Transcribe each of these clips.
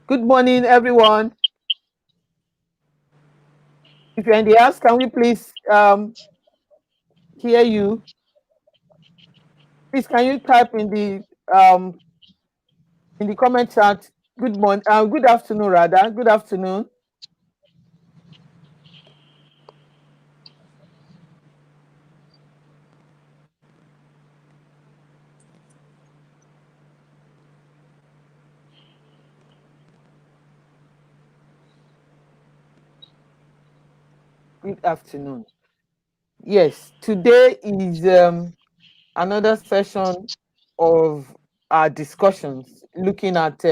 Good morning, everyone. If you're in the house, can we please hear you? Please, can you type in the comment chat? Good morning. Good afternoon, rather. Good afternoon. Good afternoon. Yes, today is another session of our discussions looking at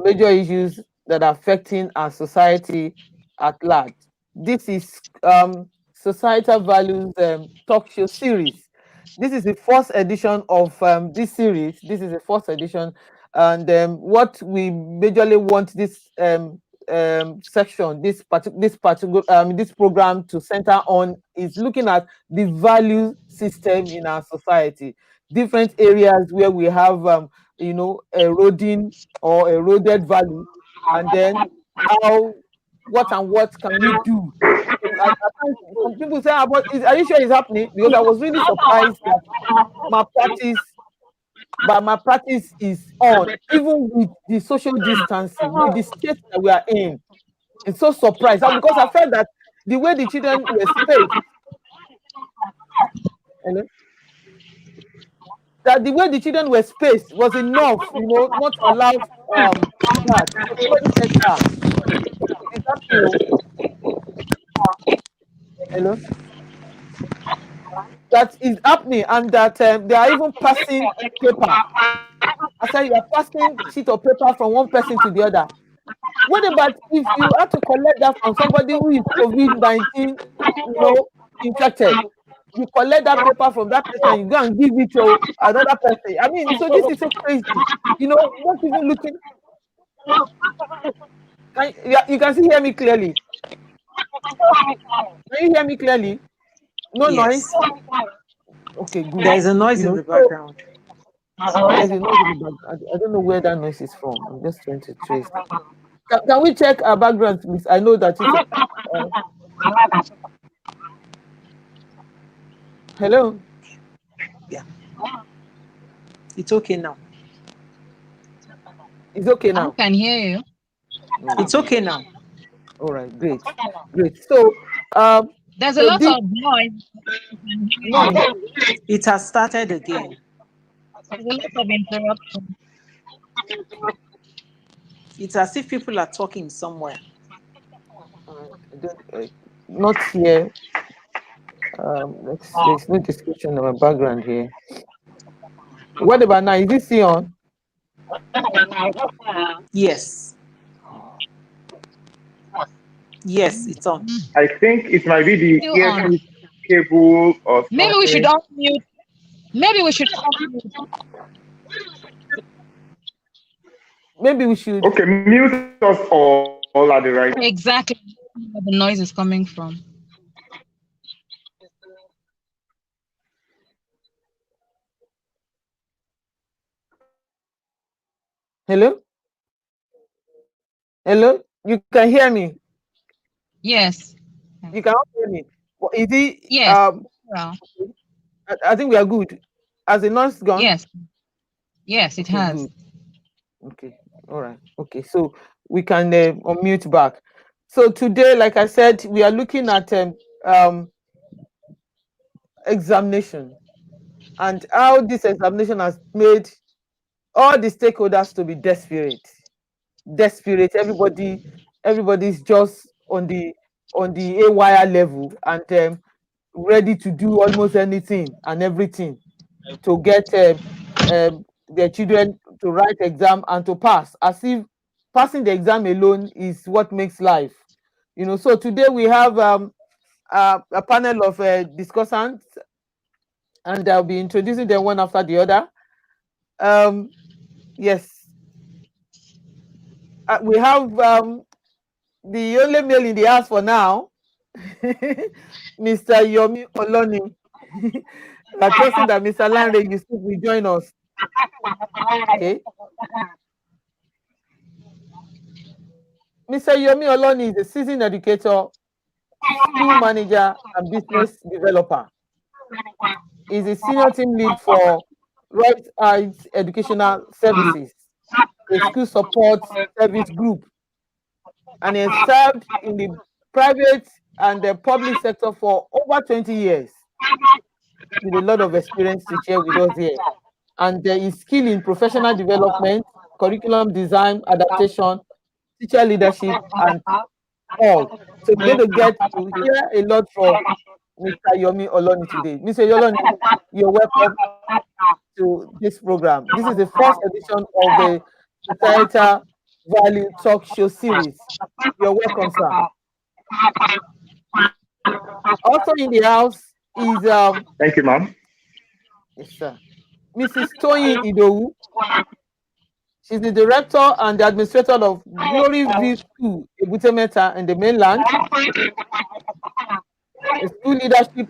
major issues that are affecting our society at large. This is Societal Values Talk Show series. This is the first edition of this series. This is the first edition, and what we majorly want this section, this program to center on is looking at the value system in our society, different areas where we have eroding or eroded value, and then how what can we do. Some people say, are you sure it's happening? Because I was really surprised that my practice my practice is on, even with the social distancing, with the state that we are in. It's so surprised, and because I felt that the way the children were spaced, you know, that the way the children were spaced was enough, not to allow that. So somebody said, it's happening. Hello, that is happening, and that they are even passing paper. I said, you are passing sheet of paper from one person to the other. What about if you have to collect that from somebody who is COVID-19, infected? You collect that paper from that person, you go and give it to another person. I mean, so this is so crazy. Not even looking. You can still hear me clearly. Can you hear me clearly? No noise? Yes. Okay, good. There is a noise in the background. There's a noise in the background. I don't know where that noise is from. I'm just trying to trace. Can we check our background, please? I know that it's. Hello? Yeah. It's okay now. It's okay now. I can hear you. It's okay now. All right, great. So, there's a lot of noise. It has started again. There's a lot of interruption. It's as if people are talking somewhere. Not here. There's no description of a background here. What about now? Is this still on? Yes. Yes, it's on. I think it might be the earpiece cable or something. Maybe we should unmute. Maybe we should unmute. Maybe we should. Okay, mute us all at the right. Exactly where the noise is coming from. Hello? Hello? You can hear me? Yes. You can hear me. Is it? Yes. I think we are good. Has the noise gone? Yes. Yes, it has. Good. Okay. All right. Okay. So we can unmute back. So today, like I said, we are looking at examination and how this examination has made all the stakeholders to be desperate. Everybody's just on the AYR level and ready to do almost anything and everything to get their children to write exam and to pass, as if passing the exam alone is what makes life. So today we have a panel of discussants, and I'll be introducing them one after the other. Yes, we have the only male in the house for now, Mr. Yomi Oloni. I'm trusting that Mr. Lanre Yusuf will join us. Okay. Mr. Yomi Oloni is a seasoned educator, school manager, and business developer. He's a senior team lead for Right Eyes Educational Services, a school support service group, and he has served in the private and the public sector for over 20 years, with a lot of experience to share with us here. And there is skill in professional development, curriculum design, adaptation, teacher leadership, and all. So we're going to get to hear a lot from Mr. Yomi Oloni today. Mr. Oloni, you're welcome to this program. This is the first edition of the Societal Value Talk Show series. You're welcome, sir. Also in the house is Thank you, ma'am. yes, sir, Mrs. Toyin Idowu. She's the director and the administrator of Glory View School, Ebutemeta, in the mainland. A school leadership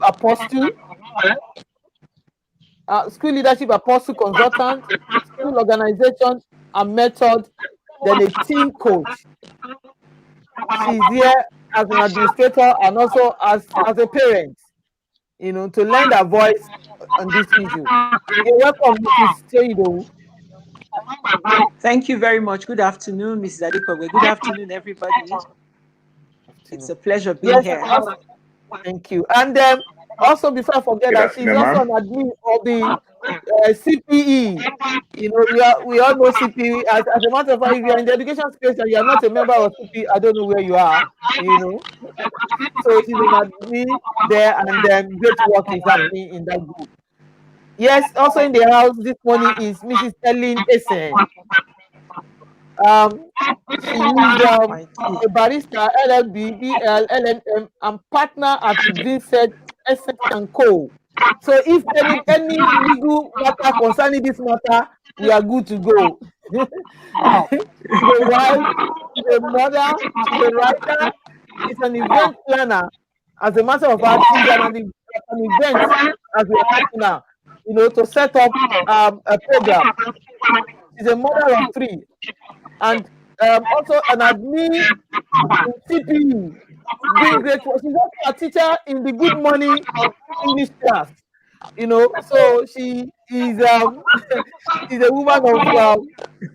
apostle consultant, school organization and method, then a team coach. She's here as an administrator and also as a parent, to lend her voice on this issue. You're welcome, Mrs. Toyido. Thank you very much. Good afternoon, Mrs. Adekowe. Good afternoon, everybody. It's a pleasure being here. Also, thank you. And also, before I forget that, she's also an admin of the CPE. We all know CPE. As a matter of fact, if you're in the education space and you're not a member of CPE, I don't know where you are. So she's an admin there, and great work is happening in that group. Yes, also in the house this morning is Mrs. Ellen Essen. She is a barrister, LLB, BL, LNM, and partner at Vincent Essex and Co. So if any legal matter concerning this matter, we are good to go. She's a wife, she's a mother, she's a writer, she's an event planner. As a matter of fact, she's an event as we are talking now, to set up a program. She's a mother of 3. And also an admin in CPE, doing great work. She's also a teacher in the Good Morning English class, so she is she's a woman of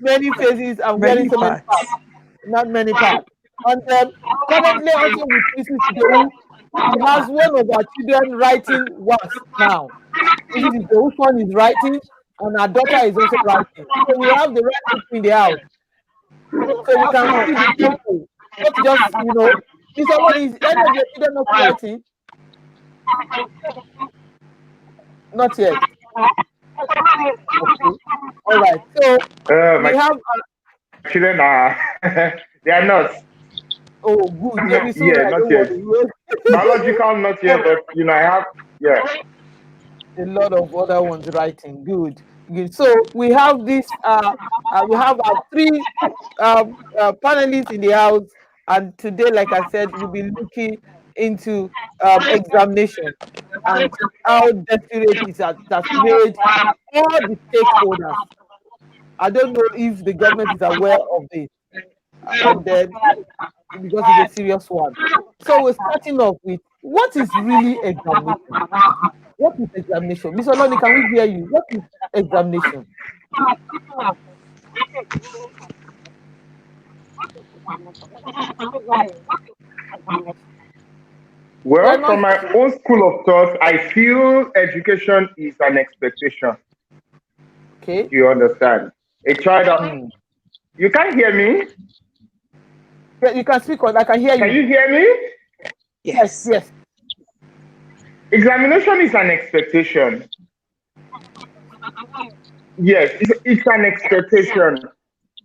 many faces and wearing so many parts, not many parts. And currently also with Mrs. Idowu, she has one of our children writing works now. Mrs. Idowu's son is writing, and her daughter is also writing. So we have the right people in the house. So we can see the tempo. Not just, Mr. One is any of your children not writing? Not yet. Okay. All right. So we have children are they are not. Oh, good. Maybe soon. Yeah, not yet. Biological, not yet, but I have a lot of other ones writing. Good. So we have this. We have our 3 panelists in the house, and today, like I said, we'll be looking into examination and how desperate it has made all the stakeholders. I don't know if the government is aware of this, and then because it's a serious one. So we're starting off with what is really examination. What is examination? Mr. Oloni, can we hear you? What is examination? Well, from my own school of thought, I feel education is an expectation. Okay. You understand? A child. You can't hear me? Yeah, you can speak on. I can hear you. Can you hear me? Yes. Examination is an expectation. Yes, it's an expectation.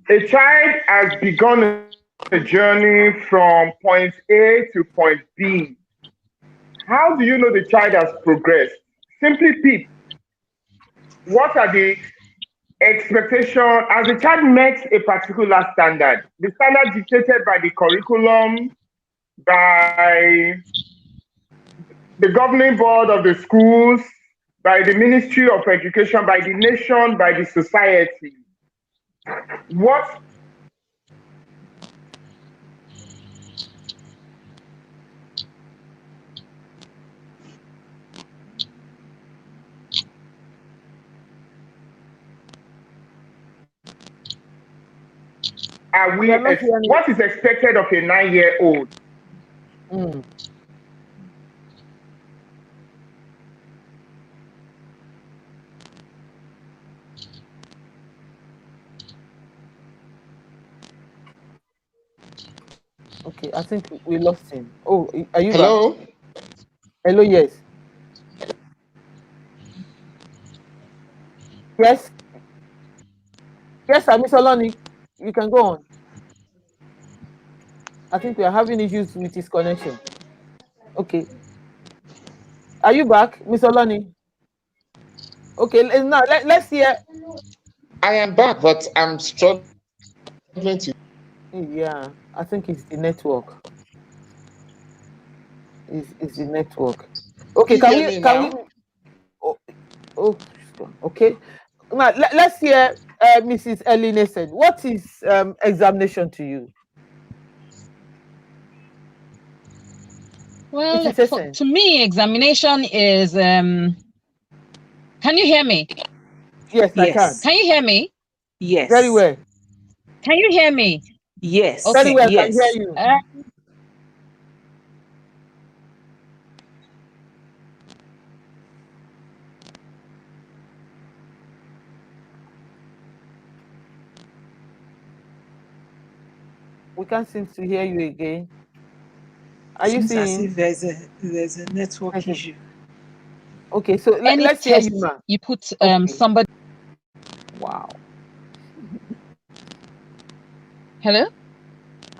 A child has begun a journey from point A to point B. How do you know the child has progressed? Simply put, what are the expectations as the child meets a particular standard? The standard dictated by the curriculum, by the governing board of the schools, by the Ministry of Education, by the nation, by the society. What are we? What is expected of a 9-year-old? Okay, I think we lost him. Oh, are you Hello? back? Hello, yes. Yes. Yes, sir, Miss Olani, you can go on. I think we are having issues with his connection. Okay. Are you back, Miss Olani? Okay, now let's hear. I am back, but I'm struggling to. Yeah, I think it's the network. It's the network. Okay, Can you hear me now? Okay. Now let's hear Mrs. Ellie Nason. What is examination to you? Well, to me, examination is can you hear me? Yes, I can. Can you hear me? Yes. Very well. Can you hear me? Yes. Okay. Very well, Yes. I can hear you. We can't seem to hear you again. Are you seeing? As if there's a network issue. Okay, so let's hear you, ma. You put somebody. Wow. Hello?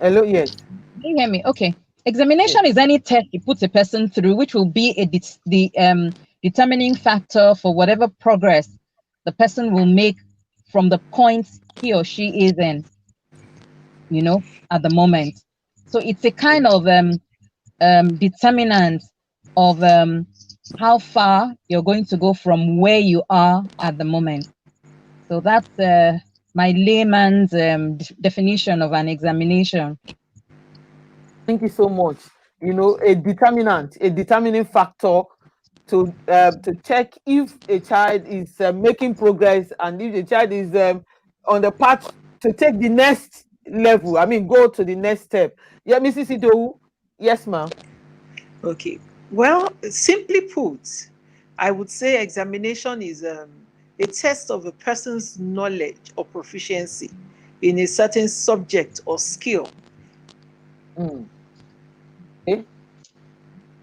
Hello, yes. Can you hear me? Okay. Examination is any test you put a person through, which will be the determining factor for whatever progress the person will make from the point he or she is in, at the moment. So it's a kind of determinant of how far you're going to go from where you are at the moment. So that's my layman's definition of an examination. Thank you so much. A determining factor to check if a child is making progress and if the child is on the path to take the next level. I mean, go to the next step. Yeah, Mrs. Idowu. Yes, ma'am. Okay. Well, simply put, I would say examination is a test of a person's knowledge or proficiency in a certain subject or skill. Okay.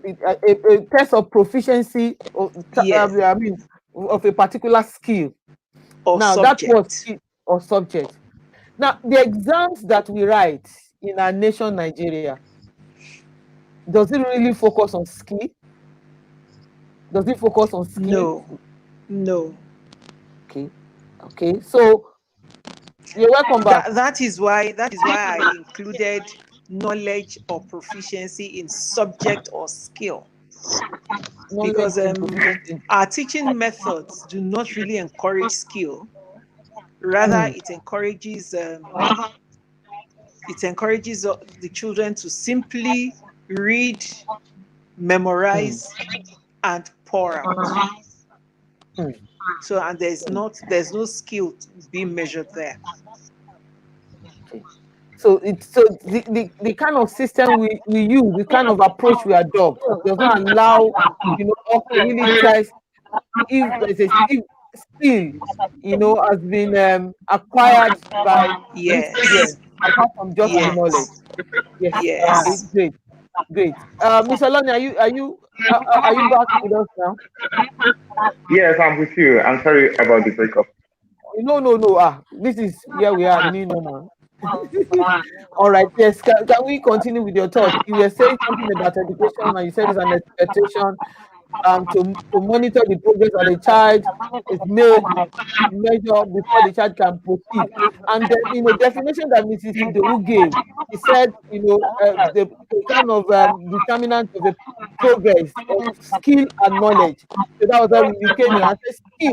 A test of proficiency, Yes. I mean, of a particular skill. Or now, subject. that was or subject. Now, the exams that we write in our nation, Nigeria, does it really focus on skill? Does it focus on skill? No. Okay. So you're welcome back. That is why I included knowledge or proficiency in subject or skill. Because our teaching methods do not really encourage skill. Rather, it encourages the children to simply read, memorize, and pour out. So, and there's no skill being measured there. Okay. So the kind of system we use, the kind of approach we adopt, does not allow us to really test if there's a skill has been acquired by these children apart from just the knowledge. Yes. Okay, great. Miss Olani, are you back with us now? Yes, I'm with you. I'm sorry about the breakup. No. This is where we are, new normal. All right, yes. Can we continue with your thoughts? You were saying something about education, and you said it's an expectation to monitor the progress that the child is made, measure before the child can proceed. And the definition that Mrs. Idowu gave, he said, the kind of determinant of the progress of skill and knowledge. So that was why we came here. I said, skill.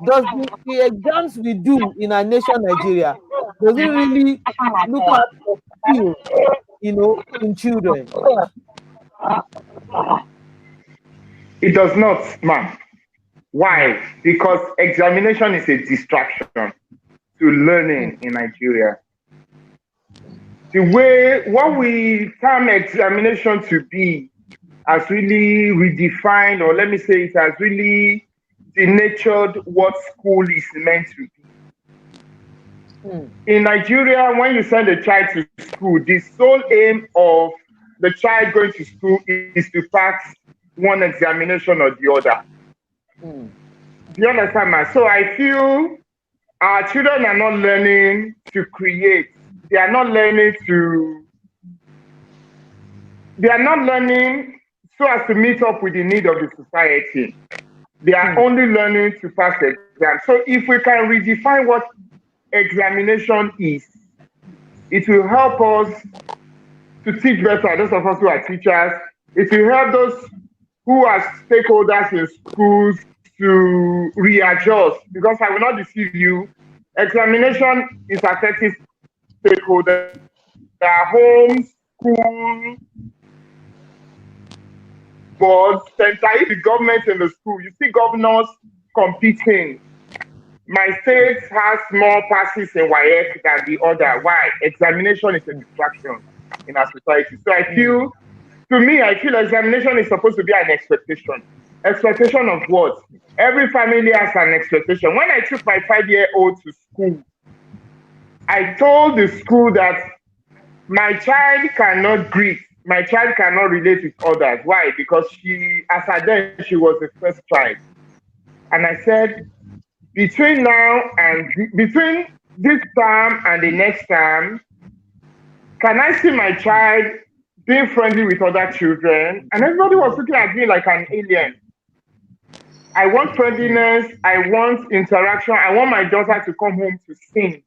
Does the exams we do in our nation, Nigeria, does it really look at for skill, in children? It does not, ma'am. Why? Because examination is a distraction to learning in Nigeria. the way what we term examination to be has really redefined, or let me say, it has really denatured what school is meant to be. In Nigeria, when you send a child to school, the sole aim of the child going to school is to pass one examination or the other. Do you understand, man? So I feel our children are not learning to create. They are not learning so as to meet up with the need of the society. They are only learning to pass the exam. So if we can redefine what examination is, it will help us to teach better, those of us who are teachers. It will help those who are stakeholders in schools to readjust, because I will not deceive you, examination is affecting stakeholders, their homes, school, boards, center, if the government in the school, you see governors competing. My state has more passes in WAEC than the other. Why? Examination is a distraction in our society. So I feel examination is supposed to be an expectation. Expectation of what? Every family has an expectation. When I took my 5-year-old to school, I told the school that my child cannot greet, my child cannot relate with others. Why? Because as at then, she was the first child. And I said, between this term and the next term, can I see my child being friendly with other children? And everybody was looking at me like an alien. I want friendliness, I want interaction, I want my daughter to come home to sing.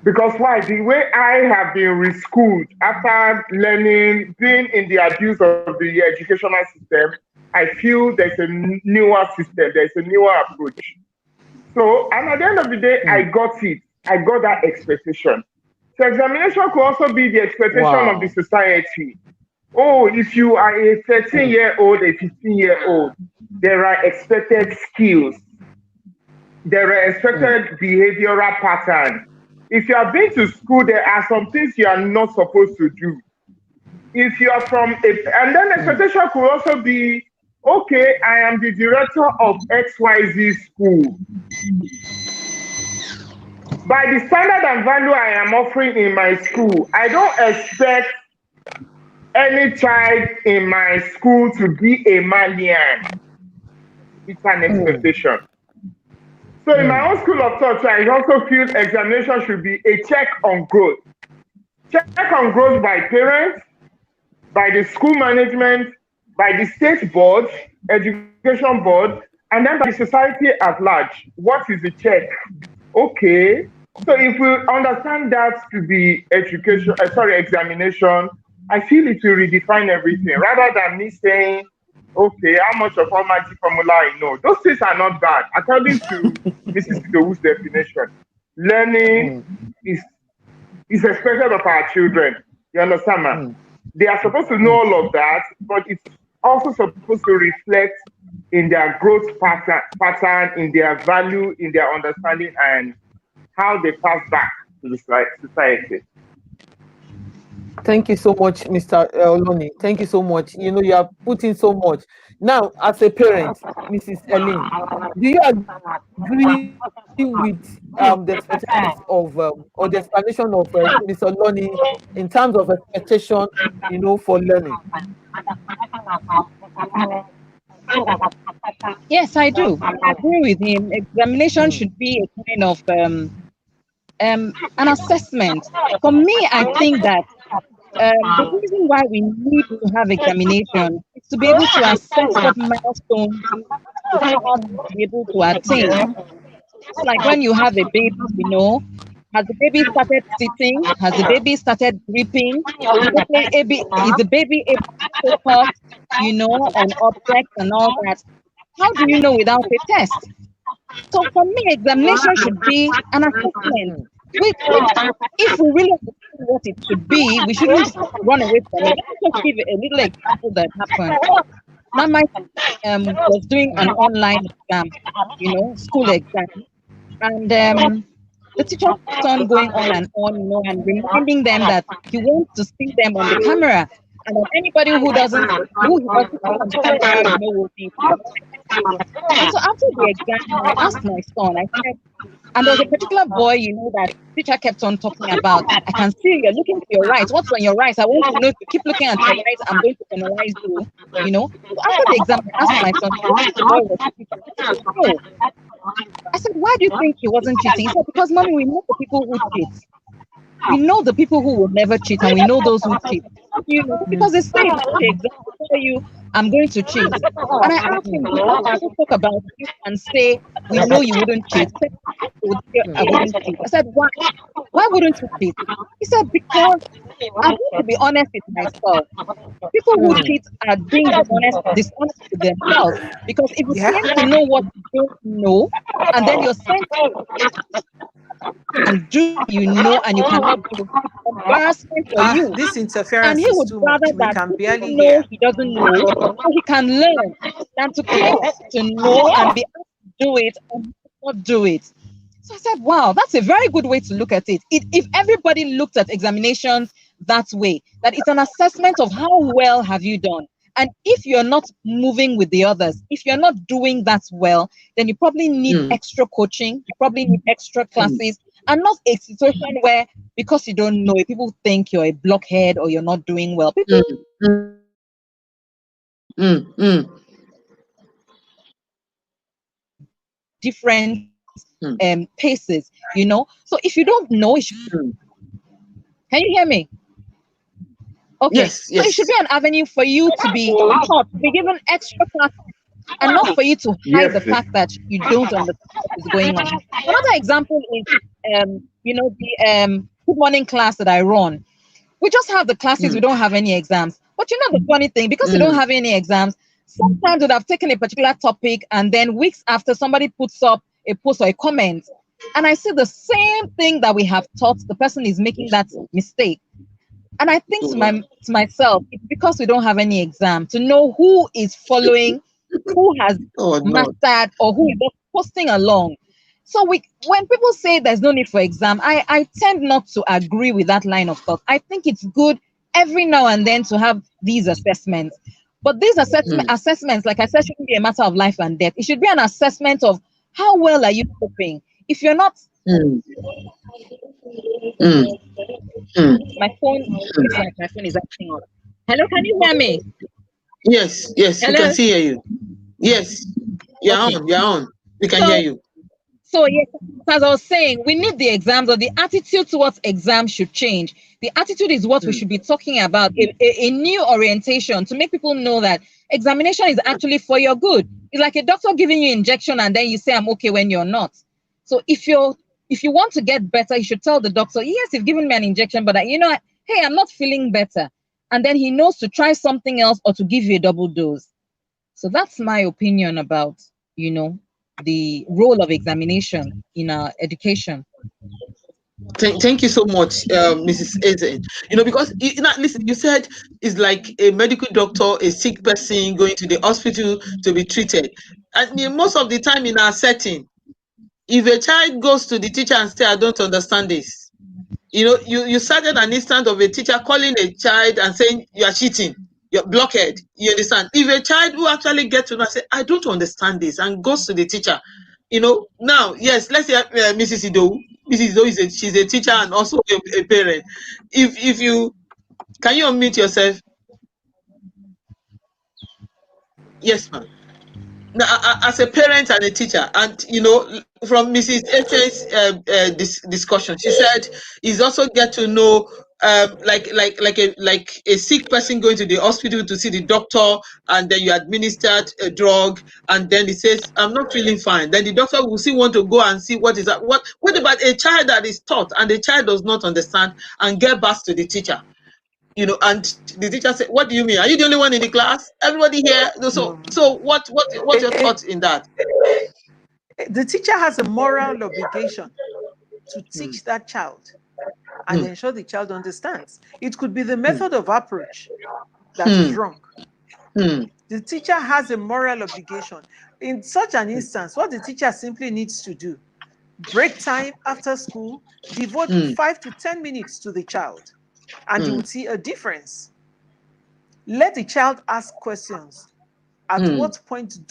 Because why? The way I have been reschooled after learning, being in the abuse of the educational system, I feel there's a newer system, there's a newer approach. So, and at the end of the day, I got it. I got that expectation. So examination could also be the expectation of the society. Oh, if you are a 13-year-old, a 15-year-old, there are expected skills. There are expected behavioral patterns. If you have been to school, there are some things you are not supposed to do. If you are and then expectation could also be, okay, I am the director of XYZ school. By the standard and value I am offering in my school, I don't expect any child in my school to be a Malian. It's an expectation. So in my own school of thought, I also feel examination should be a check on growth. Check on growth by parents, by the school management, by the state board, education board, and then by the society at large. What is the check? Okay. So if we understand that to be examination, I feel it will redefine everything rather than me saying, okay, how much of almighty formula I know. Those things are not bad. According to Mrs. Idowu's definition, learning is expected of our children. You understand, man? They are supposed to know all of that, but it's also supposed to reflect in their growth pattern, in their value, in their understanding, and how they pass back to the society. Thank you so much, Mr. Oloni. Thank you so much. You know, you have put in so much. Now, as a parent, Mrs. Ellen, do you agree with the expectations of or the explanation of Mr. Oloni in terms of expectation, you know, for learning? Yes, I do. I agree with him. Examination should be a kind of an assessment. For me, I think that the reason why we need to have examination is to be able to assess what milestones the child will be able to attain. It's like when you have a baby, you know, has the baby started sitting? Has the baby started gripping? Is the baby able to focus, you know, on objects and all that? How do you know without a test? So for me, examination should be an assessment. Which if we really understand what it should be, we shouldn't run away from it. Let me just give a little example that happened. Now, my was doing an online exam, you know, school exam, and the teacher kept on going on and on, and reminding them that he wants to see them on the camera, and that anybody who he doesn't see on the camera, will be. And so after the exam, I asked my son, I said, and there was a particular boy, that teacher kept on talking about. I can see you're looking to your right. What's on your right? I want to know if you keep looking at your right, I'm going to penalize you. So after the exam, I asked my son, "Do you think the boy was cheating?" He said, "No." I said, "Why do you think he wasn't cheating?" He said, "Because, mommy, we know the people who cheat. We know the people who will never cheat, and we know those who cheat. Because they say before the exam, they tell you, I'm going to cheat." And I asked him, "Do people talk about you and say, we know you wouldn't cheat?" He said, "They would say I wouldn't cheat." I said, "Why? Why wouldn't you cheat?" He said, "Because I'm going to be honest with myself. People who cheat are being dishonest with themselves. Because if you Yeah. claim to know what you don't know, and then you're sent and do and you cannot do it, it's embarrassment for you." This And interference he is would too rather much. We that can even barely know hear. he doesn't know, so he can learn, than to claim to know and be asked to do it and not do it. So I said, wow, that's a very good way to look at it. If everybody looked at examinations that way, that it's an assessment of how well have you done. And if you're not moving with the others, if you're not doing that well, then you probably need extra coaching, you probably need extra classes, and not a situation where because you don't know it, people think you're a blockhead or you're not doing well. People different paces, So if you don't know, can you hear me? Okay, Yes, so it should yes. be an avenue for you to be taught, to be given extra classes, and not for you to hide Yes, the fact that you don't understand what is going on. Another example is, the good morning class that I run. We just have the classes, we don't have any exams. But the funny thing, because we don't have any exams, sometimes we'd have taken a particular topic, and then weeks after, somebody puts up a post or a comment, and I see the same thing that we have taught, the person is making that mistake. And I think to myself, it's because we don't have any exam to know who is following, who has Oh no. mastered, or who is just posting along. So when people say there's no need for exam, I tend not to agree with that line of thought. I think it's good every now and then to have these assessments. But these assessments, like I said, shouldn't be a matter of life and death. It should be an assessment of how well are you coping. If you're not, Mm, mm, mm. my phone looks like my phone is acting up. Hello, can you hear me? Yes, yes, we can Hello. see hear you. Yes, you're Okay. on, you're on. We can hear So you. So yes, as I was saying, we need the exams, or the attitude towards exams should change. The attitude is what we should be talking about, a new orientation to make people know that examination is actually for your good. It's like a doctor giving you injection and then you say I'm okay when you're not. So if you want to get better, you should tell the doctor, yes, you've given me an injection, but hey, I'm not feeling better. And then he knows to try something else or to give you a double dose. So that's my opinion about, the role of examination in our education. Thank you so much, Mrs. Ezen. Because listen, you said it's like a medical doctor, a sick person going to the hospital to be treated, and most of the time in our setting, if a child goes to the teacher and say, "I don't understand this," you cited an instance of a teacher calling a child and saying, "You are cheating, you're blockhead." You understand? If a child who actually gets to know and say, "I don't understand this," and goes to the teacher, now, yes, let's say Mrs. Ido. Mrs. Ido she's a teacher and also a parent. If you can you unmute yourself? Yes, ma'am. Now, as a parent and a teacher, and from Mrs. Esen's discussion, she said is also get to know like a sick person going to the hospital to see the doctor, and then you administered a drug, and then he says, "I'm not feeling fine." Then the doctor will still want to go and see what is that. What about a child that is taught and the child does not understand and get back to the teacher? And the teacher said, "What do you mean? Are you the only one in the class? Everybody here?" So, No. what's your Eh, thoughts in that? the teacher has a moral obligation to Mm, teach that child and mm, ensure the child understands. It could be the mm, method of approach that is mm, wrong. mm, The teacher has a moral obligation. In such an instance, what the teacher simply needs to do break time after school, devote 5 to 10 minutes to the child, and you would see a difference. Let the child ask questions. At what point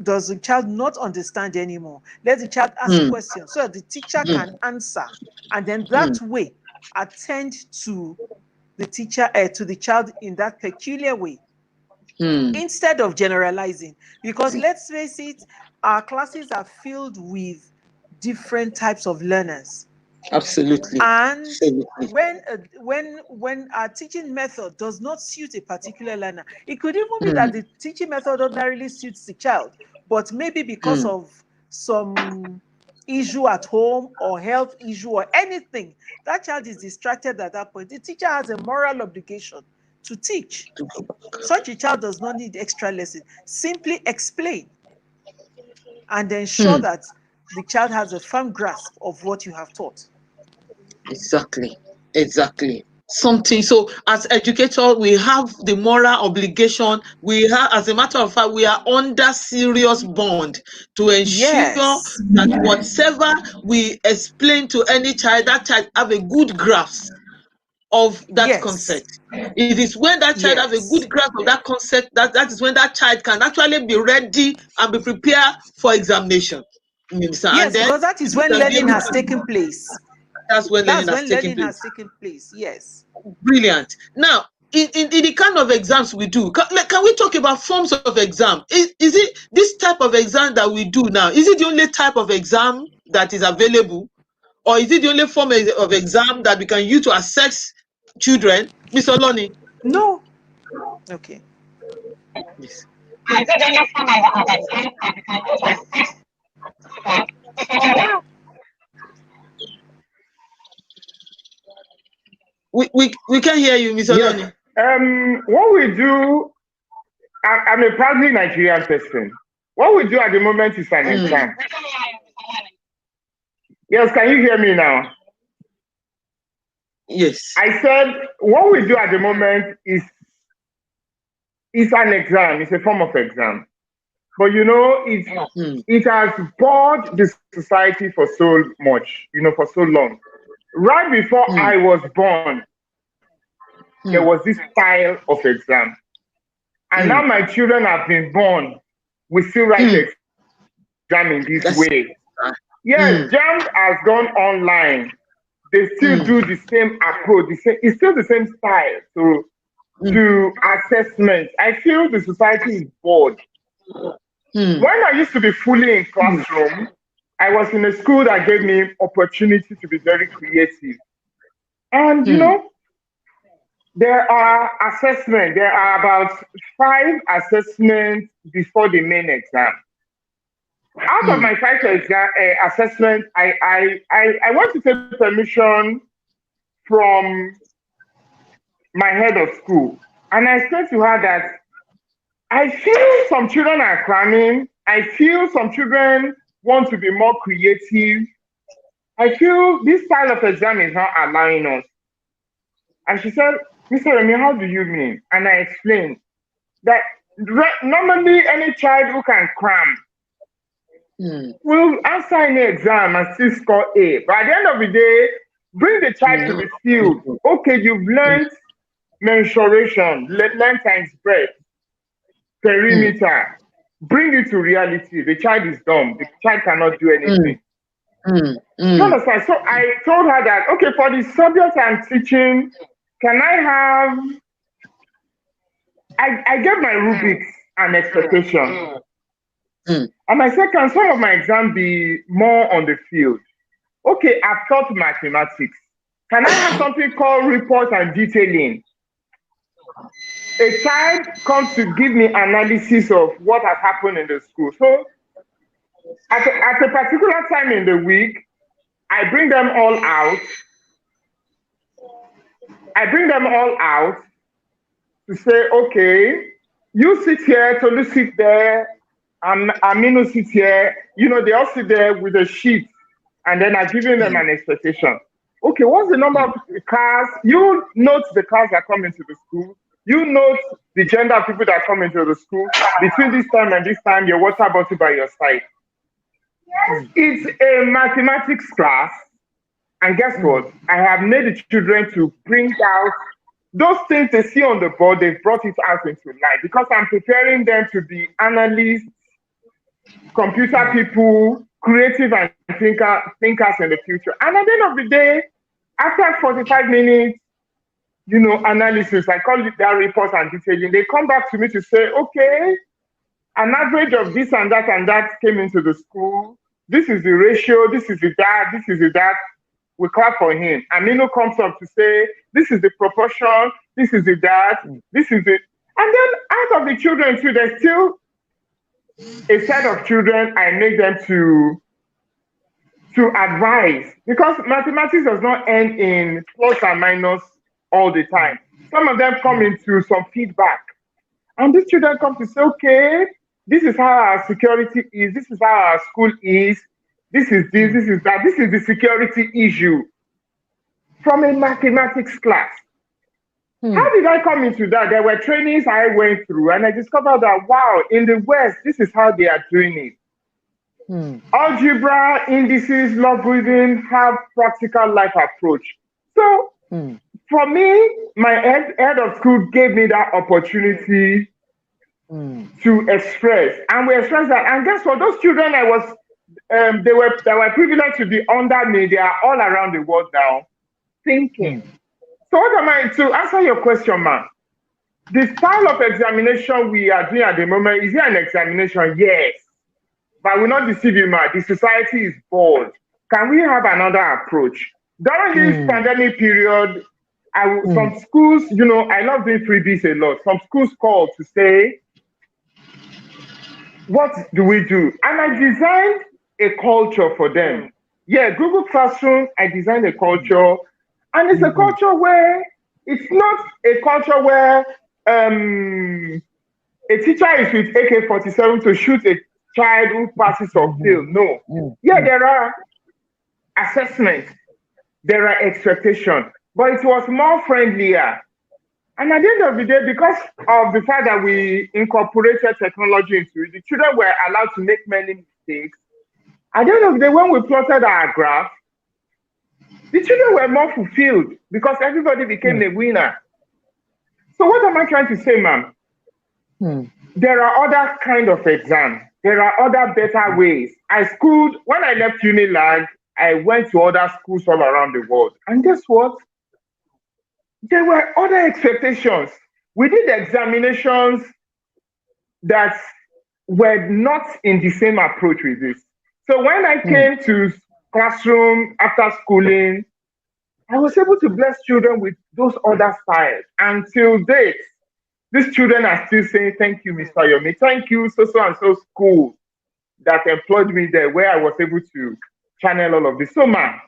does the child not understand anymore? Let the child ask questions so that the teacher can answer, and then that way attend to the teacher, to the child in that peculiar way, instead of generalizing. Because let's face it, our classes are filled with different types of learners. Absolutely. And when our teaching method does not suit a particular learner, it could even be that the teaching method ordinarily suits the child, but maybe because of some issue at home or health issue or anything, that child is distracted at that point. The teacher has a moral obligation to teach. Such a child does not need extra lesson. Simply explain and ensure that the child has a firm grasp of what you have taught. Exactly. Something. So as educators, we have the moral obligation. We have, as a matter of fact, we are under serious bond to ensure Yes. that whatever we explain to any child, that child have a good grasp of that Yes. concept. It is when that child has a Yes. good grasp of that concept that is when that child can actually be ready and be prepared for examination. You understand? And Yes, then because that is you when can be learning able has to, taken place. that's when learning That's has when taken learning place. has taken place. Yes. Brilliant. Now, in the kind of exams we do, can we talk about forms of exam? Is it this type of exam that we do now? Is it the only type of exam that is available? Or is it the only form of exam that we can use to assess children? Miss Oloni? No. Okay. Yes. We can hear you, Miss Yes. Oloni. What we do, I'm a proudly Nigerian person. What we do at the moment is an exam. Yes, can you hear me now? Yes. I said what we do at the moment is an exam. It's a form of exam. But you know, it has bored the society for so much, for so long. Right before I was born, there was this style of exam. And now my children have been born, we still write the exam in this That's way. Yes, JAMB has gone online. They still do the same approach. It's still the same style to assessment. I feel the society is bored. When I used to be fully in classroom, I was in a school that gave me opportunity to be very creative. And there are assessments. There are about 5 assessments before the main exam. Out of my 5 assessments, I want to take permission from my head of school. And I explained to her that I feel some children are cramming. I feel some children want to be more creative. I feel this style of exam is not allowing us. And she said, Mr. Remy, how do you mean? And I explained that normally any child who can cram will answer any exam and still score A. But at the end of the day, bring the child to the field. Okay, you've learned mensuration, learn times breadth, perimeter. Bring it to reality. The child is dumb. The child cannot do anything. You understand? So I told her that, okay, for the subject I'm teaching, can I have, I gave my rubrics an expectation. And I said, can some of my exam be more on the field? Okay, I've taught mathematics. Can I have something called report and detailing? A child comes to give me analysis of what has happened in the school. So at a particular time in the week, I bring them all out. To say, okay, you sit here, Tolu sit there, Aminu sit here. They all sit there with a sheet, and then I'm giving them an expectation. Okay, what's the number of cars? You note the cars that come into the school. You note the gender of people that come into the school. Between this time and this time, your water bottle by your side. It's a mathematics class. And guess what? I have made the children to bring out those things they see on the board, they've brought it out into life because I'm preparing them to be analysts, computer people, creative and thinkers in the future. And at the end of the day, after 45 minutes, analysis, I call it their reports and detailing, they come back to me to say, okay, an average of this and that came into the school. This is the ratio, this is the that, this is the that. We clap for him. Amino comes up to say, this is the proportion, this is the that, this is it. And then out of the children too, there's still a set of children I make them to advise because mathematics does not end in plus and minus all the time. Some of them come into some feedback. And these children come to say, okay, this is how our security is, this is how our school is, this is this is that, this is the security issue from a mathematics class. How did I come into that? There were trainings I went through and I discovered that, wow, in the West, this is how they are doing it. Algebra, indices, logarithm have practical life approach. So for me, my head of school gave me that opportunity to express. And we expressed that. And guess what? Those children they were privileged to be under me. They are all around the world now thinking. So what am I to answer your question, ma'am? The style of examination we are doing at the moment, is it an examination? Yes. But I will not deceive you, ma'am. The society is bored. Can we have another approach? During this pandemic period, some schools, I love doing freebies a lot. Some schools call to say, what do we do? And I designed a culture for them. Yeah, Google Classroom, I designed a culture. And it's a culture where it's not a culture where a teacher is with AK-47 to shoot a child who passes or fails. No. Yeah, there are assessments, there are expectations, but it was more friendlier. And at the end of the day, because of the fact that we incorporated technology into it, the children were allowed to make many mistakes. At the end of the day, when we plotted our graph, the children were more fulfilled because everybody became a winner. So what am I trying to say, ma'am? There are other kind of exams. There are other better ways. When I left Unilag, I went to other schools all around the world. And guess what? There were other expectations. We did examinations that were not in the same approach with this. So when I came to classroom after schooling, I was able to bless children with those other styles. Until date, these children are still saying, thank you, Mr. Yomi. Thank you, so and so school that employed me there, where I was able to channel all of this. So, ma'am,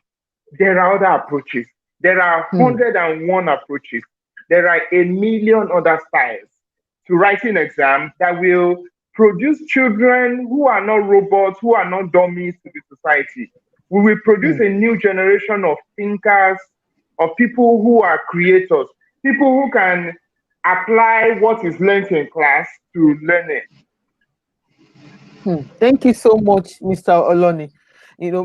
there are other approaches. There are 101 approaches. There are a million other styles to writing exams that will produce children who are not robots, who are not dummies to the society. We will produce a new generation of thinkers, of people who are creators, people who can apply what is learned in class to learning. Thank you so much, Mr. Oloni.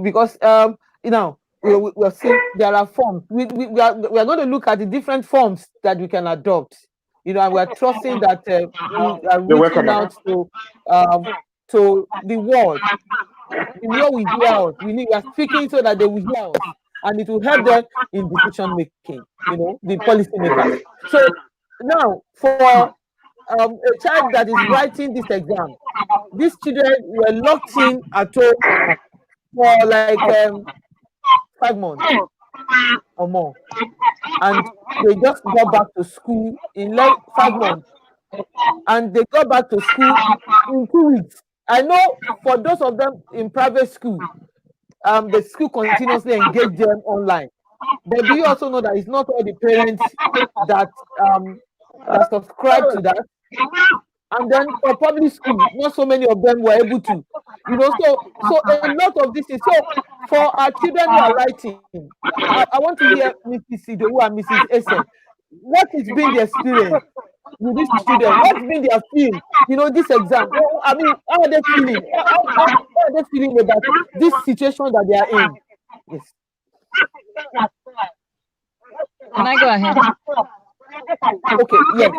Because we're seeing there are forms. We are going to look at the different forms that we can adopt. And we're trusting that we are reaching out to the world. The world will hear us. We are speaking so that they will hear us, and it will help them in decision making. The policy makers. So now, for a child that is writing this exam, these children were locked in at home for like 5 months or more, and they just got back to school in like 5 months, and they got back to school in 2 weeks. I know for those of them in private school, the school continuously engage them online. But do you also know that it's not all the parents that subscribe to that? And then for public school, not so many of them were able to. So a lot of this is so for our children who are writing. I want to hear Mrs. Sidowu and Mrs. Essen. What has been the experience with these students? What's been their feel? This exam. I mean, how are they feeling? How are they feeling about this situation that they are in? Yes. Can I go ahead? Okay. Yes.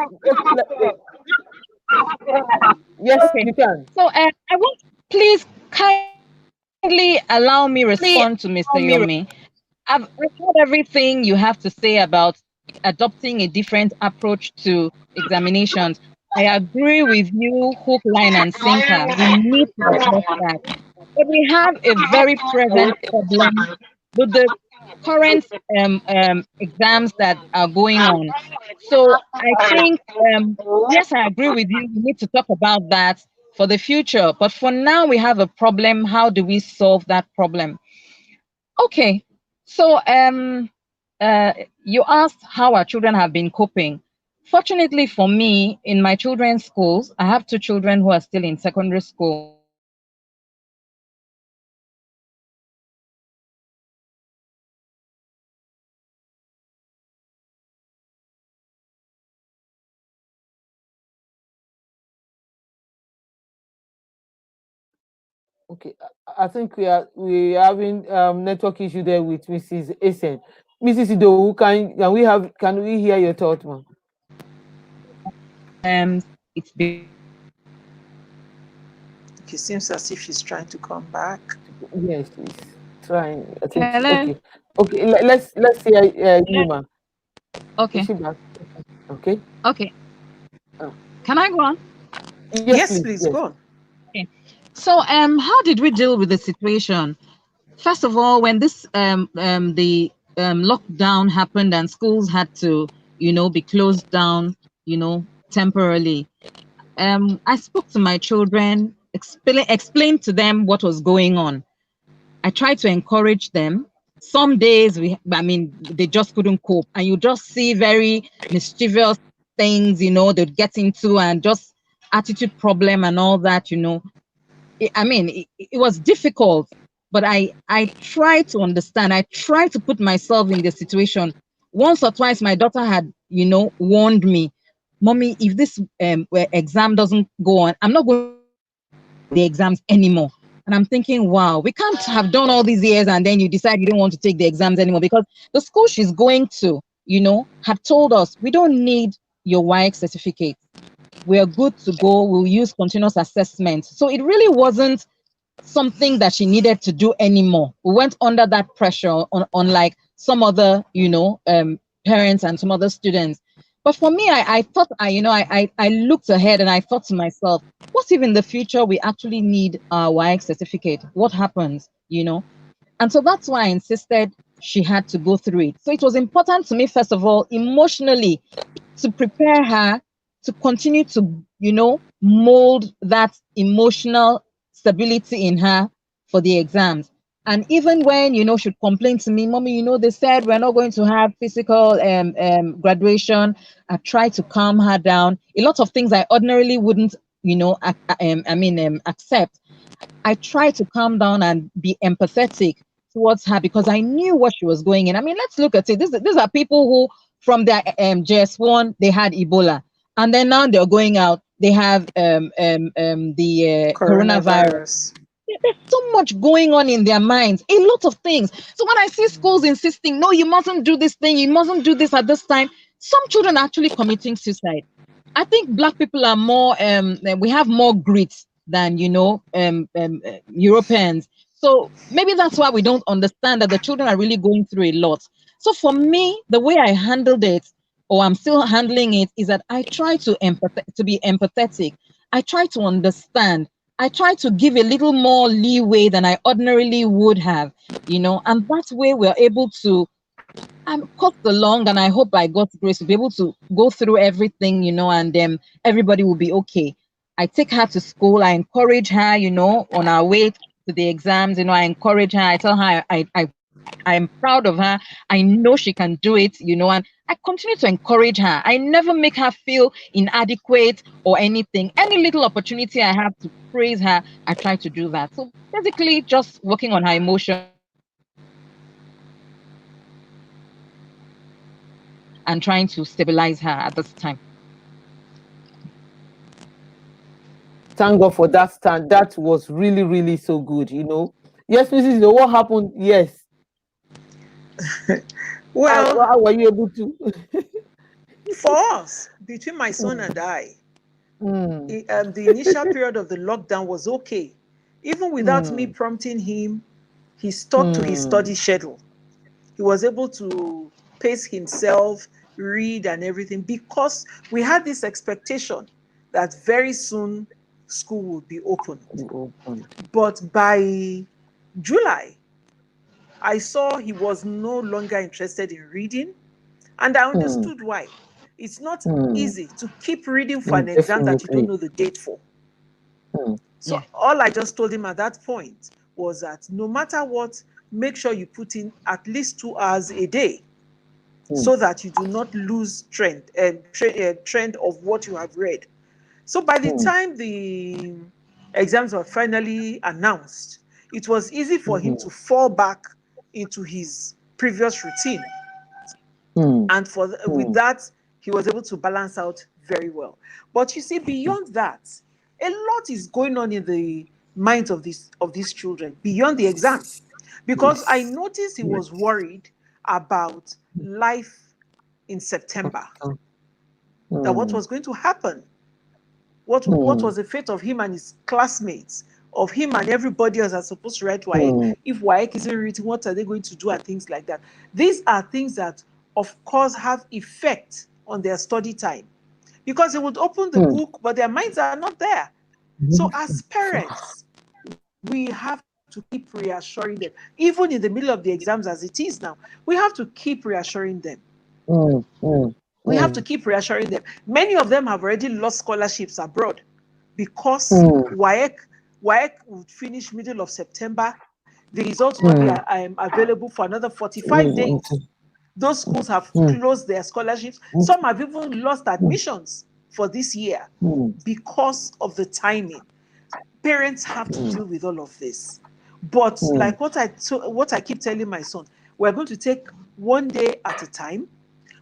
Yes, Okay. you can. So I want please kindly allow me respond to Mr. Yomi. I've heard everything you have to say about adopting a different approach to examinations. I agree with you, hook, line, and sinker. We need to address that. But we have a very present problem with the current exams that are going on. So I think, yes, I agree with you. We need to talk about that for the future. But for now, we have a problem. How do we solve that problem? Okay, so you asked how our children have been coping. Fortunately for me, in my children's schools, I have two children who are still in secondary school. Okay, I think we are having network issue there with Mrs. Asen. Mrs. Idowu, can we hear your thought, ma'am? It's been It seems as if she's trying to come back. Yes, she's trying. I think hello. okay. Okay, let's hear you, ma'am. Is Okay, she back? Okay. okay. Uh, Can I go on? yes, Yes, please. please Yes. go on. Okay. So how did we deal with the situation? First of all, when this the lockdown happened and schools had to, be closed down, temporarily, I spoke to my children, explained to them what was going on. I tried to encourage them. Some days I mean, they just couldn't cope, and you just see very mischievous things, they'd get into, and just attitude problem and all that, I mean, it was difficult, but I try to understand. I try to put myself in the situation. Once or twice, my daughter had, warned me, "Mommy, if this exam doesn't go on, I'm not going to the exams anymore." And I'm thinking, wow, we can't have done all these years and then you decide you don't want to take the exams anymore, because the school she's going to, had told us we don't need your WIC certificate. We are good to go. We'll use continuous assessment. So it really wasn't something that she needed to do anymore. We went under that pressure on like some other, parents and some other students. But for me, I thought I looked ahead and I thought to myself, what if in the future we actually need our WIC certificate? What happens? And so that's why I insisted she had to go through it. So it was important to me, first of all, emotionally, to prepare her to continue to, mold that emotional stability in her for the exams. And even when, she'd complain to me, "Mommy, they said we're not going to have physical graduation," I try to calm her down. A lot of things I ordinarily wouldn't, accept. I tried to calm down and be empathetic towards her because I knew what she was going in. I mean, let's look at it. These are people who, from their JS1, they had Ebola, and then now they're going out. They have the coronavirus. Coronavirus. There's so much going on in their minds, a lot of things. So when I see schools insisting, "No, you mustn't do this thing, you mustn't do this at this time," some children are actually committing suicide. I think Black people are more, we have more grit than, Europeans. So maybe that's why we don't understand that the children are really going through a lot. So for me, the way I handled it, or I'm still handling it, is that I try to be empathetic. I try to understand. I try to give a little more leeway than I ordinarily would have, and that way we're able to cut along, and I hope by God's grace we'll be able to go through everything, and everybody will be okay. I take her to school, I encourage her, on our way to the exams, I encourage her, I tell her I'm proud of her. I know she can do it, and I continue to encourage her. I never make her feel inadequate or anything. Any little opportunity I have to praise her, I try to do that. So basically, just working on her emotions and trying to stabilize her at this time. Thank God for that stand. That was really, really so good, you know. Yes, Mrs. Ido, what happened? Yes. Well, How were you able to? for us, between my son and I, Mm, the initial period of the lockdown was okay. Even without me mm, prompting him, he stuck to his mm, study schedule. He was able to pace himself, read, and everything because we had this expectation that very soon school would be opened. be open. But by July, I saw he was no longer interested in reading, and I Mm, understood why. It's not mm, easy to keep reading for an exam that you don't definitely. know the date for. Mm, So Yeah. all I just told him at that point was that no matter what, make sure you put in at least 2 hours a day mm, so that you do not lose trend of what you have read. So by the mm, time the exams were finally announced, it was easy for him to mhm, fall back into his previous routine. mm, And with mm, that, he was able to balance out very well. But you see, mm. beyond that, a lot is going on in the minds of these children beyond the exam. Because I Yes. noticed he Yes. was worried about life in September, that what Mm, was going to happen, what mm, was the fate of him and his classmates, of him and everybody else that's supposed to write WAEC. mm, If WAEC isn't written, what are they going to do and things like that? These are things that, of course, have effect on their study time because they would open the mm. book, but their minds are not there. So as parents, we have to keep reassuring them, even in the middle of the exams as it is now. We have to keep reassuring them. Mm, mm, We have to mm, keep reassuring them. Many of them have already lost scholarships abroad because mm, WAEC would finish middle of September. The results will not be mm, available for another 45 mm, days. Those schools have mm, closed their scholarships. mm, Some have even lost mm, admissions for this year mm, because of the timing. Parents have to mm, deal with all of this. But mm. like what I keep telling my son, we're going to take one day at a time.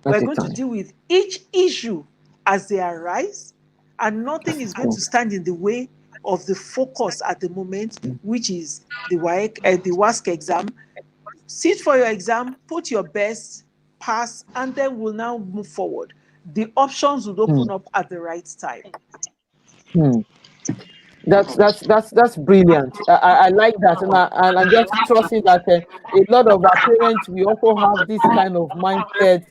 We're At a going to time. deal with each issue as they arise, and nothing is going to stand in the way of the focus at the moment, which is the WASC exam. Sit for your exam, put your best, pass, and then we'll now move forward. The options would Mm, open up at the right time. mm. That's brilliant. I like that, and I'm just trusting that a lot of our parents we also have this kind of mindset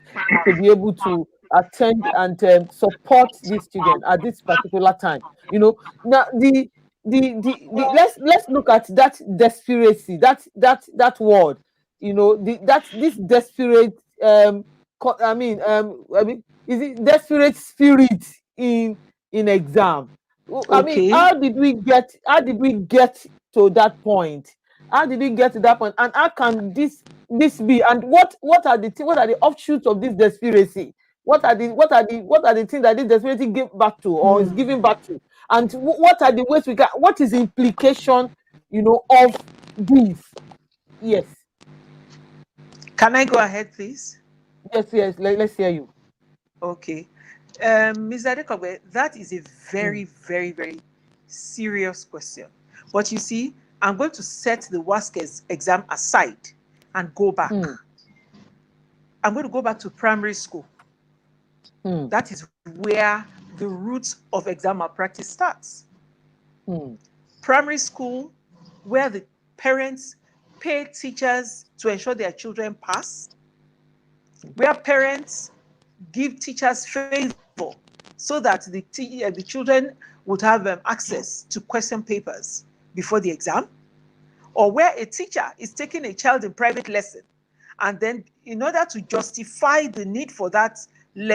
to be able to attend and support these children at this particular time. You know, now the let's look at that desperacy, that word. You know, that this desperate I mean, is it desperate spirit in exam? I mean, Okay. how did we get to that point? How did we get to that point? And how can this be? And what are the offshoots of this desperacy? What are the things that this desperacy give back to or is giving back to? And what are the ways we can? What is the implication, of this? Yes, Can I go ahead, please? yes. Let's hear you. Okay. Ms. Adekobe, that is a Mm, very, very, very serious question. But you see, I'm going to set the WASC exam aside and go back. mm, I'm going to go back to primary school. mm, That is where the roots of exam malpractice starts. mm, Primary school, where the parents pay teachers to ensure their children pass, where parents give teachers favor so that the children would have access to question papers before the exam, or where a teacher is taking a child in private lesson and then in order to justify the need for that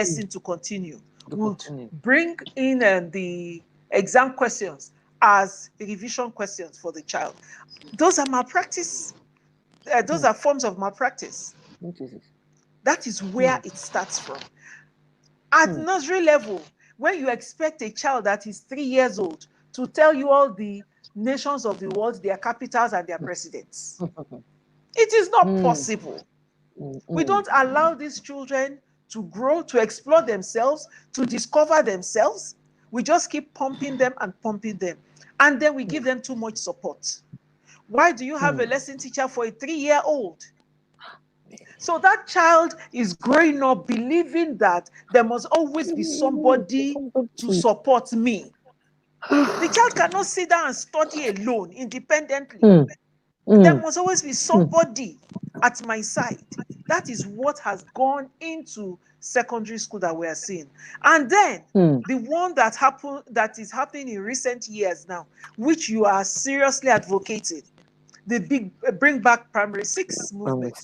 mm. lesson to continue To would continue. bring in the exam questions as revision questions for the child. Those are malpractice. Those Mm. are forms of malpractice. What is it? That is where Mm, it starts from. At mm. nursery level, when you expect a child that is 3 years old to tell you all the nations of the world, their capitals, and their presidents, it is not Mm, possible. mm, We mm, don't allow these children to grow, to explore themselves, to discover themselves. We just keep pumping them and pumping them. And then we give them too much support. Why do you have a lesson teacher for a 3-year-old? So that child is growing up believing that there must always be somebody to support me. The child cannot sit down and study alone independently. There must always be somebody at my side. That is what has gone into secondary school that we are seeing. And then the one that is happening in recent years now, which you are seriously advocating, the big bring back primary 6 movement.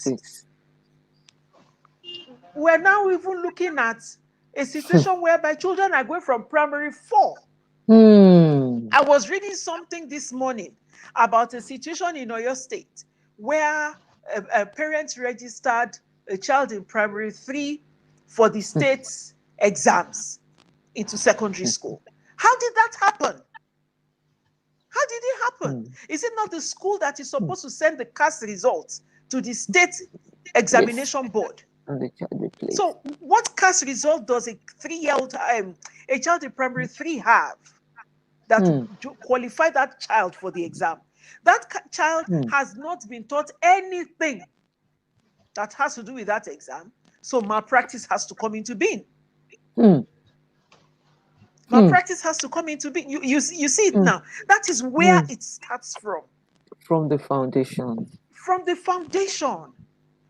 We're now even looking at a situation whereby children are going from primary 4. I was reading something this morning about a situation in Oyo State where a parent registered a child in primary 3 for the state's exams into secondary school. How did that happen? How did it happen? Is it not the school that is supposed to send the CAS results to the state examination board? So what CAS result does a 3-year-old, a child in primary 3 have that to qualify that child for the exam? That child has not been taught anything that has to do with that exam. So malpractice has to come into being. Malpractice has to come into being. You see it now. That is where it starts from. From the foundation. From the foundation.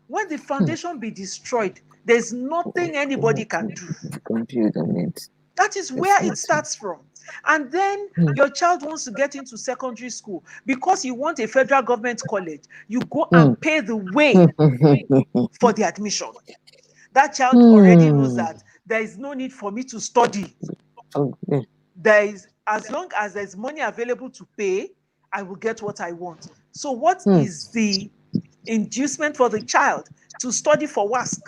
When the foundation be destroyed, there's nothing anybody can do. That is where it starts from. And then your child wants to get into secondary school because you want a federal government college. You go and pay the way for the admission. That child already knows that there is no need for me to study. There is, as long as there's money available to pay, I will get what I want. So what is the inducement for the child to study for WASC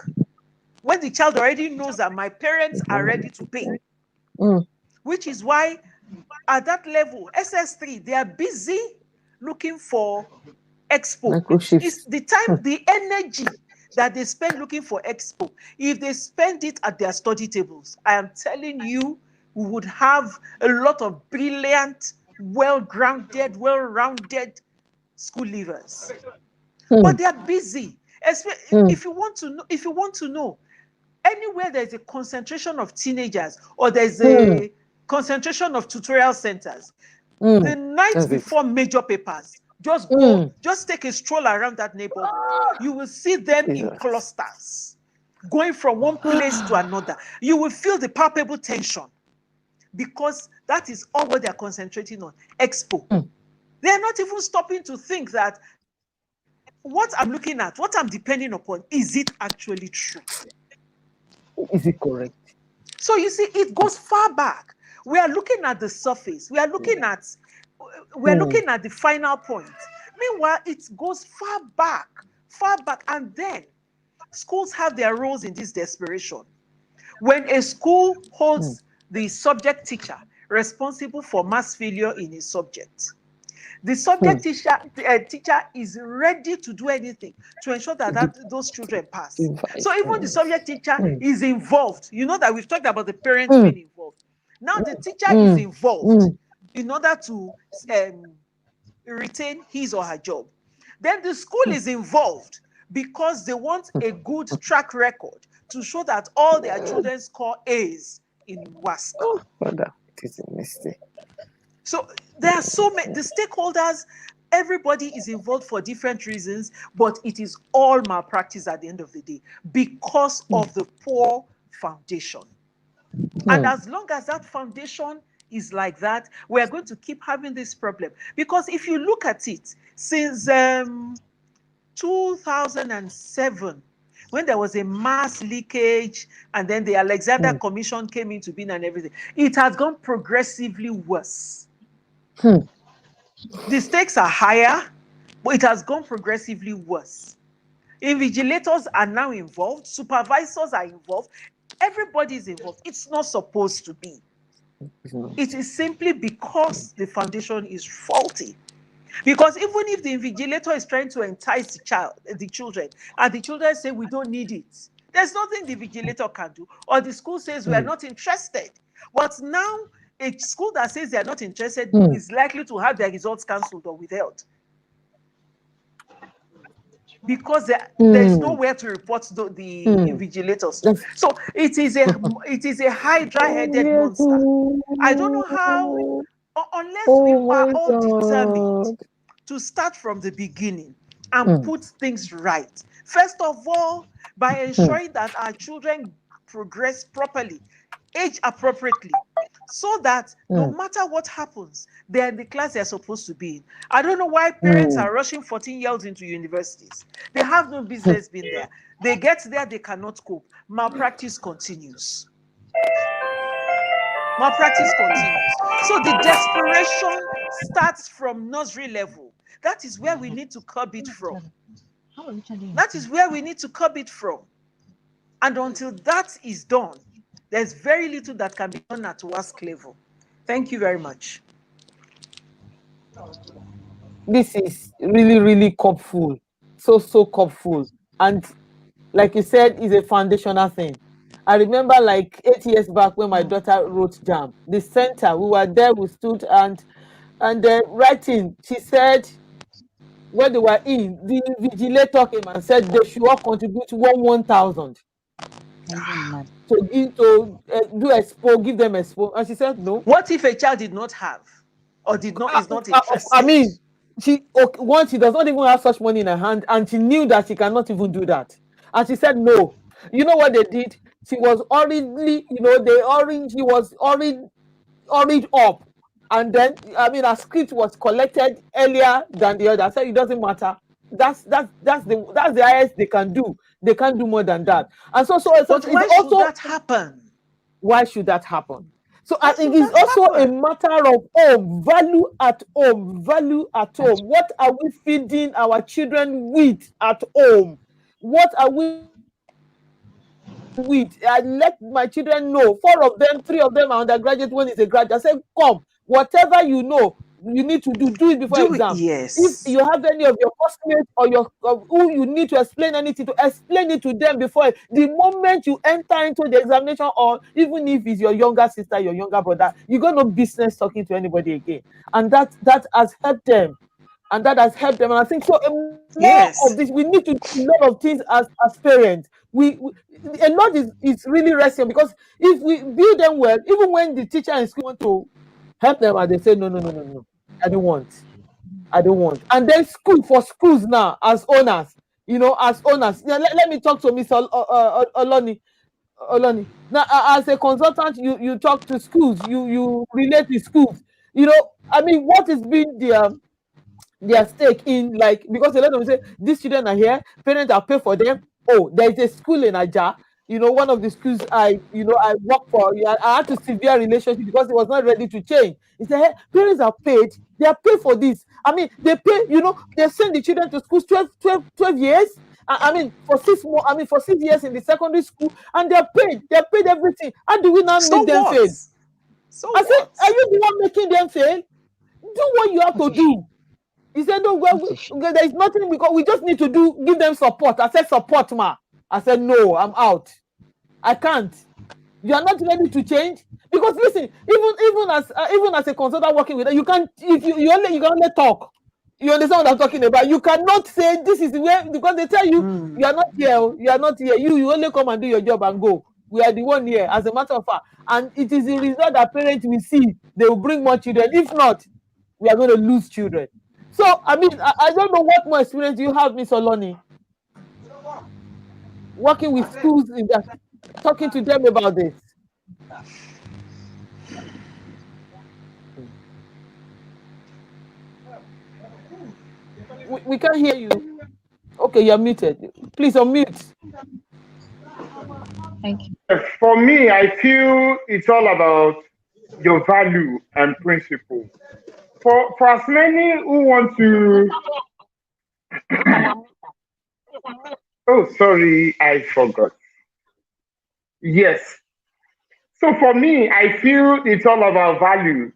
when the child already knows that my parents are ready to pay? Which is why at that level, SS3, they are busy looking for expo. It's the time, the energy that they spend looking for expo. If they spend it at their study tables, I am telling you, we would have a lot of brilliant, well-grounded, well-rounded school leavers. But they are busy. If you want to know, anywhere there's a concentration of teenagers or there's a concentration of tutorial centers, the night before major papers, just go, just take a stroll around that neighborhood. You will see them in clusters, going from one place to another. You will feel the palpable tension because that is all what they're concentrating on, expo. They're not even stopping to think that what I'm looking at, what I'm depending upon, is it actually true? Is it correct? So you see, it goes far back. We are looking at the surface. We are looking at the final point. Meanwhile, it goes far back, and then schools have their roles in this desperation. When a school holds the subject teacher responsible for mass failure in a subject, the subject teacher is ready to do anything to ensure that those children pass. So even the subject teacher is involved. You know that we've talked about the parents being involved. Now the teacher is involved in order to retain his or her job. Then the school is involved because they want a good track record to show that all their children score A's in WASC. Oh, brother, it is a mistake. So there are so many, the stakeholders, everybody is involved for different reasons, but it is all malpractice at the end of the day because of the poor foundation. And as long as that foundation is like that, we're going to keep having this problem. Because if you look at it, since 2007, when there was a mass leakage and then the Alexander Commission came into being and everything, it has gone progressively worse. The stakes are higher, but it has gone progressively worse. Invigilators are now involved, supervisors are involved, everybody is involved. It's not supposed to be. It is simply because the foundation is faulty. Because even if the invigilator is trying to entice the children, and the children say we don't need it, there's nothing the invigilator can do, or the school says we are not interested. But now a school that says they are not interested is likely to have their results cancelled or withheld, because there is nowhere to report the invigilators to. So it is a hydra-headed monster. I don't know how, unless we are all determined to start from the beginning and put things right. First of all, by ensuring that our children progress properly, age appropriately, so that no matter what happens, they're in the class they're supposed to be in. I don't know why parents are rushing 14-year-olds into universities. They have no business being there. They get there, they cannot cope. Malpractice continues. Malpractice continues. So the desperation starts from nursery level. That is where we need to curb it from. That is where we need to curb it from. And until that is done, there's very little that can be done at WASC level. Thank you very much. This is really, really cupful. So cupful. And like you said, is a foundational thing. I remember like 8 years back when my daughter wrote JAM, the center, we were there, we stood and writing, she said, when they were in, the vigilator came and said they should all contribute 1,000 to do expo, give them expo, and she said no. What if a child did not have, or is not interested? I mean, once she does not even have such money in her hand, and she knew that she cannot even do that, and she said no. You know what they did? She was hurriedly, she was hurried up, and then her script was collected earlier than the other. I said it doesn't matter. That's the highest they can do. They can't do more than that. And so but why should that happen? Why should that happen? So I think it's also a matter of home, value at home, value at home. What are we feeding our children with at home? What are we with? I let my children know, 4 of them, 3 of them are undergraduate, one is a graduate. I said, come, whatever you know, you need to do it before exam. Yes. If you have any of your classmates or who you need to explain anything to, explain it to them before. The moment you enter into the examination, or even if it's your younger sister, your younger brother, you got no business talking to anybody again. And that has helped them. And that has helped them. And I think so more of this, we need to do a lot of things as parents. A lot is really resting, because if we build them well, even when the teacher in school want to help them and they say no, I don't want. And then schools now, as owners, let me talk to Mr. Oloni. Now, as a consultant, you talk to schools, you relate with schools. What has been their stake in, like, because a lot of them say these children are here, parents are paid for them. Oh, there is a school in Aja, one of the schools I work for. I had to severe relationship because it was not ready to change. He said, hey, parents are paid, they are paid for this. They pay, they send the children to school 12 years. For 6 more, for 6 years in the secondary school, and they're paid everything. How do we now make them fail? I said, are you the one making them fail? Do what you have to do. He said, no, there is nothing, because we just need to give them support. I said, support, ma. I said, no, I'm out. I can't. You are not ready to change, because listen, even as a consultant working with them, you can't. If you can only talk. You understand what I'm talking about? You cannot say this is where, because they tell you you are not here. You are not here. You only come and do your job and go. We are the one here, as a matter of fact. And it is the result that parents will see. They will bring more children. If not, we are going to lose children. So, I don't know what more experience you have, Miss Oloni, working with schools, talking to them about this. We can't hear you. Okay, you're muted. Please unmute. Thank you. For me, I feel it's all about your value and principle. For as many who want to, oh, sorry, I forgot. Yes. So for me, I feel it's all about value.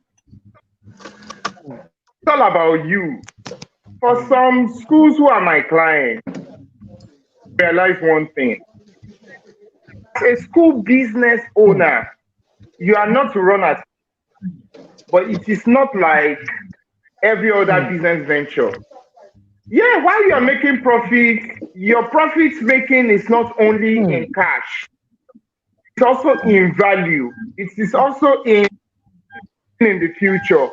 It's all about you. For some schools who are my clients, realize one thing. As a school business owner, you are not to run at but it is not like every other business venture. Yeah, while you're making profit, your profit making is not only in cash, it's also in value. It is also in the future.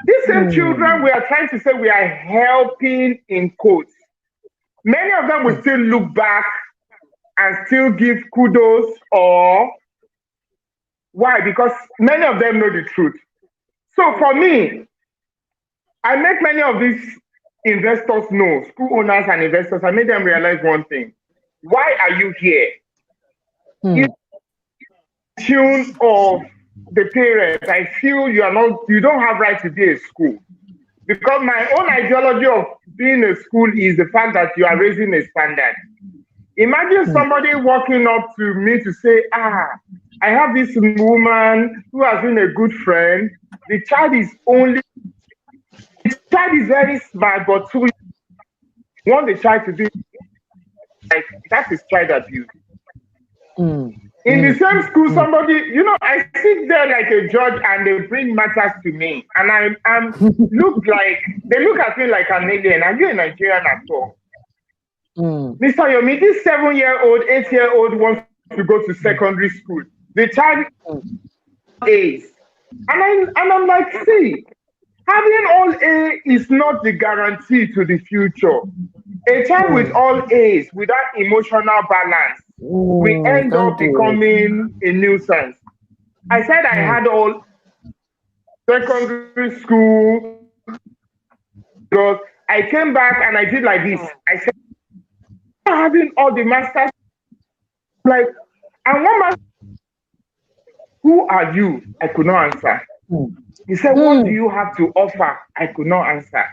These same children we are trying to say we are helping in quotes. Many of them will still look back and still give kudos or why? Because many of them know the truth. So for me, I make many of these investors know, school owners and investors, I made them realize one thing. Why are you here? In tune of the parents, I feel you don't have right to be a school. Because my own ideology of being a school is the fact that you are raising a standard. Imagine somebody walking up to me to say, I have this woman who has been a good friend. The child is very smart, but who want the child to be like, that is child abuse. In the same school, somebody, I sit there like a judge and they bring matters to me. And they look at me like an alien. Are you a Nigerian at all? Mr. Yomi, this 7-year-old, 8-year-old wants to go to secondary school. The child A's. And I'm like, see, having all A is not the guarantee to the future. A child with all A's without emotional balance will end up becoming a nuisance. I said I had all secondary school because I came back and I did like this. I said, having all the masters, like, and one master, who are you? I could not answer. He said, what do you have to offer? I could not answer.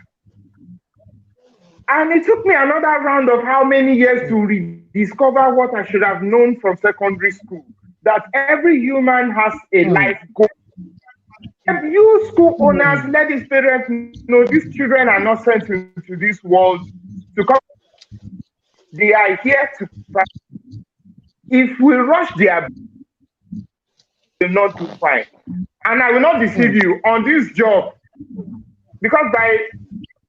And it took me another round of how many years to rediscover what I should have known from secondary school, that every human has a life goal. If you school owners let these parents know these children are not sent into this world to come, they are here to fight. If we rush their, they will not do fine. And I will not deceive you on this job, because by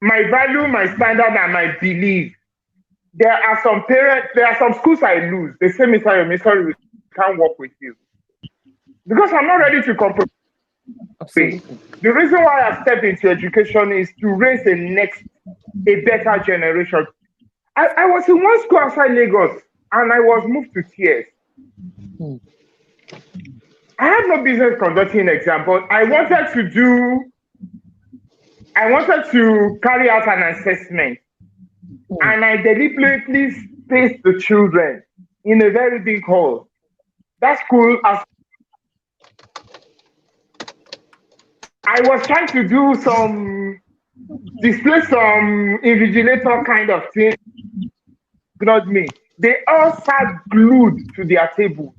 my value, my standard, and my belief, there are some schools I lose. They say, Mr. Yomi, sorry, we can't work with you. Because I'm not ready to compromise. The reason why I stepped into education is to raise a better generation. I was in one school outside Lagos and I was moved to tears. I had no business conducting an exam, but I wanted to carry out an assessment. And I deliberately spaced the children in a very big hall. That school, I was trying to display some invigilator kind of thing. Ignored me. They all sat glued to their table.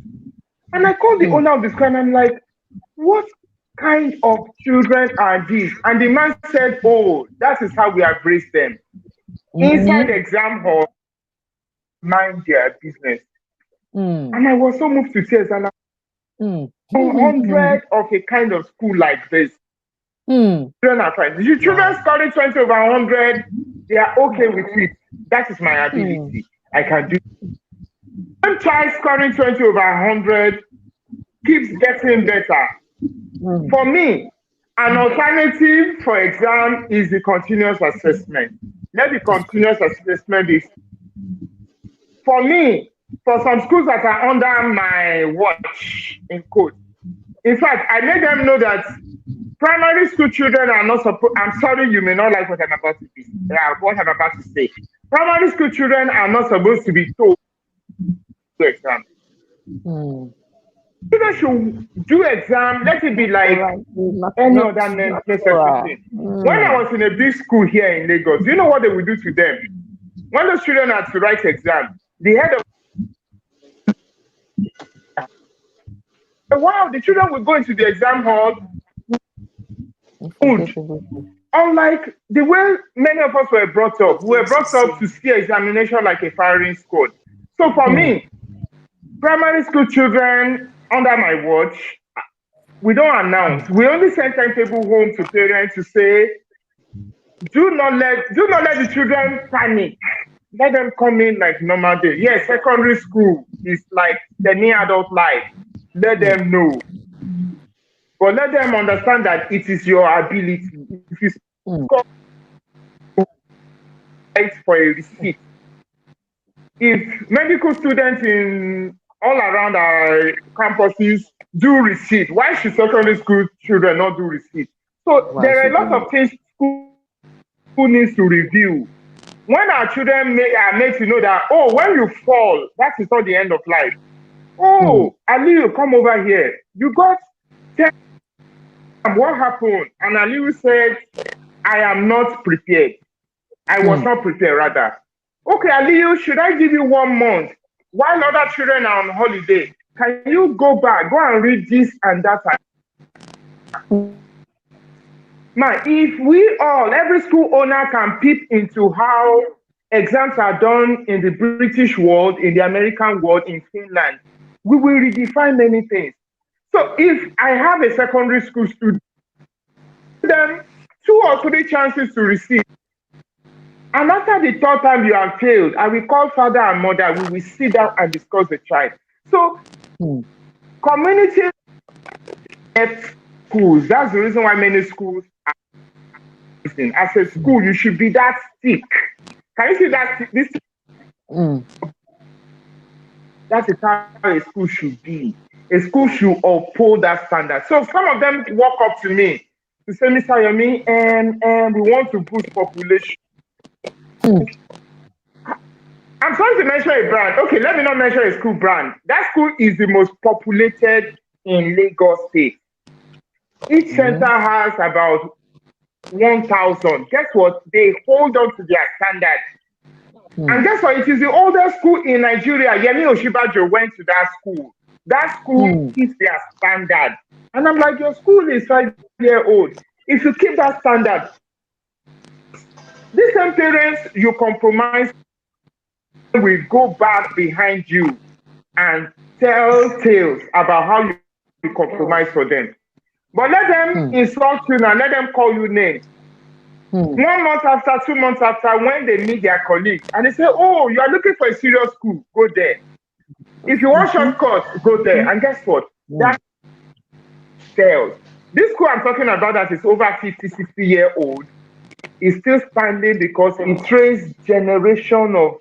And I called the owner of the school and I'm like, what kind of children are these? And the man said, oh, that is how we have raised them. Inside the exam hall, mind their business. And I was so moved to tears. And 100 of a kind of school like this. Children are fine. The children scoring 20 over 100, they are okay with it. That is my ability. I can do it. One child scoring 20 over 100 keeps getting better. For me, an alternative for exam is the continuous assessment. Let the continuous assessment is, for me, for some schools that are under my watch, in quote. In fact, I made them know that primary school children are not supposed, I'm sorry, you may not like what I'm about to say. Primary school children are not supposed to be told to exam. Children should do exam, let it be like any other necessary thing. When I was in a big school here in Lagos, you know what they would do to them? When those children had to write exam, the head of wow, the children would go into the exam hall. Unlike the way many of us were brought up, we were brought up to see examination like a firing squad. So for me, primary school children under my watch, We don't announce. We only send timetable home to parents to say, do not let the children panic. Let them come in like normal day. Yes, secondary school is like the near adult life. Let them know. But let them understand that it is your ability. If you score for a receipt, if medical students in all around our campuses do receipt, why should secondary school children not do receipt? So Why there are a should lot of things school needs to review. When our children are made to know that, oh, when you fall, that is not the end of life. Oh, Aliyu, come over here. You got, tell them what happened. And Aliyu said, I am not prepared. I was not prepared, rather. Okay, Aliyu, should I give you 1 month? While other children are on holiday, can you go back, go and read this and that? Now, if we all, every school owner can peep into how exams are done in the British world, in the American world, in Finland, we will redefine many things. So if I have a secondary school student, then 2 or 3 chances to receive. And after the third time you have failed, I will call father and mother. We will sit down and discuss the child. So community schools, that's the reason why many schools are missing. As a school, you should be that thick. Can you see that? That is how a school should be. A school should uphold that standard. So some of them walk up to me to say, Mr. Yomi, and we want to boost population. I'm sorry to mention a brand. Okay, let me not mention a school brand. That school is the most populated in Lagos State. Each center has about 1,000. Guess what? They hold on to their standard. And guess what? It is the oldest school in Nigeria. Yemi Oshibajo went to that school. That school is their standard. And I'm like, your school is 5-year-old. If you keep that standard, these same parents you compromise will go back behind you and tell tales about how you compromise for them. But let them insult you now, let them call you names. 1 month after, 2 months after, when they meet their colleagues and they say, oh, you are looking for a serious school, go there. If you want shortcuts, go there. And guess what? That sells. This school I'm talking about that is over 50, 60-year-old is still standing because it trains generation of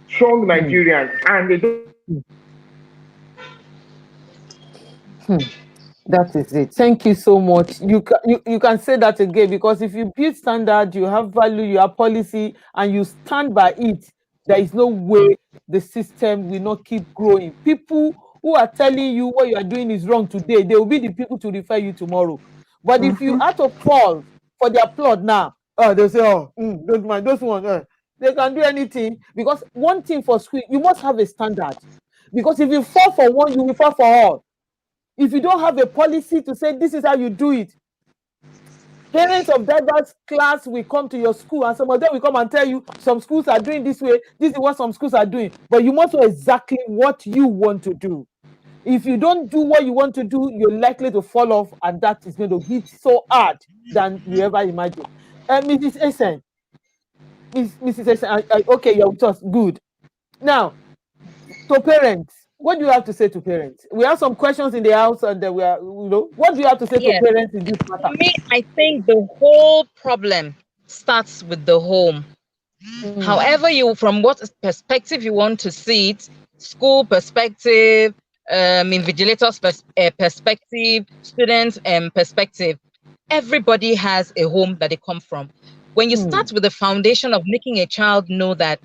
strong Nigerians and they don't. That is it. Thank you so much. You can say that again, because if you build standard, you have value, you have policy, and you stand by it, there is no way the system will not keep growing. People who are telling you what you are doing is wrong today, they will be the people to refer you tomorrow. But if you have to fall for their plot now, they'll say, oh, don't mind those ones. They can do anything, because one thing for school, you must have a standard. Because if you fall for one, you will fall for all. If you don't have a policy to say this is how you do it, parents of diverse class will come to your school and some of them will come and tell you some schools are doing this way, this is what some schools are doing, but you must know exactly what you want to do. If you don't do what you want to do, you're likely to fall off, and that is going to hit so hard than you ever imagine. Mrs. Essen, Mrs. Essen, okay, you're with us, good. Now, to parents, what do you have to say to parents? We have some questions in the house, and we are, what do you have to say to parents in this matter? For me, I think the whole problem starts with the home. However, from what perspective you want to see it, school perspective, invigilator's perspective, students' perspective, everybody has a home that they come from. When you start with the foundation of making a child know that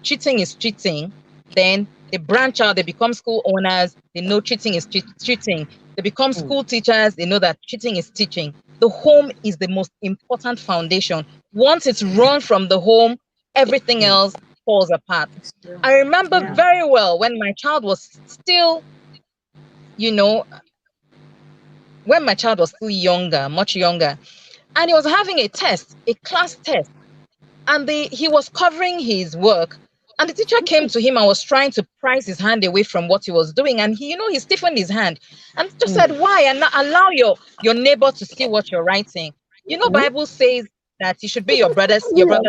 cheating is cheating, then they branch out, they become school owners, they know cheating is cheating. They become school teachers, they know that cheating is teaching. The home is the most important foundation. Once it's run from the home, everything else falls apart. I remember very well when my child was still, when my child was still younger, much younger, and he was having a test, a class test, and he was covering his work And the teacher came to him and was trying to prise his hand away from what he was doing. And he stiffened his hand and just said, why? And allow your neighbor to see what you're writing. Bible says that you should be your brother's keeper.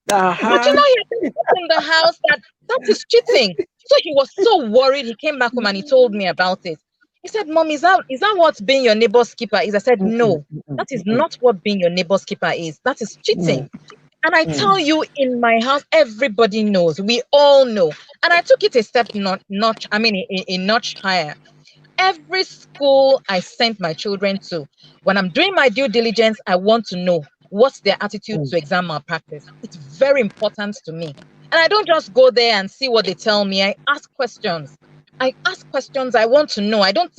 But he had in the house that is cheating. So he was so worried. He came back home and he told me about it. He said, Mom, is that what being your neighbor's keeper is? I said, no, that is not what being your neighbor's keeper is. That is cheating. And I tell you, in my house, everybody knows. We all know. And I took it a step a notch higher. Every school I sent my children to, when I'm doing my due diligence, I want to know what's their attitude to exam malpractice. It's very important to me. And I don't just go there and see what they tell me. I ask questions. I want to know. I don't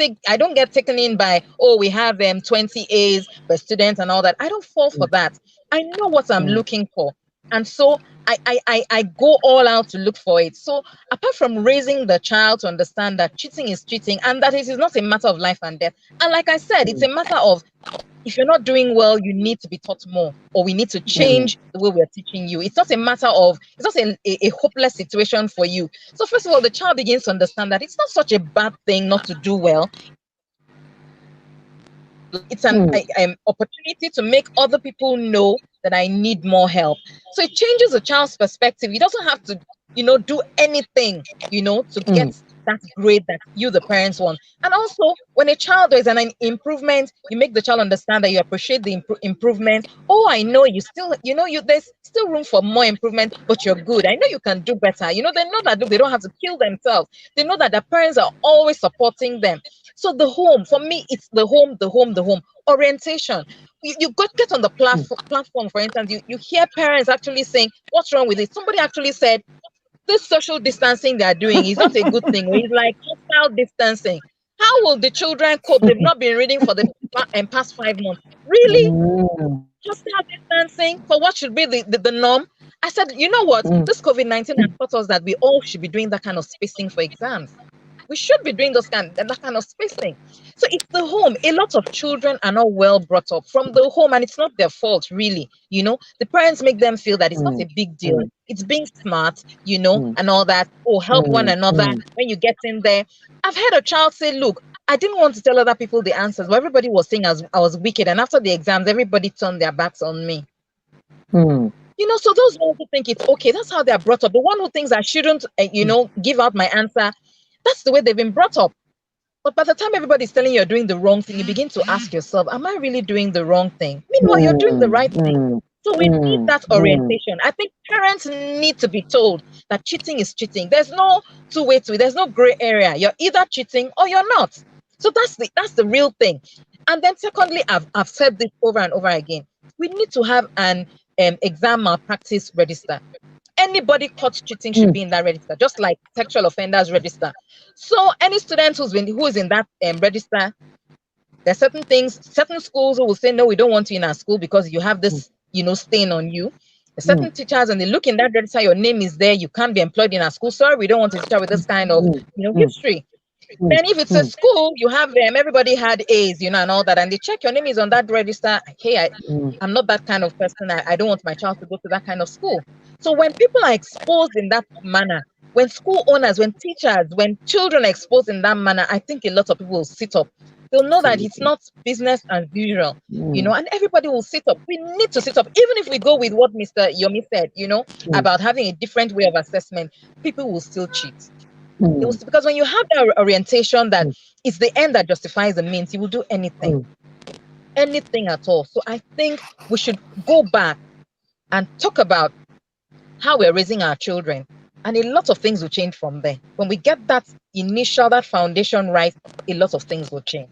get taken in by, we have 20 A's per student and all that. I don't fall for that. I know what I'm looking for. And so I go all out to look for it. So apart from raising the child to understand that cheating is cheating and that it is not a matter of life and death. And like I said, it's a matter of, if you're not doing well, you need to be taught more, or we need to change the way we're teaching you. It's not a matter of, it's not a hopeless situation for you. So first of all, the child begins to understand that it's not such a bad thing not to do well. It's an opportunity to make other people know that I need more help. So it changes the child's perspective. He doesn't have to, do anything, to get that grade that you, the parents, want. And also, when a child is an improvement, you make the child understand that you appreciate the improvement. Oh, I know you still, there's still room for more improvement, but you're good. I know you can do better. They know that they don't have to kill themselves. They know that their parents are always supporting them. So the home, for me, it's the home. Orientation. You get on the platform, for instance, you hear parents actually saying, what's wrong with it? Somebody actually said, this social distancing they are doing is not a good thing. It's like social distancing. How will the children cope? They've not been reading for the past 5 months. Really? Social distancing for what should be the norm? I said, you know what? This COVID-19 has taught us that we all should be doing that kind of spacing for exams. We should be doing that kind of spacing. So it's the home. A lot of children are not well brought up from the home, and it's not their fault, really. The parents make them feel that it's not a big deal. It's being smart, and all that. Oh, help one another when you get in there. I've heard a child say, look, I didn't want to tell other people the answers, but everybody was saying I was wicked. And after the exams, everybody turned their backs on me. So those ones who think it's okay, that's how they're brought up. The one who thinks I shouldn't, give out my answer, that's the way they've been brought up. But by the time everybody's telling you're doing the wrong thing, you begin to ask yourself, am I really doing the wrong thing? Meanwhile, you're doing the right thing. So we need that orientation. I think parents need to be told that cheating is cheating. There's no two-way to it. There's no gray area. You're either cheating or you're not. So that's the real thing. And then secondly, I've said this over and over again. We need to have an exam malpractice register. Anybody caught cheating should be in that register, just like sexual offenders register. So any student who is in that register, there's certain schools who will say, no, we don't want you in our school because you have this, stain on you. There's certain teachers, and they look in that register, your name is there, you can't be employed in our school. Sorry, we don't want a teacher with this kind of, history. Then if it's a school, you have everybody had A's, and all that, and they check your name is on that register. Hey, I'm not that kind of person. I don't want my child to go to that kind of school. So when people are exposed in that manner, when school owners, when teachers, when children are exposed in that manner, I think a lot of people will sit up. They'll know that it's not business as usual, and everybody will sit up. We need to sit up, even if we go with what Mr. Yomi said, about having a different way of assessment, people will still cheat. Because when you have that orientation that it's the end that justifies the means, you will do anything at all. So I think we should go back and talk about how we're raising our children, and a lot of things will change from there. When we get that foundation right, a lot of things will change.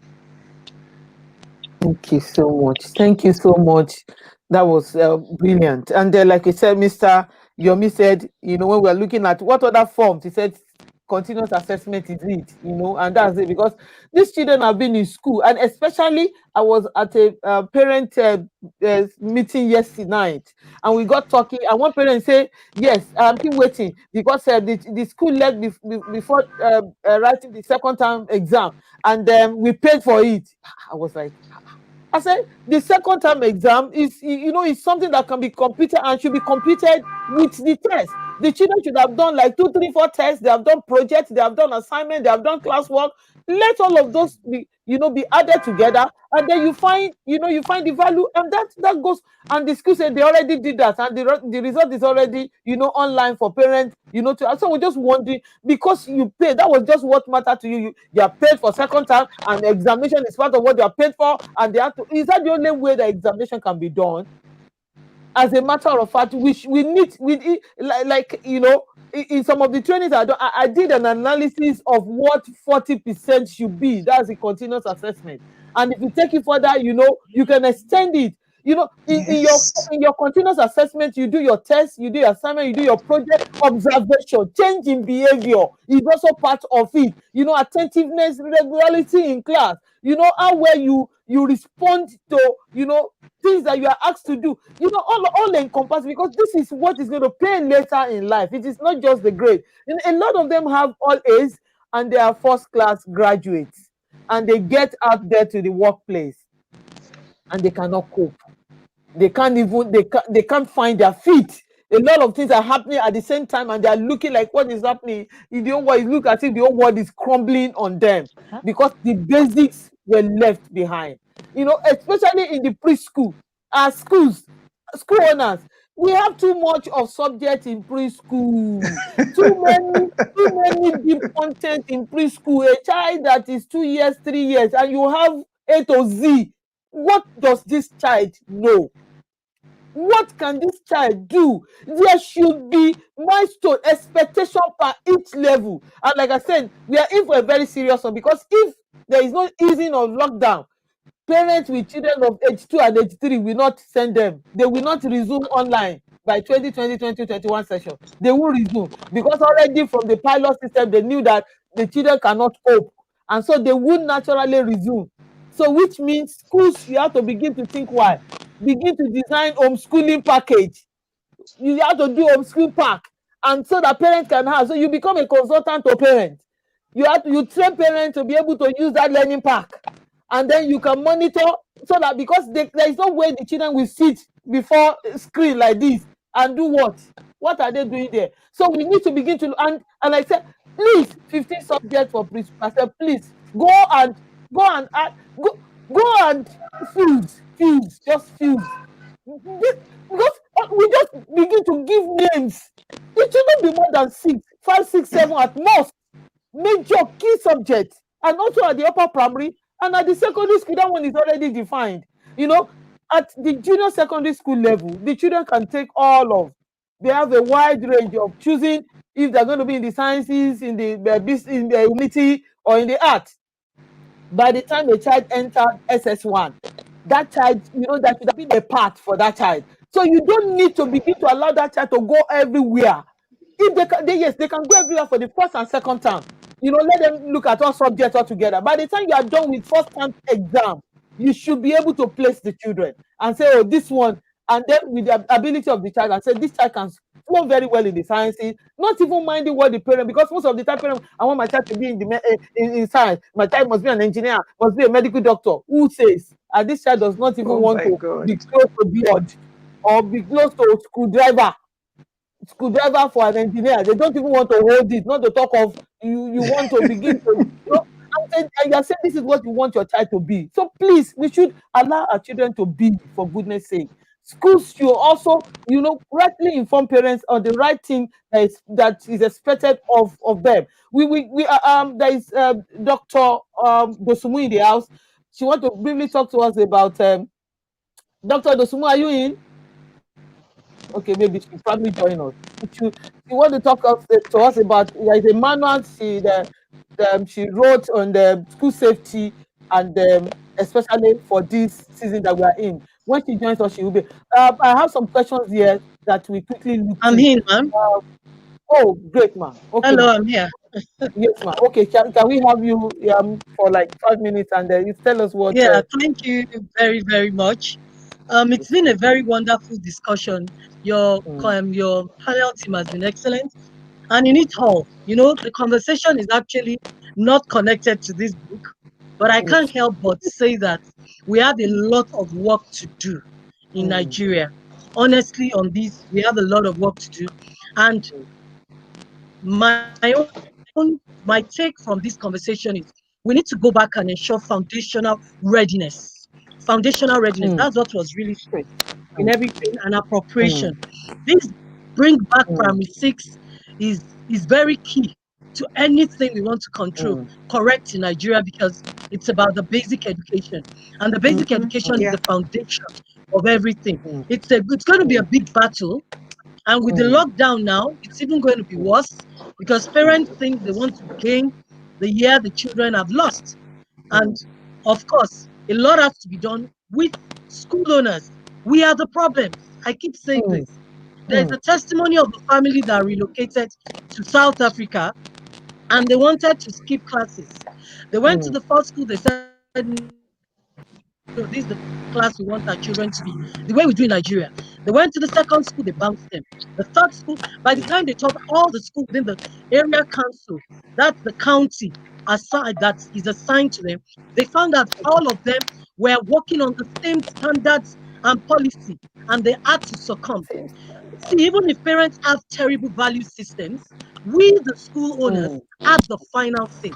Thank you so much. Thank you so much. That was brilliant. And like you said, Mr. Yomi said, when we're looking at what other forms, he said continuous assessment is it, and that's it, because these children have been in school, and especially I was at a parent meeting yesterday night, and we got talking, and one parent said, yes, I'm keep waiting because the school left before writing the second term exam, and we paid for it. I was like, I said, the second term exam is, is something that can be completed and should be completed with the test. The children should have done like 2, 3, 4 tests. They have done projects. They have done assignment. They have done classwork. Let all of those be, be added together, and then you find, you find the value, and that goes. And the school said they already did that, and the result is already, online for parents, so we're just wondering, because you paid, that was just what mattered to you. You are paid for second time, and examination is part of what you are paid for, and they have to. Is that the only way the examination can be done? As a matter of fact, we need, in some of the trainings I did an analysis of what 40% should be. That's the continuous assessment. And if you take it further, you can extend it. In your continuous assessment, you do your test, you do your assignment, you do your project. Observation, change in behavior is also part of it. Attentiveness, regularity in class. How well you respond to things that you are asked to do. All encompass, because this is what is going to pay later in life. It is not just the grade. A lot of them have all A's, and they are first class graduates, and they get out there to the workplace, and they cannot cope. They can't find their feet. A lot of things are happening at the same time, and they are looking like, what is happening? In the whole world, it looks as if the whole world is crumbling on them, because the basics were left behind. Especially in the preschool, school owners, we have too much of subject in preschool. Too many deep content in preschool. A child that is 2 years, 3 years, and you have A to Z. What does this child know? What can this child do? There should be milestone expectation per each level. And like I said, we are in for a very serious one, because if there is no easing of lockdown, parents with children of age 2 and age 3 will not send them. They will not resume online by 2020-2021 session. They will resume, because already from the pilot system, they knew that the children cannot cope. And so they would naturally resume. So which means schools, you have to begin to think why. Begin to design homeschooling package. You have to do homeschool pack, and so that parents can have. So you become a consultant to parents. You train parents to be able to use that learning pack, and then you can monitor, so that, because there is no way the children will sit before a screen like this and do what? What are they doing there? So we need to begin to, and I said, please, 15 subjects for preschool. I said, please go and fuse, just fuse. Because we just begin to give names. It shouldn't be more than 6, 5, 6, 7 at most. Major key subjects, and also at the upper primary, and at the secondary school, that one is already defined. At the junior secondary school level, the children can take all of. They have a wide range of choosing if they're going to be in the sciences, in the humanity, or in the arts. By the time a child entered SS1, that child, that should have been a path for that child. So you don't need to begin to allow that child to go everywhere. If they can go everywhere for the first and second term. Let them look at all subjects all together. By the time you are done with first term exam, you should be able to place the children and say, oh, this one, and then with the ability of the child, and say this child can flow very well in the sciences, not even minding what the parent, because most of the time parents, I want my child to be in science, my child must be an engineer, must be a medical doctor. Who says? And this child does not even want to be close to beard, or be close to screwdriver for an engineer. They don't even want to hold it, not to talk of you want to begin to, and you're saying this is what you want your child to be. So please, we should allow our children to be, for goodness sake. Schools should also, correctly inform parents on the right thing that is expected of them. There is Dr. Dosumu in the house. She wants to briefly talk to us about Dr. Dosumu. Are you in? Okay, maybe she'll probably join us. She want to talk to us about, there's a manual she wrote on the school safety, and especially for this season that we are in. When she joins us, she will be. I have some questions here that we quickly look. I'm here, ma'am. Oh, great, ma'am. Okay, hello, ma'am. I'm here. Yes, ma'am. Okay, can we have you for like 5 minutes, and you tell us what? Yeah, thank you very, very much. It's been a very wonderful discussion. Your panel team has been excellent, and in it all, the conversation is actually not connected to this book, but I can't help but say that we have a lot of work to do in Nigeria. Honestly, on this, we have a lot of work to do. And my take from this conversation is we need to go back and ensure foundational readiness. That's what was really stressed in everything, and appropriation. This bring back primary six is very key to anything we want to control correct in Nigeria, because it's about the basic education, and the basic education is Yeah. the foundation of everything. It's going to be a big battle, and with the lockdown now, it's even going to be worse, because parents think they want to gain the year the children have lost. And of course, a lot has to be done with school owners. We are the problems. I keep saying this. There's a testimony of a family that relocated to South Africa, and they wanted to skip classes. They went to the first school, they said, no, this is the class we want our children to be, the way we do in Nigeria. They went to the second school, they bounced them. The third school, by the time they taught all the school within the area council, that's the county that is assigned to them, they found that all of them were working on the same standards and policy, and they had to succumb. See, even if parents have terrible value systems, we, the school owners, have the final say.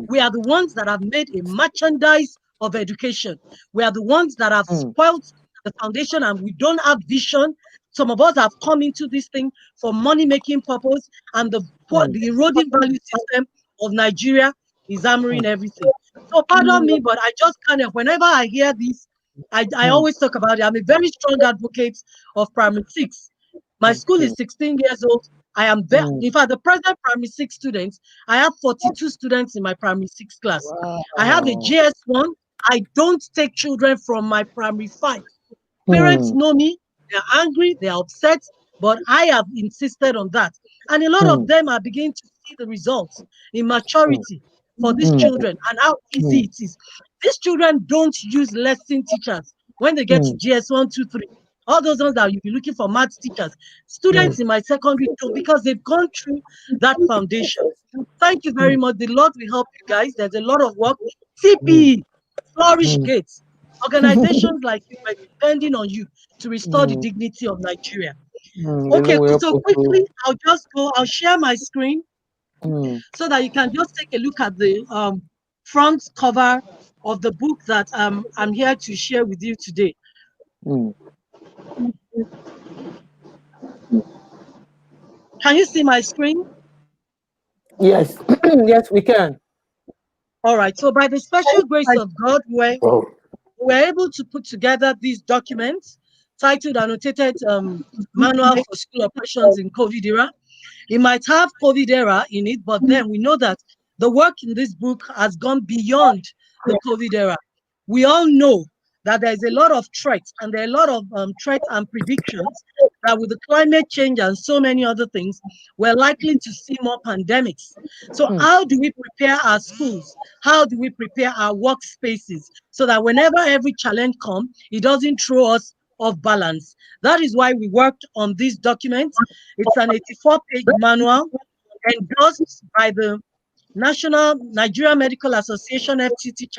We are the ones that have made a merchandise of education. We are the ones that have spoilt the foundation, and we don't have vision. Some of us have come into this thing for money-making purpose, and the eroding value system of Nigeria is hammering everything. So pardon me, but I just kind of, whenever I hear this, I always talk about it. I'm a very strong advocate of primary six. My school is 16 years old. I am there. In fact, the present primary six students, I have 42 students in my primary six class. I have a GS1. I don't take children from my primary five. Parents know me, they're angry, they're upset, but I have insisted on that. And a lot of them are beginning to see the results in maturity for these children and how easy it is. These children don't use lesson teachers when they get to GS1, 2, 3. All those ones that you'll be looking for maths teachers. Students in my secondary don't, because they've gone through that foundation. Thank you very much. The Lord will help you guys. There's a lot of work. TPE, Florish-Gate, organizations like you are depending on you to restore the dignity of Nigeria. Okay, so quickly, I'll just go, I'll share my screen so that you can just take a look at the front cover of the book that I'm here to share with you today. Can you see my screen? Yes, yes, we can. All right, so by the special grace of God, we're able to put together these documents titled Annotated Manual for School Operations in COVID Era. It might have COVID era in it, but then we know that the work in this book has gone beyond the COVID era. We all know that there's a lot of threats, and there are a lot of threats and predictions that with the climate change and so many other things, we're likely to see more pandemics. So how do we prepare our schools? How do we prepare our workspaces so that whenever every challenge comes, it doesn't throw us off balance? That is why we worked on this document. It's an 84-page manual endorsed by the National Nigeria Medical Association FTT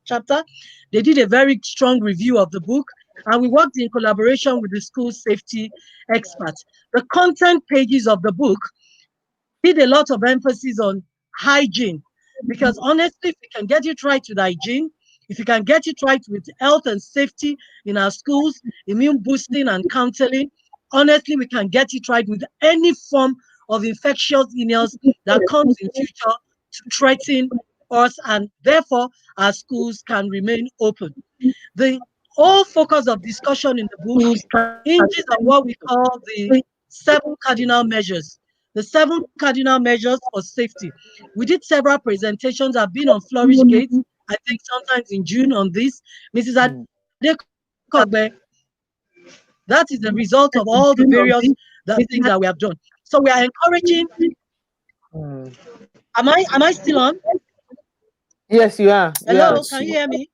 chapter. They did a very strong review of the book, and we worked in collaboration with the school safety experts. The content pages of the book did a lot of emphasis on hygiene, because honestly, if we can get it right with hygiene, if you can get it right with health and safety in our schools, immune boosting and counseling, honestly, we can get it right with any form of infectious illness that comes in future to threaten us, and therefore our schools can remain open. The whole focus of discussion in the book hinges on what we call the 7 cardinal measures. The 7 cardinal measures for safety. We did several presentations. I've been on Florish-Gate, I think sometimes in June on this. Mrs. Adekogbe, that is the result of all the various things that we have done. So we are encouraging. Am I still on? Yes, you are. You Hello, are. can you hear me?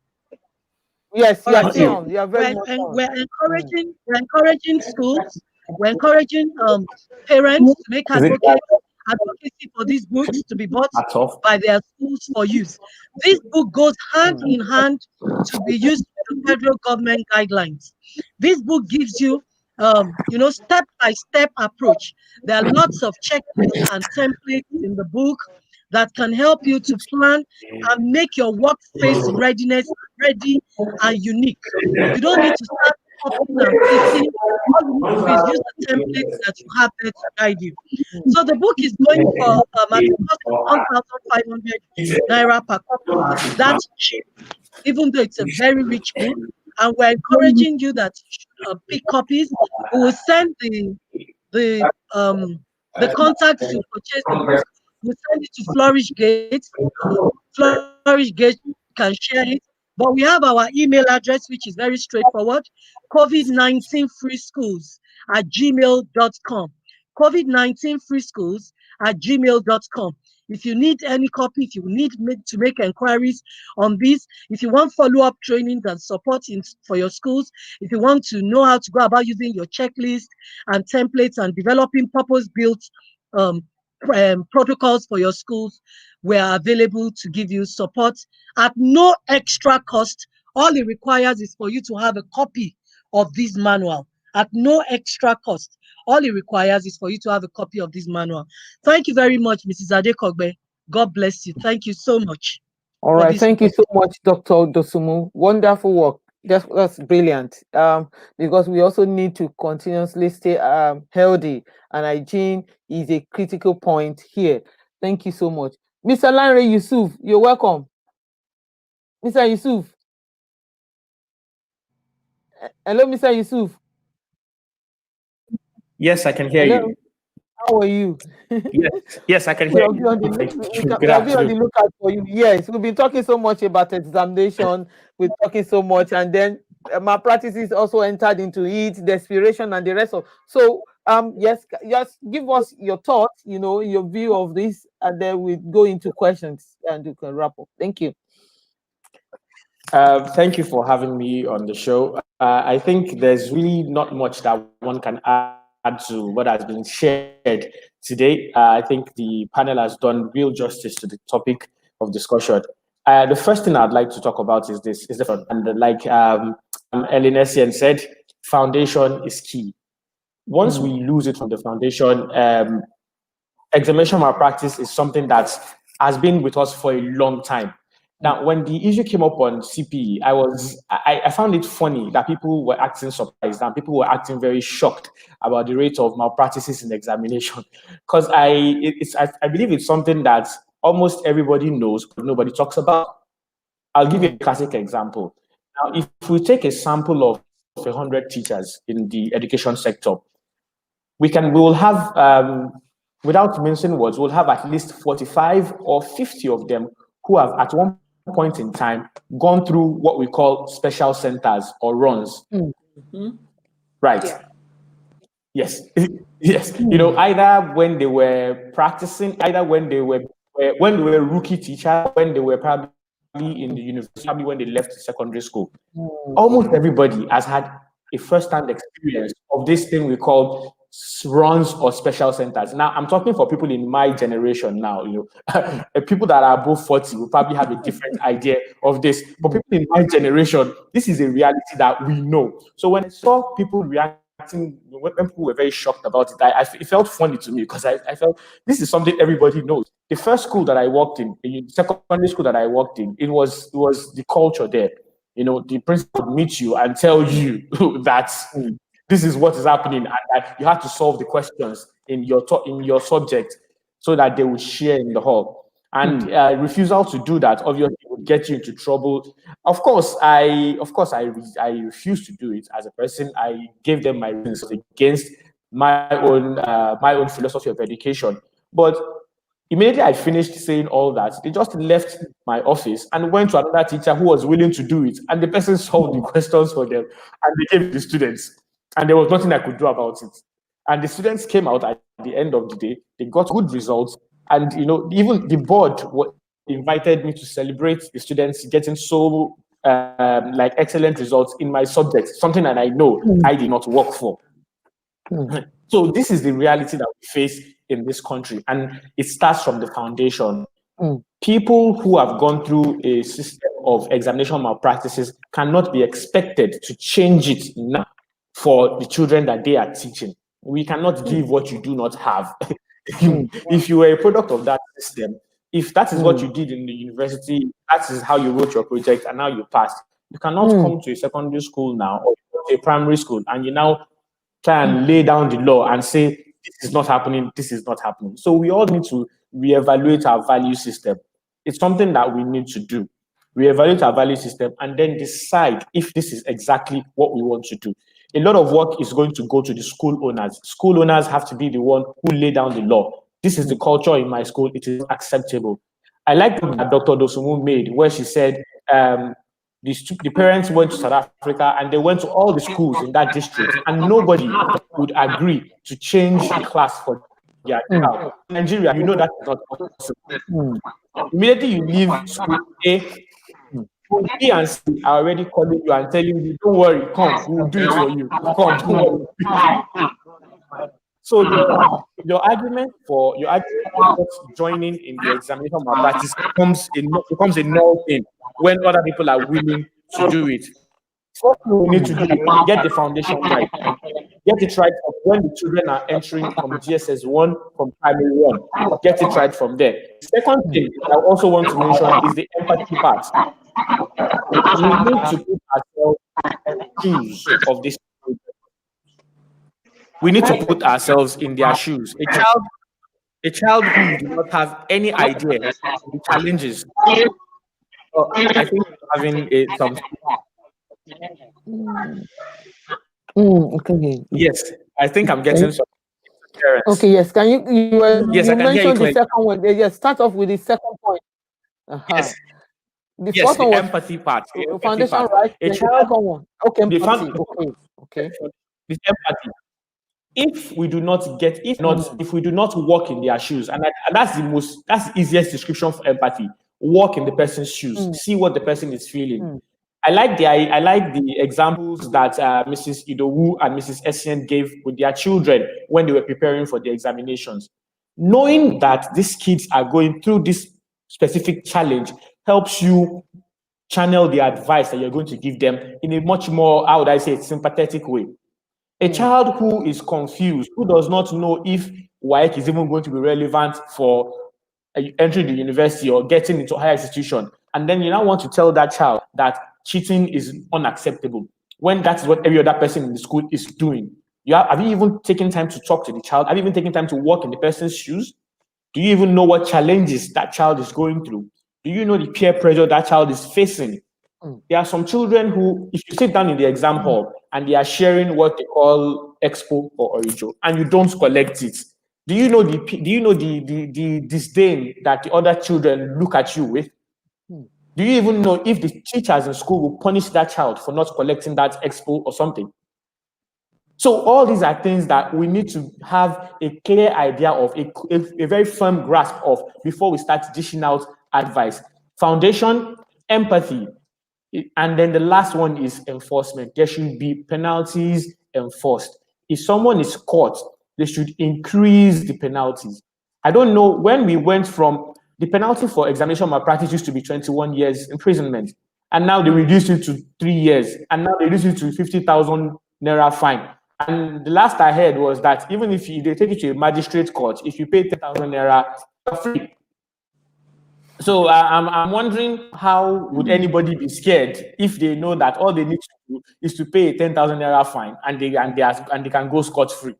Yes, All you are right. still So on. You are very much on. we're encouraging schools, we're encouraging parents to make advocacy for these books to be bought by their schools for use. This book goes hand in hand to be used with the federal government guidelines. This book gives you step-by-step approach. There are lots of checklists and templates in the book that can help you to plan and make your workplace readiness ready and unique. You don't need to start copying and pasting. All you need to do is use the templates that you have there to guide you. So the book is going for at the cost of 1,500 naira per copy. That's cheap, even though it's a very rich book. And we're encouraging you that you should pick copies. We will send the um the contacts to purchase the book. We'll send it to Florish-Gate. Florish-Gate can share it. But we have our email address, which is very straightforward: COVID-19 freeschools at gmail.com. COVID-19 freeschools at gmail.com. If you need any copy, if you need to make inquiries on this, if you want follow-up training and support for your schools, if you want to know how to go about using your checklist and templates and developing purpose-built protocols for your schools, we are available to give you support at no extra cost. All it requires is for you to have a copy of this manual at no extra cost. All it requires is for you to have a copy of this manual. Thank you very much, Mrs. Adekogbe. God bless you. Thank you so much. All right. Thank you so much, Dr. Dosumu. Wonderful work. That's brilliant. Because we also need to continuously stay healthy, and hygiene is a critical point here. Thank you so much. Mr. Lanre Yusuf, you're welcome. Mr. Yusuf. Hello, Mr. Yusuf. Yes, I can hear you. How are you? Yes, I can hear you. We'll be on the lookout for you. Yes, we've been talking so much about examination. We're talking so much, and then malpractices also entered into it, desperation, and the rest of. So, yes, just give us your thoughts, your view of this, and then we go into questions and you can wrap up. Thank you. Thank you for having me on the show. I think there's really not much that one can add to what has been shared today. I think the panel has done real justice to the topic of discussion. The first thing I'd like to talk about is this: and like Ellen Essien said, foundation is key. Once we lose it from the foundation, examination malpractice is something that has been with us for a long time. Now, when the issue came up on CPE, I found it funny that people were acting surprised and people were acting very shocked about the rate of malpractices in examination. Because I believe it's something that almost everybody knows, but nobody talks about. I'll give you a classic example. Now, if we take a sample of 100 teachers in the education sector, we will have, without mentioning words, we'll have at least 45 or 50 of them who have at one point in time gone through what we call special centers or runs. Mm-hmm. Right. Yeah. Yes. Yes. Either when they were practicing, either when they were rookie teachers, when they were probably in the university, probably when they left secondary school. Almost everybody has had a first-hand experience of this thing we call runs or special centers. Now, I'm talking for people in my generation now, people that are above 40 will probably have a different idea of this. But people in my generation, this is a reality that we know. So when I saw people reacting, when people were very shocked about it, it felt funny to me because I felt this is something everybody knows. The first school that I worked in, the secondary school that I worked in, it was the culture there. The principal would meet you and tell you that this is what is happening, and that you have to solve the questions in your subject so that they will share in the hall. And refusal to do that obviously would get you into trouble. Of course, I refused to do it as a person. I gave them my reasons against my own philosophy of education. But immediately I finished saying all that, they just left my office and went to another teacher who was willing to do it. And the person solved the questions for them and they gave the students. And there was nothing I could do about it. And the students came out at the end of the day. They got good results. And, even the board invited me to celebrate the students getting so excellent results in my subject, something that I know I did not work for. So this is the reality that we face in this country, and it starts from the foundation. People who have gone through a system of examination malpractices cannot be expected to change it now for the children that they are teaching. We cannot give what you do not have. If you were a product of that system, if that is what you did in the university, that is how you wrote your project, and now you passed. You cannot come to a secondary school now or a primary school and you now try and lay down the law and say, this is not happening, this is not happening. So we all need to reevaluate our value system. It's something that we need to do. Reevaluate our value system and then decide if this is exactly what we want to do. A lot of work is going to go to the school owners. School owners have to be the one who lay down the law. This is the culture in my school. It is acceptable. I like what Dr. Dosumu made, where she said the parents went to South Africa and they went to all the schools in that district, and nobody would agree to change the class for their child. In Nigeria, you know that is not possible. Immediately you leave school A, B and C are already calling you and telling you, don't worry, come, we'll do it for you. Come, don't worry. So your argument for not joining in the examination malpractice becomes a null thing when other people are willing to do it. First thing we need to do is get the foundation right. Get it right from when the children are entering from GSS 1, from primary 1. Get it right from there. The second thing I also want to mention is the empathy part. We need to put ourselves in the shoes of this children. We need to put ourselves in their shoes. A child who do not have any idea of the challenges. I think having some. Okay. Yes, I think I'm getting some. Parents. Okay. Yes. Can you? Yes, You I can hear you mentioned the clearly. second one. Yes. Start off with the second point. Yes. The Yes, first one the was empathy part. The empathy foundation, part. right? A The child, second one. Okay. the Empathy. found, Okay. the empathy. If we do not walk in their shoes, and that's the easiest description for empathy. Walk in the person's shoes, see what the person is feeling. I like the examples that Mrs. Idowu and Mrs. Essien gave with their children when they were preparing for the examinations. Knowing that these kids are going through this specific challenge helps you channel the advice that you're going to give them in a much more, how would I say, sympathetic way. A child who is confused, who does not know if WAEC is even going to be relevant for entering the university or getting into a higher institution, and then you now want to tell that child that cheating is unacceptable, when that is what every other person in the school is doing. Have you even taken time to talk to the child? Have you even taken time to walk in the person's shoes? Do you even know what challenges that child is going through? Do you know the peer pressure that child is facing? There are some children who, if you sit down in the exam hall and they are sharing what they call expo or orijo, and you don't collect it, do you know the disdain that the other children look at you with? Do you even know if the teachers in school will punish that child for not collecting that expo or something? So all these are things that we need to have a clear idea of, a very firm grasp of before we start dishing out advice. Foundation, empathy, and then the last one is enforcement. There should be penalties enforced. If someone is caught, they should increase the penalties. I don't know, when we went from the penalty for examination malpractice used to be 21 years imprisonment, and now they reduced it to 3 years, and now they reduced it to 50,000 naira fine. And the last I heard was that even if they take you to a magistrate court, if you pay 10,000 naira, you're free. So I'm wondering, how would anybody be scared if they know that all they need to do is to pay a 10,000 naira fine and they can go scot free?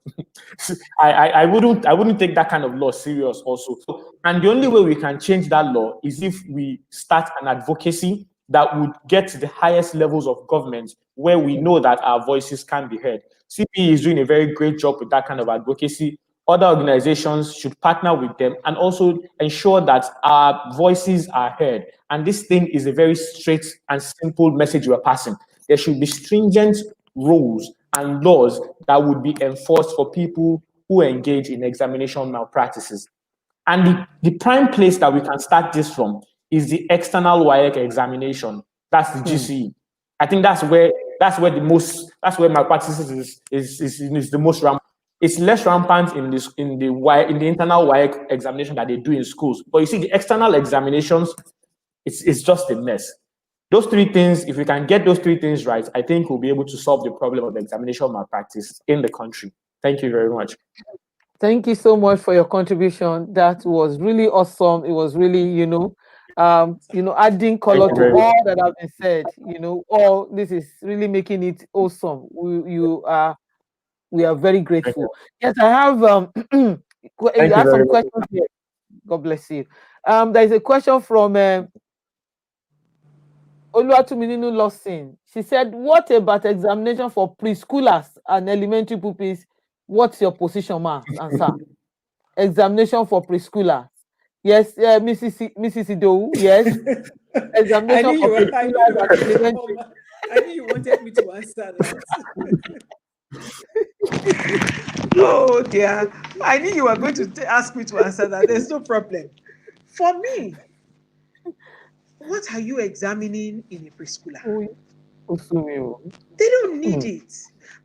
I wouldn't take that kind of law serious also. And the only way we can change that law is if we start an advocacy that would get to the highest levels of government where we know that our voices can be heard. CPE is doing a very great job with that kind of advocacy. Other organizations should partner with them and also ensure that our voices are heard. And this thing is a very straight and simple message we're passing. There should be stringent rules and laws that would be enforced for people who engage in examination malpractices. And the prime place that we can start this from is the external WAEC examination. That's the GCE. I think that's where malpractices is the most rampant. It's less rampant in the internal WAEC examination that they do in schools. But you see, the external examinations, it's just a mess. Those three things, if we can get those three things right, I think we'll be able to solve the problem of examination malpractice in the country. Thank you very much. Thank you so much for your contribution. That was really awesome. It was really, adding color Thank you to very much. all that have been said. All this is really making it awesome. We are very Thank you. grateful. Yes, I have you Thank you have very some much. questions here. God bless you. There is a question from Oluwatumininu Lawson. She said, "What about examination for preschoolers and elementary pupils? What's your position, ma and sir? Examination for preschoolers." Yes, Mrs. Idowu, yes. I knew Examination for you were, I knew preschoolers you were and going to elementary. come. I knew you wanted me to answer that. Oh dear. I knew you were going to ask me to answer that. There's no problem. For me, what are you examining in a preschooler? They don't need it,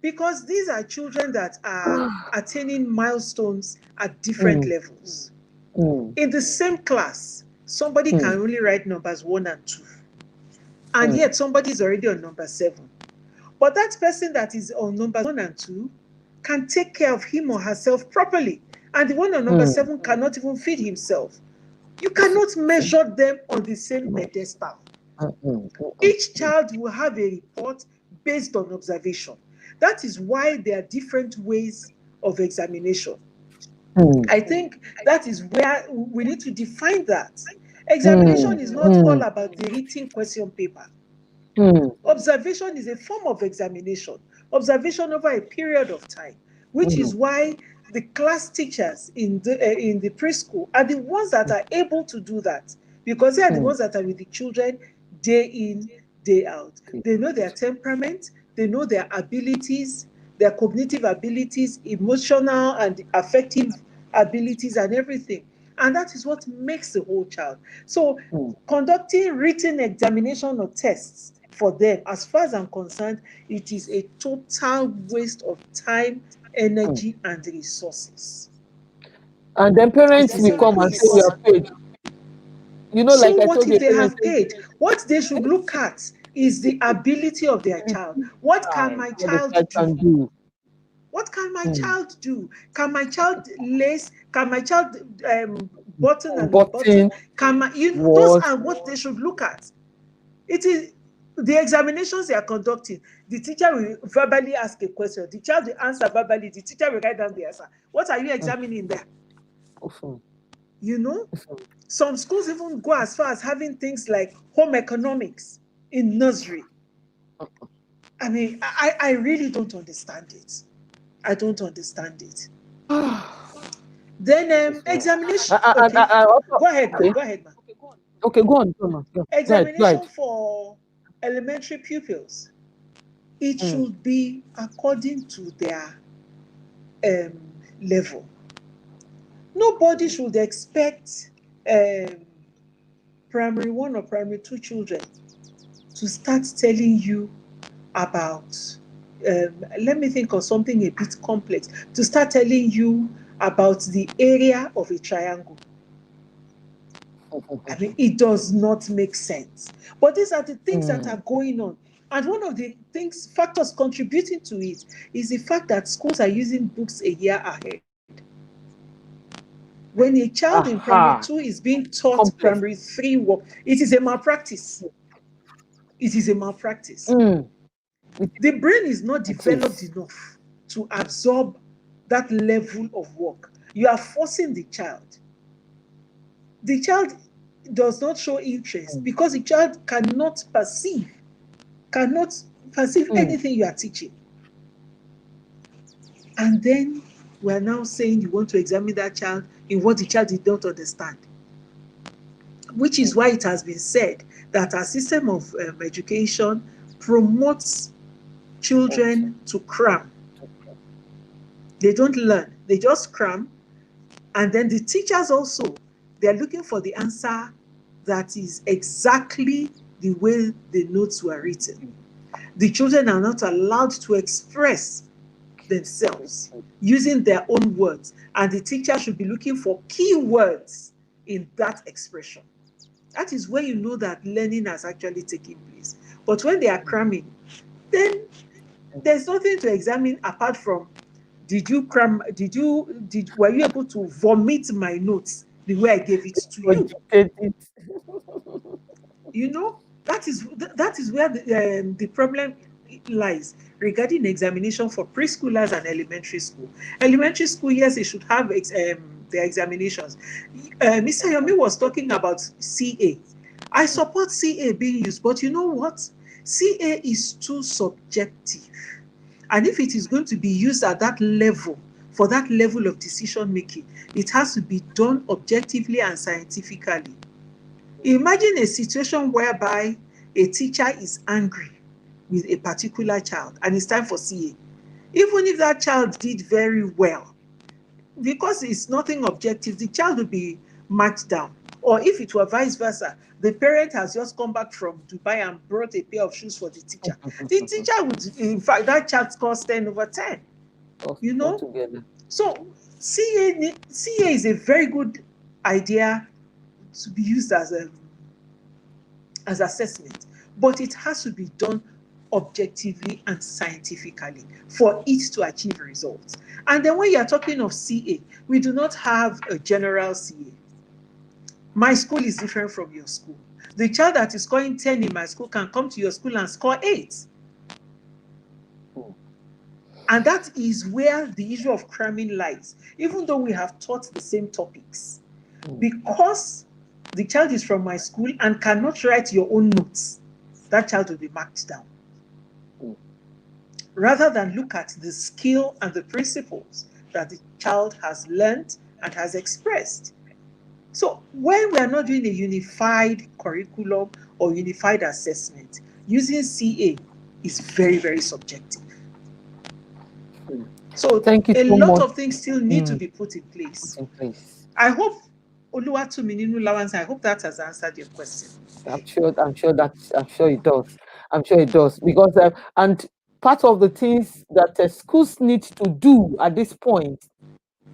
because these are children that are attaining milestones at different levels. In the same class, somebody can only write numbers 1 and 2, and yet somebody is already on number 7. But that person that is on numbers 1 and 2 can take care of him or herself properly, and the one on number 7 cannot even feed himself. You cannot measure them on the same pedestal. Each child will have a report based on observation. That is why there are different ways of examination. I think that is where we need to define that. Examination is not all about the written question paper. Observation is a form of examination. Observation over a period of time, which is why the class teachers in the preschool are the ones that are able to do that, because they are the ones that are with the children day in, day out. They know their temperament, they know their abilities, their cognitive abilities, emotional and affective abilities, and everything. And that is what makes the whole child. So conducting written examination or tests for them, as far as I'm concerned, it is a total waste of time, energy, and resources. And then It parents is will a come and say we waste. are paid. So Like I what told if you, they have paid? What they should look at is the ability of their child. What can my what the child child do? can do. What can my child do? Can my child lace? Can my child button and unbutton? Button Can those was are what they should look at. It is the examinations they are conducting. The teacher will verbally ask a question. The child will answer verbally. The teacher will write down the answer. What are you examining there? Some schools even go as far as having things like home economics in nursery. I mean, I really don't understand it. I don't understand it. Then examination. Okay, I also, go ahead, ma. okay. Go ahead, ma. Okay, go on, go on. Go ahead, go ahead. Examination for elementary pupils. It should be according to their level. Nobody should expect primary 1 or primary 2 children to start telling you about, let me think of something a bit complex, to start telling you about the area of a triangle. I mean, it does not make sense. But these are the things that are going on. And one of the factors contributing to it is the fact that schools are using books a year ahead. When a child in primary 2 is being taught primary 3 work, it is a malpractice. It is a malpractice. The brain is not developed enough to absorb that level of work. You are forcing the child. The child does not show interest because the child cannot perceive anything you are teaching. And then we are now saying you want to examine that child in what the child did not understand. Which is why it has been said that our system of education promotes children to cram. They don't learn, they just cram. And then the teachers also, they're looking for the answer that is exactly the way the notes were written. The children are not allowed to express themselves using their own words, and the teacher should be looking for key words in that expression. That is where you know that learning has actually taken place. But when they are cramming, then there's nothing to examine apart from, did you cram, were you able to vomit my notes the way I gave it to you? You know, that is where the problem lies regarding examination for preschoolers and elementary school. Elementary school, yes, they should have their examinations. Mr. Yomi was talking about CA. I support CA being used, but you know what? CA is too subjective. And if it is going to be used at that level, for that level of decision making, it has to be done objectively and scientifically. Imagine a situation whereby a teacher is angry with a particular child and it's time for CA. Even if that child did very well, because it's nothing objective, the child will be marked down. Or if it were vice versa, the parent has just come back from Dubai and brought a pair of shoes for the teacher. The teacher would, in fact, that child scores 10 over 10. You know? So CA is a very good idea to be used as assessment, but it has to be done objectively and scientifically for it to achieve results. And then when you're talking of CA, we do not have a general CA. My school is different from your school. The child that is scoring 10 in my school can come to your school and score 8. And that is where the issue of cramming lies, even though we have taught the same topics. Because the child is from my school and cannot write your own notes, that child will be marked down. Rather than look at the skill and the principles that the child has learned and has expressed. So when we are not doing a unified curriculum or unified assessment, using CA is very, very subjective. So thank you a so lot much. of things still need to be put in place. I hope Oluwatomininu Lawrence, I hope that has answered your question. I'm sure it does. I'm sure it does, because and part of the things that schools need to do at this point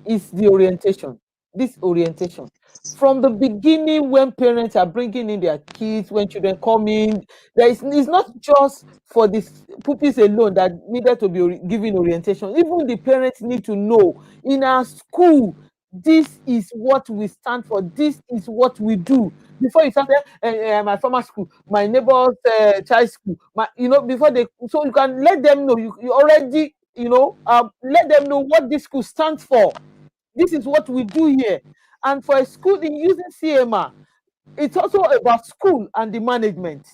is the orientation. This orientation from the beginning, when parents are bringing in their kids, when children come in, it's not just for the pupils alone that needed to be given orientation. Even the parents need to know, in our school, this is what we stand for, this is what we do. Before you started my former school, my neighbor's child school, before they, so you can let them know, you already, let them know what this school stands for. This is what we do here. And for a school in using CMR, it's also about school and the management.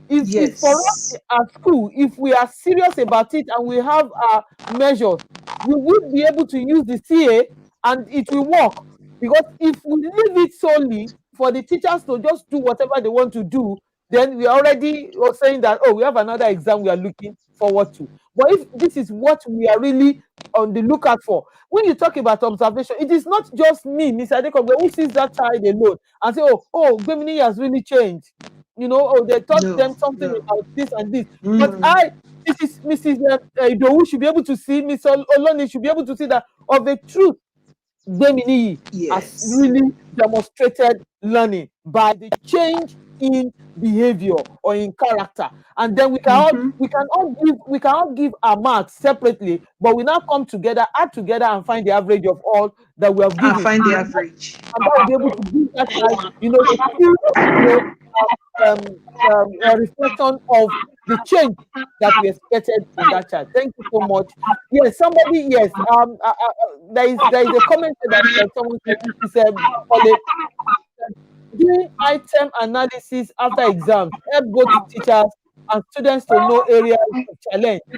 If for us at school, if we are serious about it and we have our measures, we will be able to use the CA and it will work. Because if we leave it solely for the teachers to just do whatever they want to do, then we are already saying that, we have another exam we are looking forward to. But if this is what we are really on the lookout for, when you talk about observation, it is not just me, Mr. Adekobe, who sees that child alone and say, Gbemini has really changed. They taught them something about this and this. But this is Mrs. Idowu should be able to see, Mr. Oloni should be able to see that of the truth, Gbemini has really demonstrated learning by the change in behavior or in character. And then we can all give our marks separately, but we now come together, add together, and find the average of all that we have given. Find the average. And that will be able to give that child, a reflection of the change that we expected in that child. Thank you so much. Yes, somebody, yes. There is a comment that someone said, doing item analysis after exams help both teachers and students to know areas of challenge. I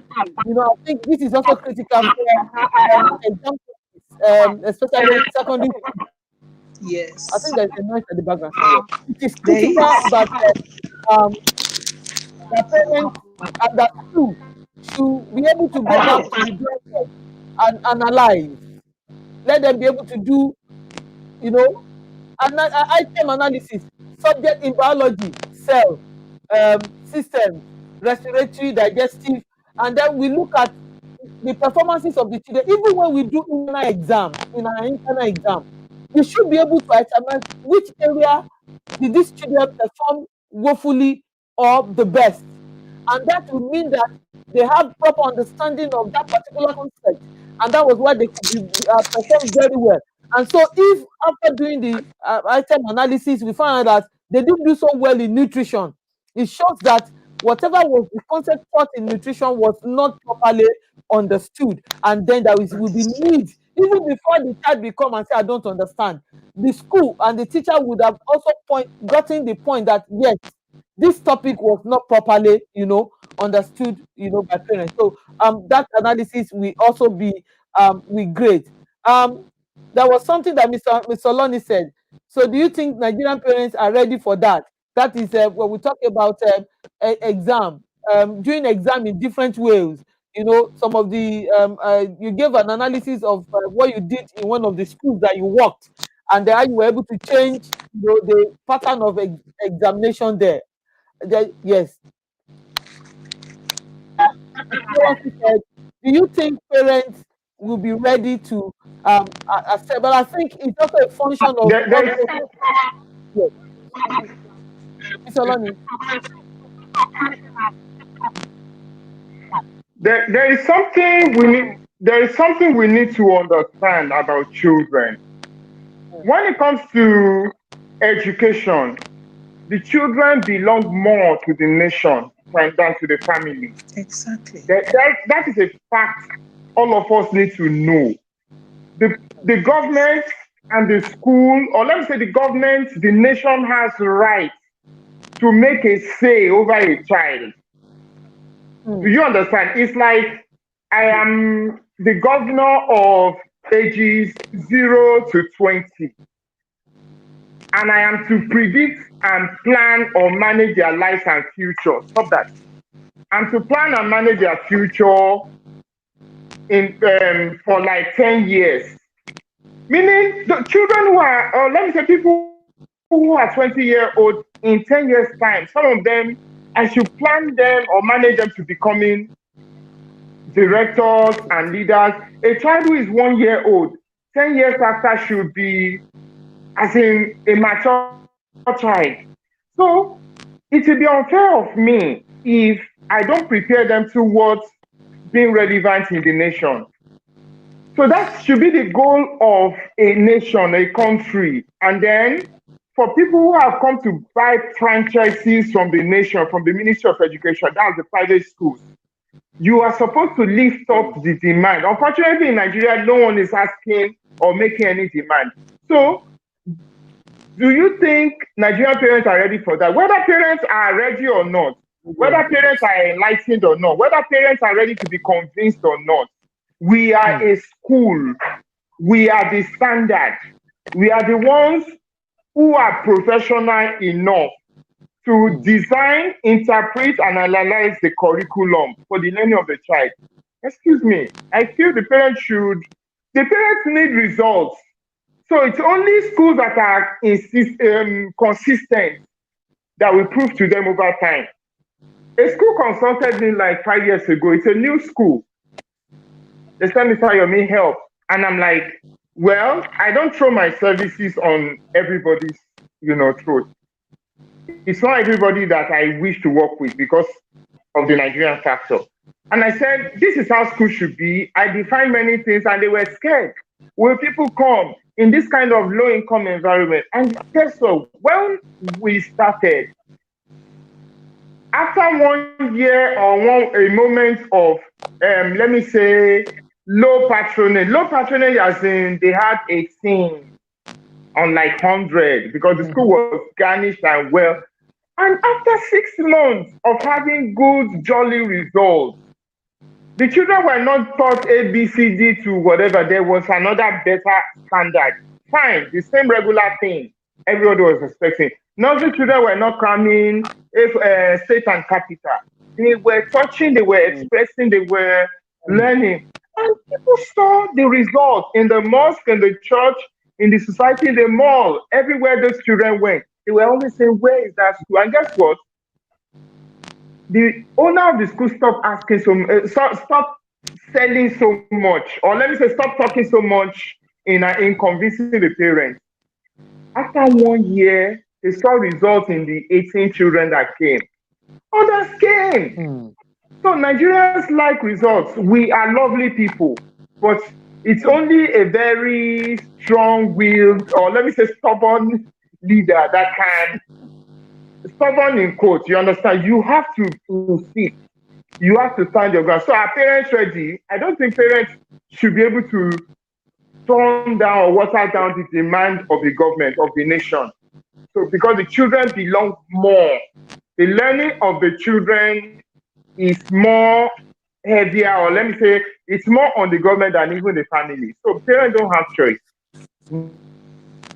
think this is also critical for exams, especially secondary. Yes. I think there's a noise at the background. It is critical that the parents and the school should be able to go back to the drawing and analyze. Let them be able to do, item analysis, subject in biology, cell, systems, respiratory, digestive, and then we look at the performances of the children. Even when we do in our internal exam, we should be able to itemize which area did these children perform woefully or the best? And that would mean that they have proper understanding of that particular concept, and that was why they could be perform very well. And so, if after doing the item analysis, we found out that they didn't do so well in nutrition, it shows that whatever was the concept taught in nutrition was not properly understood, and then will be need even before the child will come and say, "I don't understand." The school and the teacher would have also gotten the point that yes, this topic was not properly, understood, by parents. So that analysis will also be great. There was something that Mr. Loni said. So do you think Nigerian parents are ready for that? That is when we talk about exam, doing exam in different ways. Some of the you gave an analysis of what you did in one of the schools that you worked, and how you were able to change the pattern of examination there. Yes. Said, do you think parents will be ready to accept? But I think it's also a function of yes. Mr. Olani. There is something we need to understand about children. When it comes to education, the children belong more to the nation than to the family. Exactly. That is a fact all of us need to know. The government and the school, or let me say the government, the nation has the right to make a say over a child. Do you understand? It's like I am the governor of ages 0 to 20. And I am to predict and plan or manage their lives and future. Stop that. I'm to plan and manage their future for like 10 years. Meaning the children who are, or let me say people who are 20-year-old in 10 years' time, some of them, I should plan them or manage them to becoming directors and leaders. A child who is 1 year old, 10 years after should be as in a mature child. So it will be unfair of me if I don't prepare them towards being relevant in the nation. So that should be the goal of a nation, a country. And then for people who have come to buy franchises from the nation, from the Ministry of Education, that's the private schools, you are supposed to lift up the demand. Unfortunately, in Nigeria, no one is asking or making any demand. So do you think Nigerian parents are ready for that? Whether parents are ready or not, whether parents are enlightened or not, whether parents are ready to be convinced or not, we are a school. We are the standard. We are the ones who are professional enough to design, interpret, and analyze the curriculum for the learning of the child. Excuse me, I feel the parents need results. So it's only schools that are consistent that will prove to them over time. A school consulted me like 5 years ago. It's a new school. They said, Mr. Yomi, help. And I'm like, well, I don't throw my services on everybody's, throat. It's not everybody that I wish to work with because of the Nigerian factor. And I said, this is how school should be. I defined many things and they were scared. Will people come in this kind of low-income environment? And guess what? When we started, after 1 year or a moment of, let me say, low patronage as in they had 18 on like 100 because the school was garnished and well. And after 6 months of having good, jolly results, the children were not taught A, B, C, D to whatever. There was another better standard. Fine, the same regular thing everybody was expecting. Nursery children were not coming state and capital. They were touching, they were expressing, they were learning. And people saw the results in the mosque, in the church, in the society, in the mall, everywhere those children went. They were always saying, where is that school? And guess what? The owner of the school stopped stop selling so much, or let me say, stop talking so much in convincing the parents. After 1 year, they saw results in the 18 children that came. Others came. So Nigerians like results. We are lovely people, but it's only a very strong-willed, or let me say stubborn leader that can, stubborn in quotes, you understand? You have to insist. You have to stand your ground. So are parents ready? I don't think parents should be able to turn down or water down the demand of the government, of the nation. So because the children belong more, the learning of the children is more heavier, or let me say, it's more on the government than even the family. So parents don't have choice.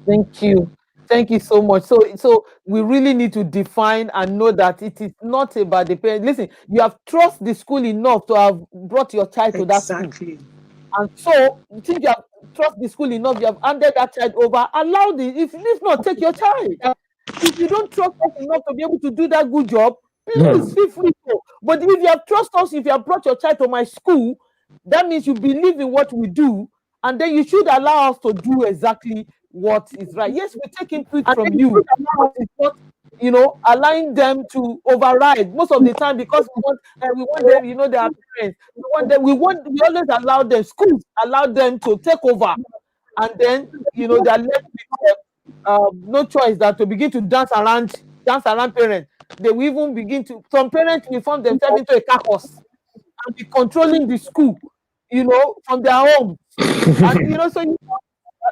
Thank you. Thank you so much. So we really need to define and know that it is not about the parents. Listen, you have trust the school enough to have brought your child to that school. Exactly. And so, since you have trust the school enough, you have handed that child over, allow if not, take your child. If you don't trust us enough to be able to do that good job, please feel free to. But if you have trust us, if you have brought your child to my school, that means you believe in what we do, and then you should allow us to do exactly what is right. Yes, we take input from you, but it's not, allowing them to override most of the time, because we want them, they are parents. We always allow them, schools allow them to take over, and then they are left with no choice than to begin to dance around parents. They will even begin to, some parents will form themselves into a caucus and be controlling the school, from their homes. And so you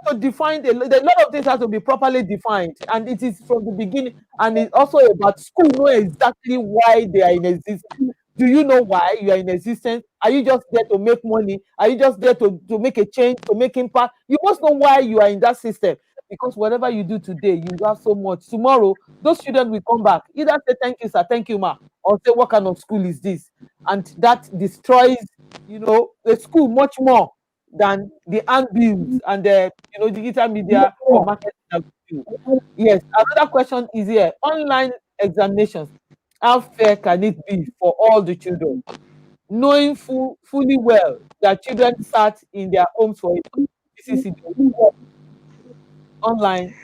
have to define a lot of things have to be properly defined, and it is from the beginning. And it's also about school know exactly why they are in existence. Do you know why you are in existence? Are you just there to make money? Are you just there to make a change, to make impact? You must know why you are in that system, because whatever you do today, you have so much. Tomorrow, those students will come back, either say thank you, sir, thank you, ma, or say what kind of school is this? And that destroys, the school much more than the handbills and the digital media or marketing that we do. Yes, another question is here. Online examinations, how fair can it be for all the children, knowing fully well that children sat in their homes for VCC online?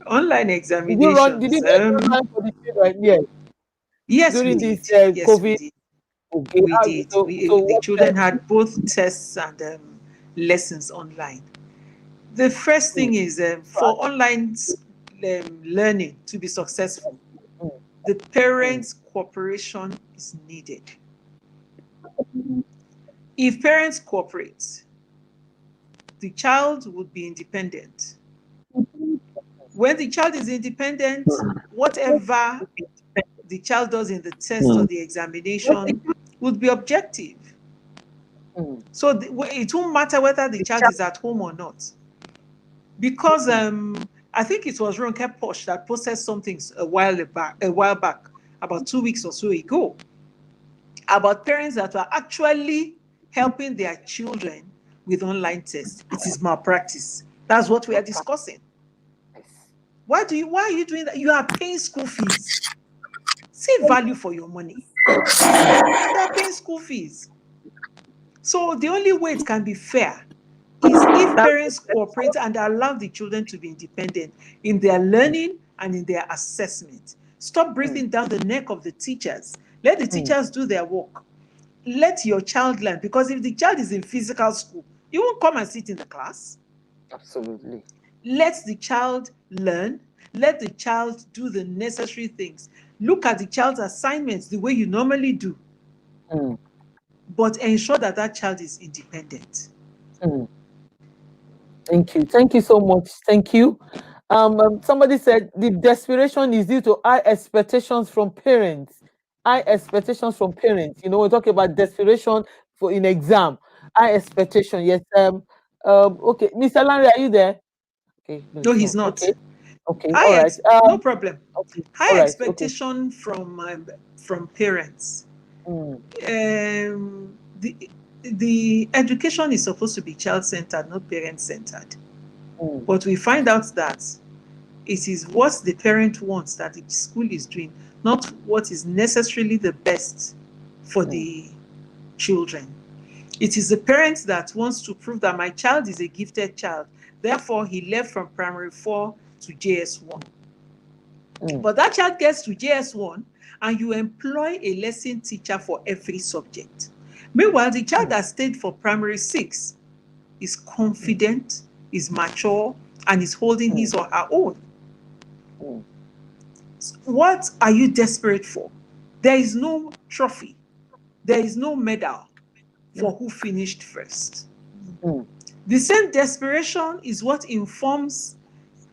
Online Did you examinations. get online for the children? Yes, Yes, we during this did. Yes, we COVID. did. Okay, We did. so The what? children had both tests and lessons online. The first thing is for online learning to be successful, the parents' cooperation is needed. If parents cooperate, the child would be independent. When the child is independent, whatever the child does in the test or the examination would be objective. So it won't matter whether the child is at home or not. Because I think it was Ronke Posh that posted something a while back, about 2 weeks or so ago, about parents that were actually helping their children with online tests. It is malpractice. That's what we are discussing. Why are you doing that? You are paying school fees. See value for your money. You are paying school fees. So the only way it can be fair is if parents cooperate and allow the children to be independent in their learning and in their assessment. Stop breathing down the neck of the teachers. Let the teachers do their work. Let your child learn, because if the child is in physical school, you won't come and sit in the class. Absolutely. Let the child learn. Let the child do the necessary things. Look at the child's assignments the way you normally do, but ensure that that child is independent. Thank you. Thank you so much. Thank you. Somebody said the desperation is due to high expectations from parents. High expectations from parents. We talk about desperation for in exam. High expectation. Yes. Okay. Mr. Larry, are you there? Okay. No, he's not. Okay. Okay. All High right. no problem. Okay. High All right. Okay. expectation from parents. The education is supposed to be child-centered, not parent-centered. But we find out that it is what the parent wants that the school is doing, not what is necessarily the best for the children. It is the parent that wants to prove that my child is a gifted child. Therefore, he left from primary 4 to JS1. But that child gets to JS1 and you employ a lesson teacher for every subject. Meanwhile, the child that stayed for primary 6 is confident, is mature, and is holding his or her own. What are you desperate for? There is no trophy. There is no medal for who finished first. The same desperation is what informs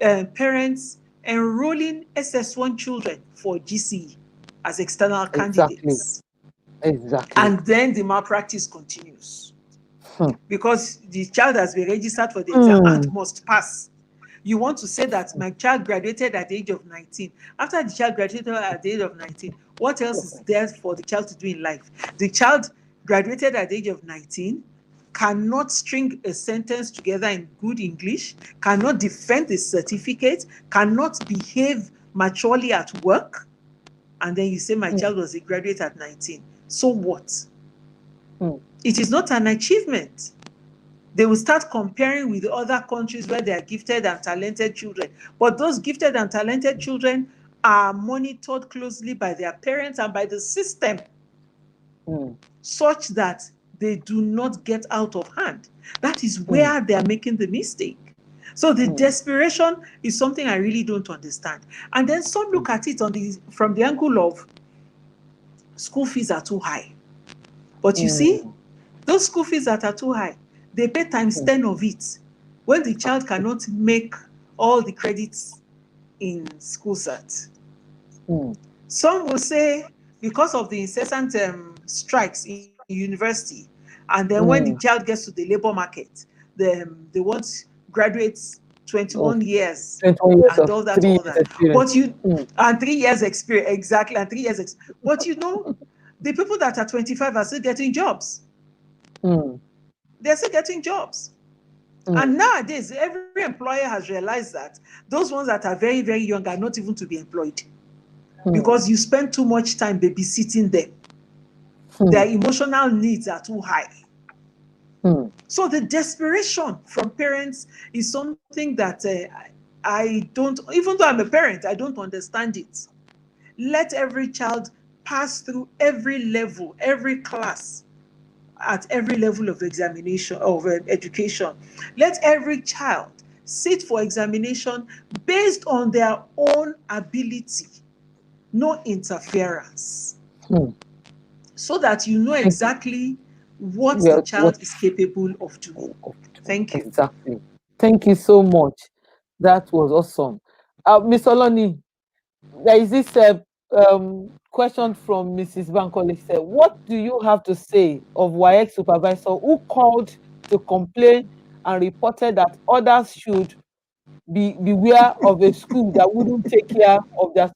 parents enrolling SS1 children for GCE as external candidates. Exactly. And then the malpractice continues. Because the child has been registered for the exam and must pass. You want to say that my child graduated at the age of 19. After the child graduated at the age of 19, what else is there for the child to do in life? The child graduated at the age of 19, cannot string a sentence together in good English, cannot defend the certificate, cannot behave maturely at work, and then you say my child was a graduate at 19. So what? It is not an achievement. They will start comparing with other countries where there are gifted and talented children. But those gifted and talented children are monitored closely by their parents and by the system, such that they do not get out of hand. That is where they are making the mistake. So the desperation is something I really don't understand. And then some look at it from the angle of school fees are too high. But you see, those school fees that are too high, they pay times 10 of it when the child cannot make all the credits in school set. Some will say because of the incessant strikes in university, and then when the child gets to the labor market, they want graduates 21 years and all that. But and 3 years experience, exactly, and 3 years but you know, the people that are 25 are still getting jobs. They're still getting jobs. And nowadays, every employer has realized that those ones that are very, very young are not even to be employed, because you spend too much time babysitting them. Their emotional needs are too high. So the desperation from parents is something that I don't, even though I'm a parent, I don't understand it. Let every child pass through every level, every class, at every level of examination, of education. Let every child sit for examination based on their own ability, no interference, so that you know exactly what the child is capable of doing. Thank you. Exactly. Thank you so much. That was awesome. Miss Oloni, there is this question from Mrs. Bankole. Said, what do you have to say of WAEC supervisor who called to complain and reported that others should beware of a school that wouldn't take care of their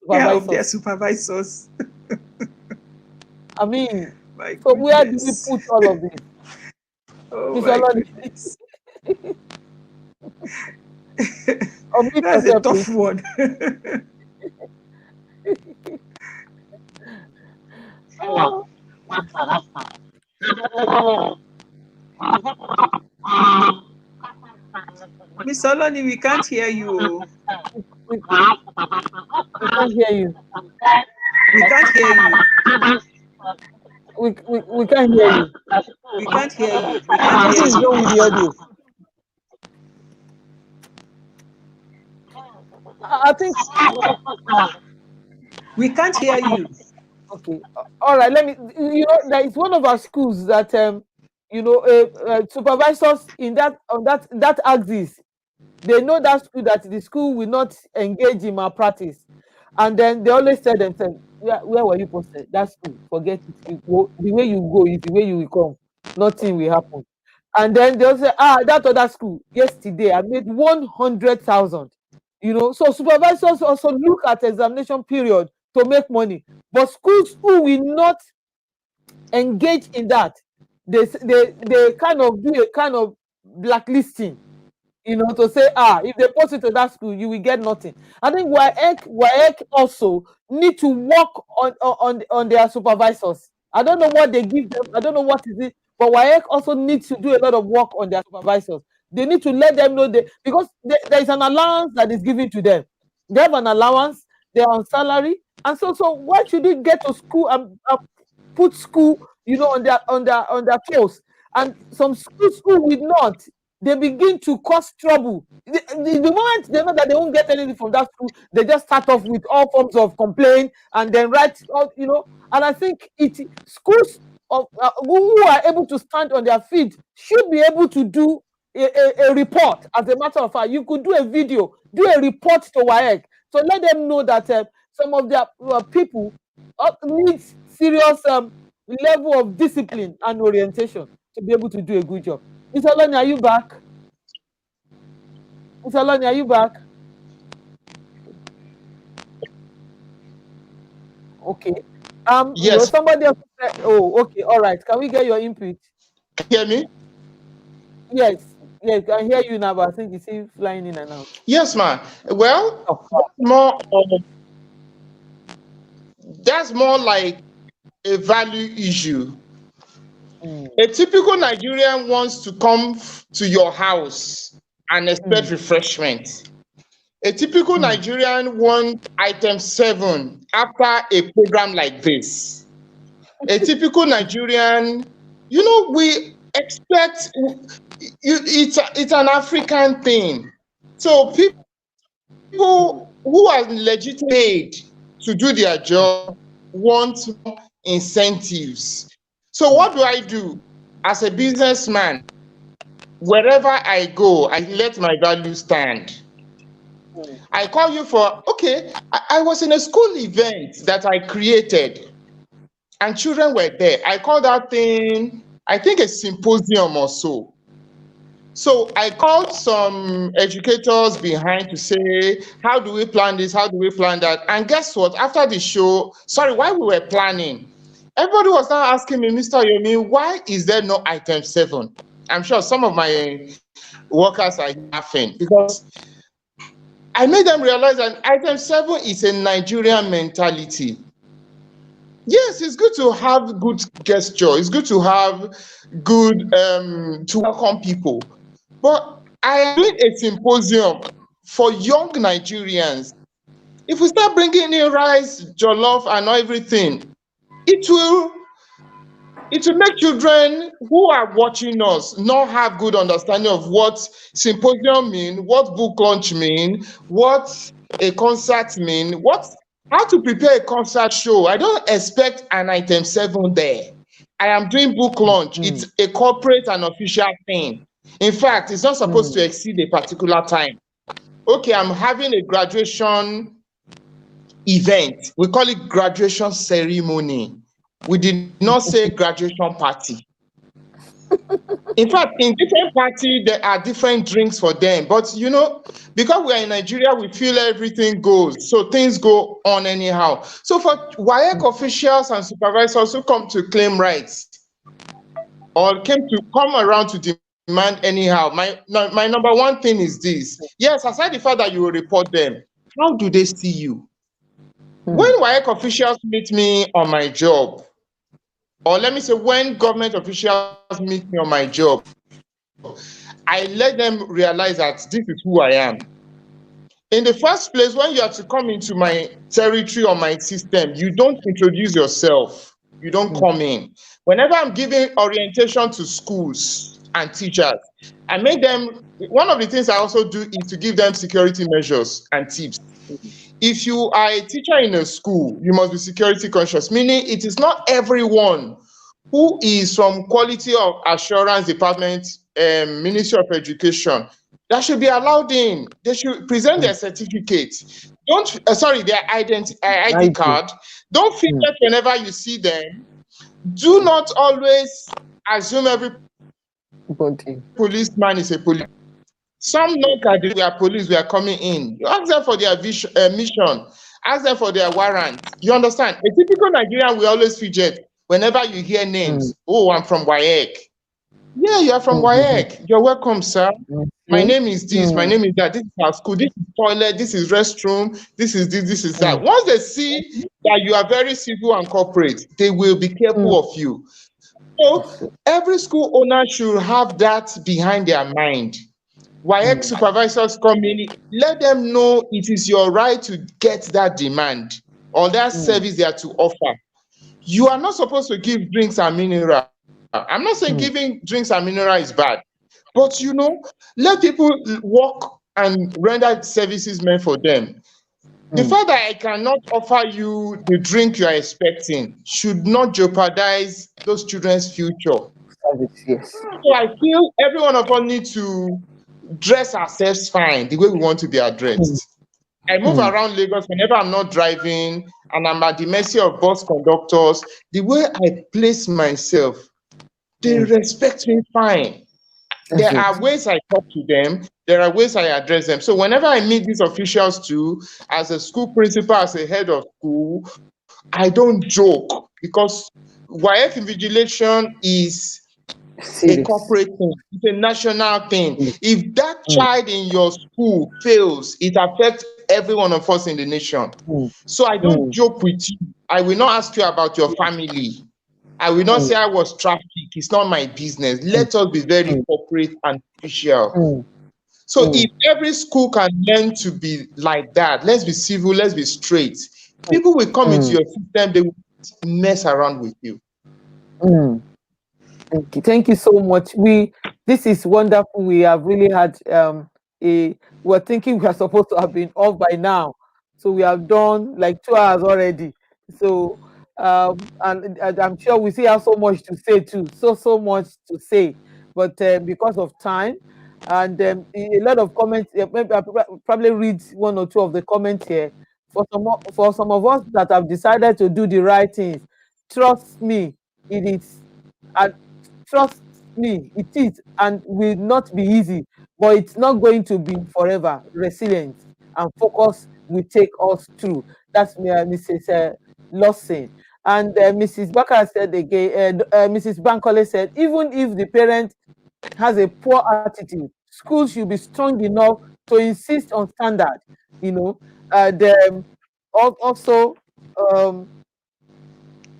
supervisors? I mean, so where do we put all of this? Oh my goodness. That's a tough one. Miss Oloni, we can't hear you. We can't hear you. We can't hear you. We can't hear you. We can't hear you. We can't hear What is wrong with the audio? I think we can't hear you. Okay, all right. Let me. You know, there is one of our schools that supervisors in that axis, they know that school, that the school will not engage in malpractice, and then they always tell themselves, where were you posted? That school, forget it. The way you go is the way you will come. Nothing will happen. And then they'll say, that other school, yesterday I made 100,000. So supervisors also look at examination period to make money, but schools who will not engage in that, they kind of do a kind of blacklisting, to say, if they post it to that school, you will get nothing. I think WAEC also need to work on their supervisors. I don't know what they give them. I don't know what is it, but WAEC also needs to do a lot of work on their supervisors. They need to let them know because there is an allowance that is given to them. They have an allowance. they're on salary, and so why should we get to school and put school, on their toes? And some schools who will not, they begin to cause trouble. The moment they know that they won't get anything from that school, they just start off with all forms of complaint and then write, and I think schools who are able to stand on their feet should be able to do a report. As a matter of fact, you could do a video, do a report to WAEC, so let them know that some of their people need serious level of discipline and orientation to be able to do a good job. Mr. Olani, are you back? Mr. Olani, are you back? Okay. Yes. Somebody else said, oh, okay, all right. Can we get your input? Hear me? Yes, I can hear you now, but I think you see flying in and out. Yes, ma'am. Well, that's more like a value issue. A typical Nigerian wants to come to your house and expect refreshment. A typical Nigerian wants item 7 after a program like this. A typical Nigerian, we expect, it's an African thing. So people who are legitimately paid to do their job want incentives. So what do I do as a businessman? Wherever I go, I let my value stand. I call you for, okay, I was in a school event that I created and children were there. I call that thing, I think, a symposium or so. So I called some educators behind to say, how do we plan this? How do we plan that? And guess what? After the show, while we were planning, everybody was now asking me, Mr. Yomi, why is there no item 7? I'm sure some of my workers are laughing because I made them realize that item 7 is a Nigerian mentality. Yes, it's good to have good gesture. It's good to have good, to welcome people. But I am doing a symposium for young Nigerians. If we start bringing in rice, jollof, and everything, it will make children who are watching us not have good understanding of what symposium mean, what book launch mean, what a concert mean, how to prepare a concert show. I don't expect an item 7 there. I am doing book launch. It's a corporate and official thing. In fact, it's not supposed to exceed a particular time. Okay, I'm having a graduation event. We call it graduation ceremony. We did not say graduation party. In fact, in different parties, there are different drinks for them. But, because we are in Nigeria, we feel everything goes. So things go on anyhow. So for WAEC officials and supervisors who come to claim rights or come around to demand anyhow, my number one thing is this. Yes, aside the fact that you will report them, how do they see you? When WAEC officials meet me on my job, or let me say when government officials meet me on my job, I let them realize that this is who I am. In the first place, when you have to come into my territory or my system, you don't introduce yourself. You don't come in. Whenever I'm giving orientation to schools and teachers, I make them, one of the things I also do is to give them security measures and tips. If you are a teacher in a school, you must be security conscious, meaning it is not everyone who is from Quality of Assurance Department, Ministry of Education, that should be allowed in. They should present their certificate. Their ID card. Don't forget whenever you see them. Do not always assume every policeman is a police. Some knock at we are police, we are coming in. You ask them for their mission, ask them for their warrant. You understand? A typical Nigerian, we always fidget whenever you hear names. Oh, I'm from WAEC. Yeah, you are from WAEC. You're welcome, sir. My name is this, my name is that. This is our school, this is toilet, this is restroom, this is this, this is that. Once they see that you are very civil and corporate, they will be careful of you. So every school owner should have that behind their mind. WAEC supervisors come in, let them know it is your right to get that demand or that service they are to offer. You are not supposed to give drinks and mineral. I'm not saying giving drinks and mineral is bad, but let people work and render services meant for them. The fact that I cannot offer you the drink you are expecting should not jeopardize those children's future. Yes. So I feel every one of us need to dress ourselves fine the way we want to be addressed. I move around Lagos whenever I'm not driving and I'm at the mercy of bus conductors. The way I place myself, they respect me fine. There are ways I talk to them, there are ways I address them. So whenever I meet these officials too, as a school principal, as a head of school, I don't joke because WAEC invigilation is a corporate thing, it's a national thing. If that child in your school fails, it affects every one of us in the nation. So I don't joke with you. I will not ask you about your family. I will not say I was trafficked. It's not my business. Let us be very corporate and official. So if every school can learn to be like that, let's be civil, let's be straight. People will come into your system, they will mess around with you. Thank you so much. This is wonderful. We have really had we're thinking we are supposed to have been off by now. So we have done like 2 hours already. So and I'm sure we still have so much to say too. So much to say. But because of time and a lot of comments, maybe I'll probably read one or two of the comments here. For some of us that have decided to do the right things, trust me, it is. And trust me, it is and will not be easy, but it's not going to be forever. Resilience and focus will take us through. That's Mrs. Lawson. And Mrs. Bakar said again, Mrs. Bankole said, even if the parent has a poor attitude, schools should be strong enough to insist on standard, and also,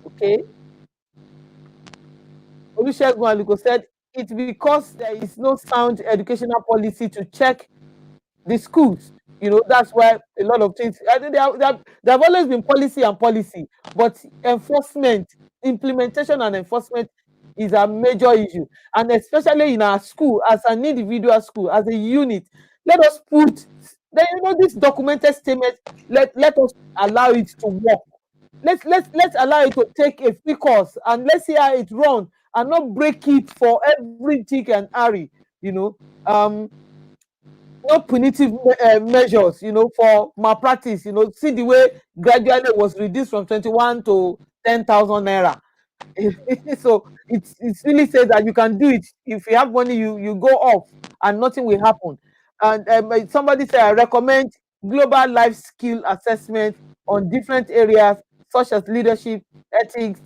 okay, Olusegun Aluko said, it's because there is no sound educational policy to check the schools. That's why a lot of things, I think there have always been policy and policy, but implementation and enforcement is a major issue. And especially in our school, as an individual school, as a unit, let us put, this documented statement, let us allow it to work. Let's allow it to take a free course and let's see how it runs and not break it for every tick and hurry, no punitive measures, for malpractice, see the way gradually was reduced from 21 to 10,000 naira. So it really says that you can do it. If you have money, you go off and nothing will happen. And somebody said, I recommend global life skill assessment on different areas such as leadership, ethics,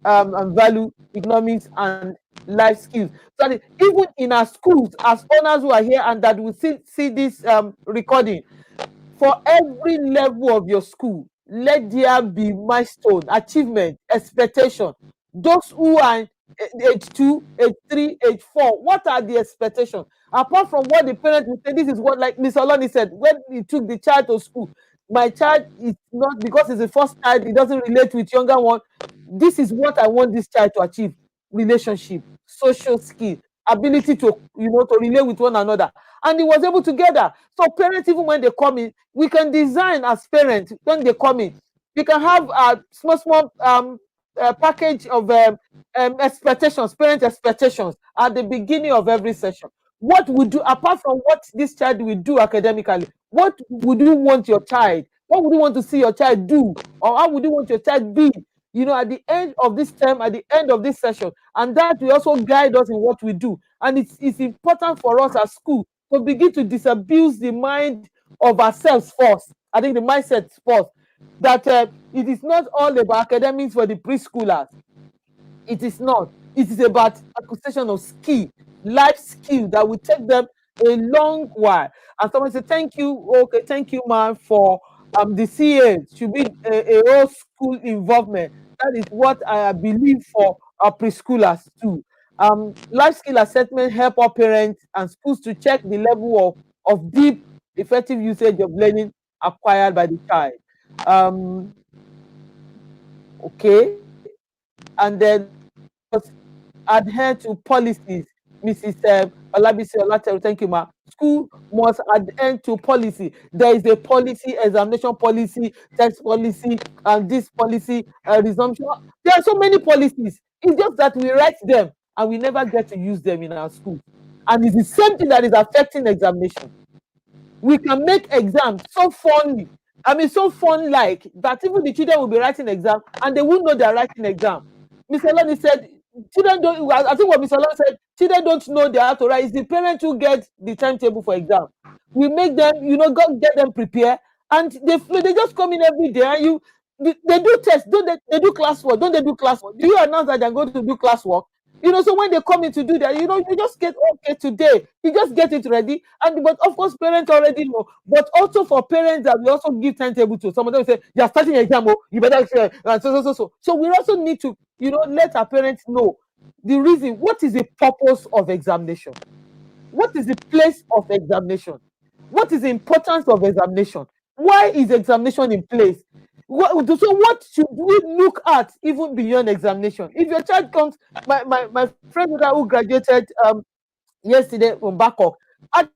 and value, economics, and life skills. So that even in our schools, as owners who are here and that will see this recording, for every level of your school, let there be milestone, achievement, expectation. Those who are age 2, age 3, age 4, what are the expectations? Apart from what the parent will say, this is what, like Mr. Olani said, when he took the child to school, my child is not, because it's the first child, it doesn't relate with younger one. This is what I want this child to achieve: relationship, social skill, ability to to relate with one another. And he was able to get that. So parents, even when they come in, we can design as parents when they come in. We can have a small package of expectations, parent expectations at the beginning of every session. What would you, apart from what this child will do academically, what would you want your child? What would you want to see your child do? Or how would you want your child be? At the end of this term, at the end of this session, and that will also guide us in what we do. And it's important for us as school to begin to disabuse the mind of ourselves first. I think the mindset first, that it is not all about academics for the preschoolers. It is not. It is about acquisition of skill, life skill that will take them a long while. And someone said, thank you, okay, thank you, man, for the CA should be a whole school involvement. That is what I believe for our preschoolers too. Life skill assessment help our parents and schools to check the level of deep, effective usage of learning acquired by the child. Okay, and then adhere to policies. Mrs. Olabisi Olateru, thank you, ma. School must adhere to policy. There is a policy, examination policy, test policy, and this policy, resumption. There are so many policies. It's just that we write them and we never get to use them in our schools. And it's the same thing that is affecting examination. We can make exams so funny. I mean, so fun like that even the children will be writing exam and they won't know they're writing exam. Mr. Loni said, children don't, I think what Mr. Loni said, children don't know they have to write. It's the parents who get the timetable for exam. We make them, get them prepared and they just come in every day and they do tests, don't they do classwork, don't they do classwork? Do you announce that they're going to do classwork? So when they come in to do that, you just get, okay, today, you just get it ready. But of course, parents already know. But also for parents that we also give timetable to. Some of them say, you're starting an exam, you better share, and so. So we also need to, let our parents know the reason, what is the purpose of examination? What is the place of examination? What is the importance of examination? Why is examination in place? So what should we look at even beyond examination? If your child comes, my friend who graduated yesterday from Bangkok, at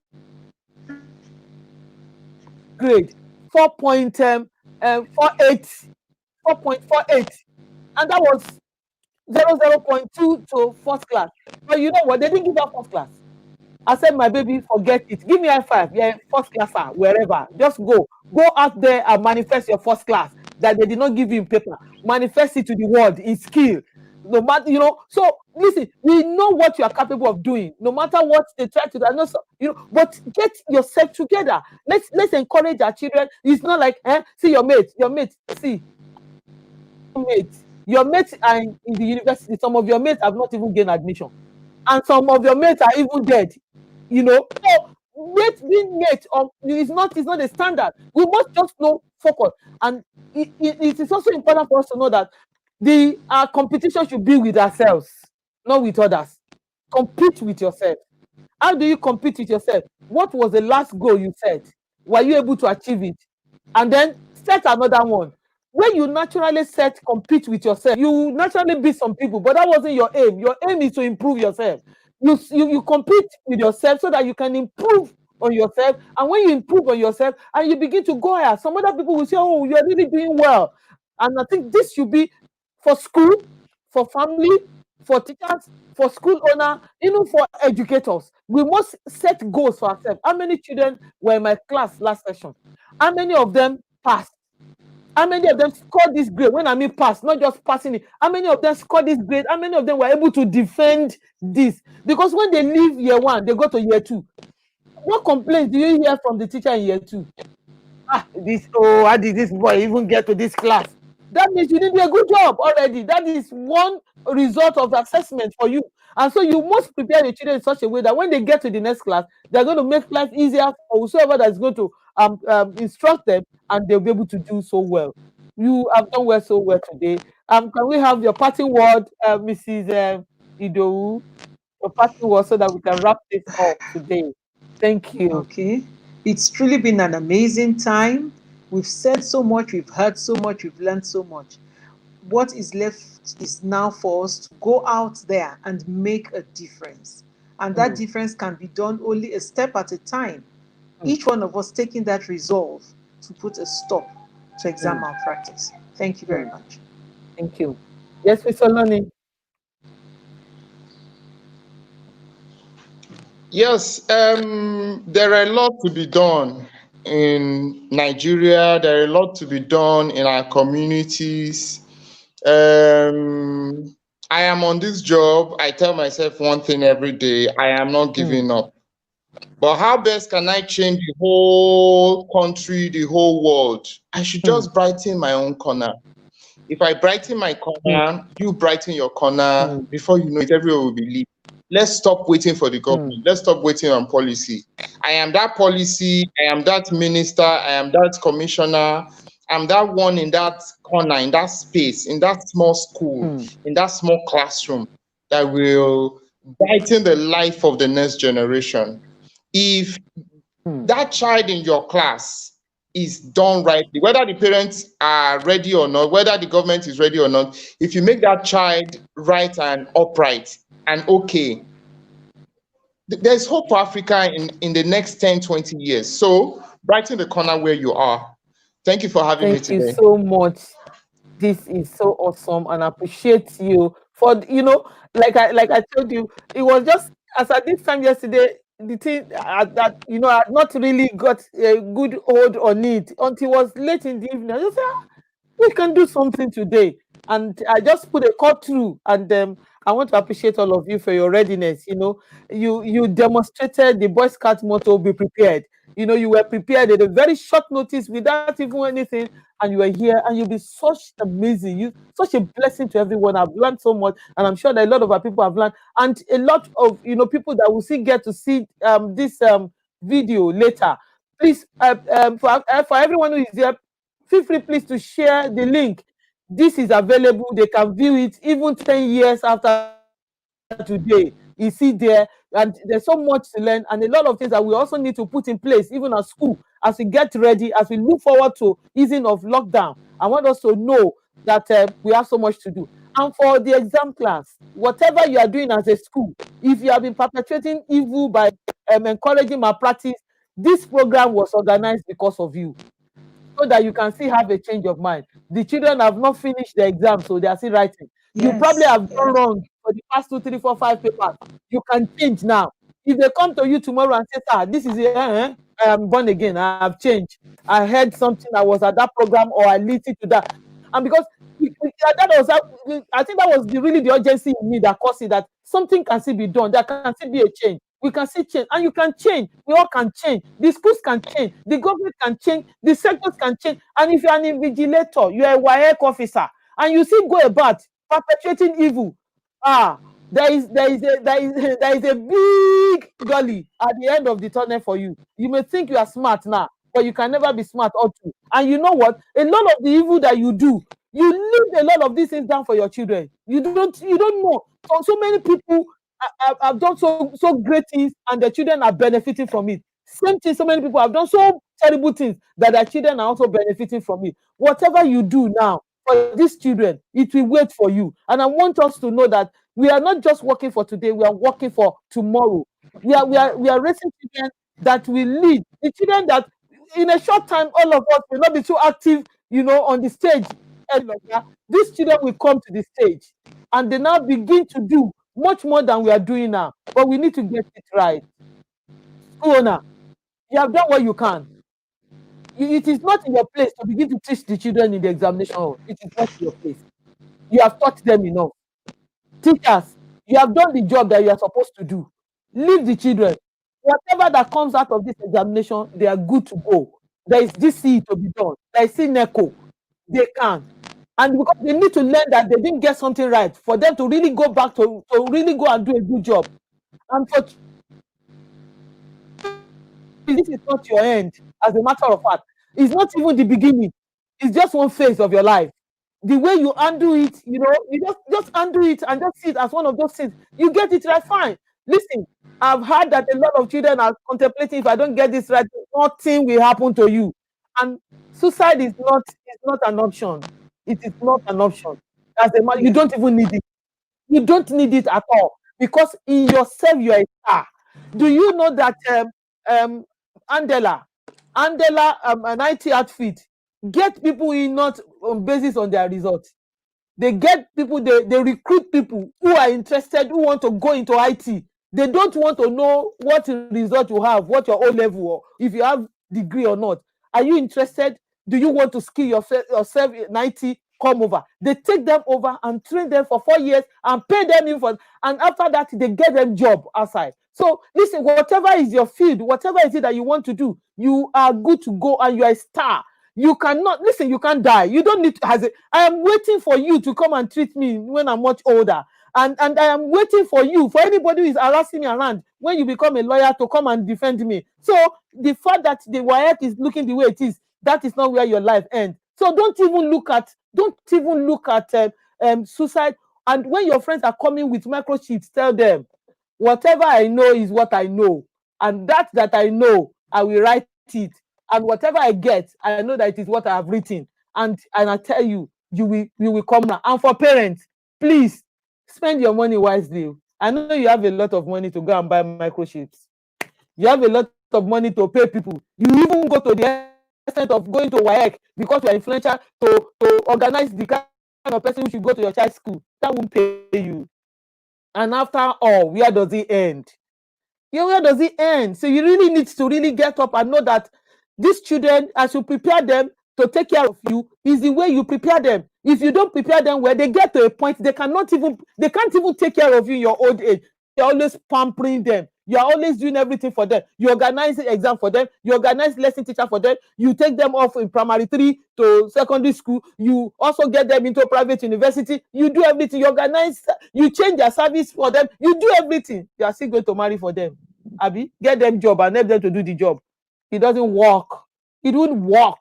grade 4.48, 4.48, and that was 0.2 to first class. But you know what? They didn't give her first class. I said, my baby, forget it. Give me a 5. Yeah, first class, wherever. Just go out there and manifest your first class that they did not give you in paper. Manifest it to the world in skill. No matter, So listen, we know what you are capable of doing. No matter what they try to do, but get yourself together. Let's encourage our children. It's not like, see your mates, see your mates are in the university. Some of your mates have not even gained admission, and some of your mates are even dead. So being mate is not a standard. We must just know focus, and it is also important for us to know that our competition should be with ourselves, not with others. Compete with yourself. How do you compete with yourself? What was the last goal you set? Were you able to achieve it? And then set another one. When you naturally compete with yourself, you naturally beat some people, but that wasn't your aim. Your aim is to improve yourself. You compete with yourself so that you can improve on yourself. And when you improve on yourself and you begin to go higher, some other people will say, oh, you're really doing well. And I think this should be for school, for family, for teachers, for school owner, even for educators. We must set goals for ourselves. How many children were in my class last session? How many of them passed? How many of them scored this grade? When I mean pass, not just passing it. How many of them scored this grade? How many of them were able to defend this? Because when they leave year 1, they go to year 2. What complaints do you hear from the teacher in year 2? How did this boy even get to this class? That means you did a good job already. That is one result of the assessment for you. And so you must prepare the children in such a way that when they get to the next class, they're going to make life easier for whoever that's going to instruct them, and they'll be able to do so well. You have done so well today. Can we have your parting word, Mrs. Idowu? Your parting word so that we can wrap this up today. Thank you. Okay. It's truly been an amazing time. We've said so much, we've heard so much, we've learned so much. What is left is now for us to go out there and make a difference. And that difference can be done only a step at a time. Each one of us taking that resolve to put a stop to exam malpractice. Thank you very much. Thank you. Yes, Mr. Loni. Yes, there are a lot to be done in Nigeria. There are a lot to be done in our communities. I am on this job. I tell myself one thing every day: I am not giving up. But how best can I change the whole country, the whole world? I should just brighten my own corner. If I brighten my corner, you brighten your corner. Before you know it, everyone will believe. Let's stop waiting for the government. Let's stop waiting on policy. I am that policy. I am that minister. I am that commissioner. I'm that one in that corner, in that space, in that small school, in that small classroom that will brighten the life of the next generation. If that child in your class is done rightly, whether the parents are ready or not, whether the government is ready or not, if you make that child right and upright and okay, there's hope for Africa in the next 10, 20 years. So brighten the corner where you are. Thank you for having me Thank you today. so much. This is so awesome, and I appreciate you for, like I told you, it was just as at this time yesterday, the thing that I had not really got a good hold on it until it was late in the evening. I just said, we can do something today. And I just put a call through, and I want to appreciate all of you for your readiness. You demonstrated the Boy Scout motto, be prepared. You were prepared at a very short notice without even anything, and you were here, and you'll be such amazing, such a blessing to everyone. I've learned so much, and I'm sure that a lot of our people have learned, and a lot of people that will get to see this video later. Please, for everyone who is here, feel free please to share the link. This is available. They can view it even 10 years after today. You see there, and there's so much to learn, and a lot of things that we also need to put in place, even at school, as we get ready, as we look forward to easing of lockdown. I want us to know that we have so much to do. And for the exam class, whatever you are doing as a school, if you have been perpetrating evil by encouraging malpractice, this program was organized because of you, so that you can still have a change of mind. The children have not finished the exam, so they are still writing. You probably Yes. have done wrong for the past 2, 3, 4, 5 papers. You can change now. If they come to you tomorrow and say, sir, this is I am born again, I have changed. I heard something, I was at that program, or I listened to that. And because I think that was really the urgency in me that caused it, that something can still be done. There can still be a change. We can see change, and you can change. We all can change. The schools can change. The government can change. The sectors can change. And if you're an invigilator, you're a WAEC officer, and you still go about perpetrating evil, there is a big gully at the end of the tunnel for you. You may think you are smart now, but you can never be smart or true. And you know what? A lot of the evil that you do, you leave a lot of these things down for your children. You don't know. So many people have done so great things, and their children are benefiting from it. Same thing, so many people have done so terrible things that their children are also benefiting from it. Whatever you do now for these children, it will wait for you. And I want us to know that we are not just working for today, we are working for tomorrow. We are raising children that will lead. The children that in a short time, all of us will not be too active, on the stage any longer. These children will come to the stage, and they now begin to do much more than we are doing now. But we need to get it right. School owner, you have done what you can. It is not in your place to begin to teach the children in the examination hall. It is not in your place. You have taught them enough. Teachers, you have done the job that you are supposed to do. Leave the children. Whatever that comes out of this examination, they are good to go. There is GCE to be done. There is NECO. They can. And because they need to learn that they didn't get something right, for them to really go back to really go and do a good job. And for this is not your end, as a matter of fact. It's not even the beginning. It's just one phase of your life. The way you undo it, you just undo it and just see it as one of those things. You get it right, fine. Listen, I've heard that a lot of children are contemplating, if I don't get this right, nothing will happen to you. And suicide is not an option. It is not an option. You don't even need it. You don't need it at all, because in yourself you are a star. Do you know that Andela, an IT outfit, get people in not on basis on their results. They get people, they recruit people who are interested, who want to go into IT. They don't want to know what result you have, what your O level, or if you have degree or not. Are you interested? Do you want to skill yourself in IT? Come over. They take them over and train them for 4 years and pay them in for, and after that they get them job outside. So listen, whatever is your field, whatever is it that you want to do, you are good to go, and you are a star. You cannot listen. You can't die. You don't need to. I am waiting for you to come and treat me when I'm much older, and I am waiting for you, for anybody who is harassing me around when you become a lawyer, to come and defend me. So the fact that the WAEC is looking the way it is, that is not where your life ends. So don't even look at suicide. And when your friends are coming with microchips, tell them Whatever I know is what I know. And that I know, I will write it. And whatever I get, I know that it is what I have written. And I tell you, you will come now. And for parents, please spend your money wisely. I know you have a lot of money to go and buy microchips. You have a lot of money to pay people. You even go to the extent of going to WAEC because you are influential to organize the kind of person who should go to your child's school. That won't pay you. And after all, where does it end? Yeah, where does it end? So you really need to really get up and know that these children, as you prepare them to take care of you, is the way you prepare them. If you don't prepare them well, they get to a point they can't even take care of you in your old age. You're always pampering them. You're always doing everything for them. You organize the exam for them. You organize lesson teacher for them. You take them off in primary 3 to secondary school. You also get them into private university. You do everything. You organize. You change their service for them. You do everything. You are still going to marry for them. Abi, get them job and help them to do the job. It doesn't work. It won't work.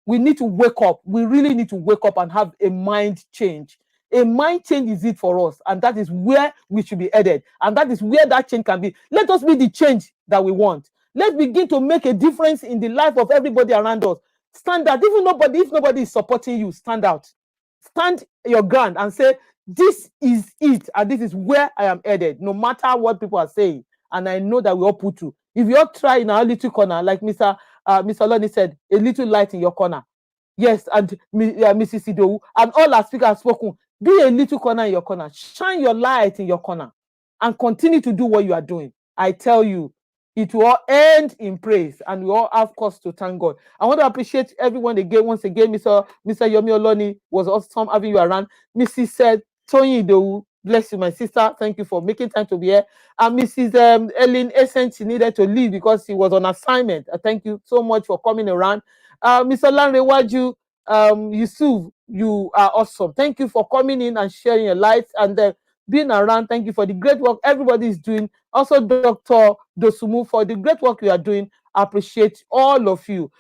We need to wake up. We really need to wake up and have a mind change. A mind change is it for us, and that is where we should be headed, and that is where that change can be. Let us be the change that we want. Let's begin to make a difference in the life of everybody around us. Stand out. If nobody is supporting you, stand out. Stand your ground and say, this is it, and this is where I am headed, no matter what people are saying. And I know that we all put to. If you all try in our little corner, like Mr. Lonnie said, a little light in your corner. Yes, and Mrs. Idowu, and all our speakers have spoken. Be a little corner in your corner. Shine your light in your corner and continue to do what you are doing. I tell you, it will all end in praise, and we all have cause to thank God. I want to appreciate everyone again. Once again, Mr. Yomi Oloni was awesome having you around. Mrs. said, Tony Idowu, bless you, my sister. Thank you for making time to be here. And Mrs. Ellen Essence, she needed to leave because she was on assignment. Thank you so much for coming around. Mr. Lanrewaju, Yusuf, you are awesome. Thank you for coming in and sharing your lights and being around. Thank you for the great work everybody is doing. Also, Dr. Dosumu, for the great work you are doing. I appreciate all of you.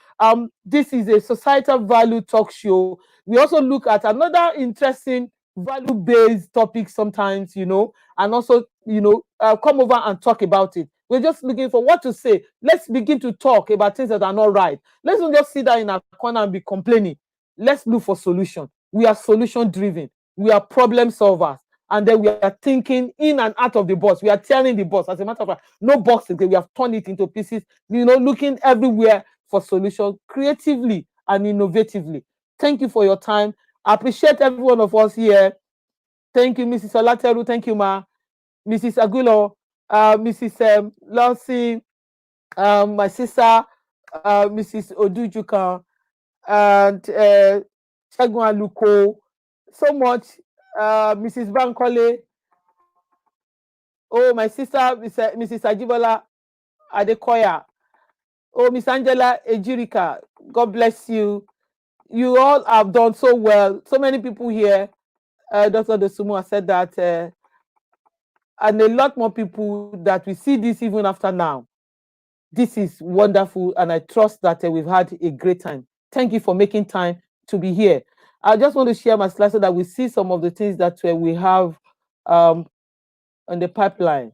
This is a societal value talk show. We also look at another interesting value-based topic sometimes, and also, come over and talk about it. We're just looking for what to say. Let's begin to talk about things that are not right. Let's not just sit down in our corner and be complaining. Let's look for solution. We are solution-driven. We are problem solvers. And then we are thinking in and out of the box. We are tearing the box. As a matter of fact, no box again. We have torn it into pieces, looking everywhere for solutions creatively and innovatively. Thank you for your time. I appreciate every one of us here. Thank you, Mrs. Olateru. Thank you, Ma. Mrs. Aguilo, Mrs. Lawson, my sister, Mrs. Odujuka, and Shagun Aluko, so much, Mrs. Bankole, oh, my sister, Mrs. Ajibola Adekoya, oh, Miss Angela Ejirika, God bless you. You all have done so well. So many people here, Dr. Dosumu has said that, and a lot more people that we see this even after now. This is wonderful, and I trust that we've had a great time. Thank you for making time to be here. I just want to share my slide so that we see some of the things that we have on the pipeline.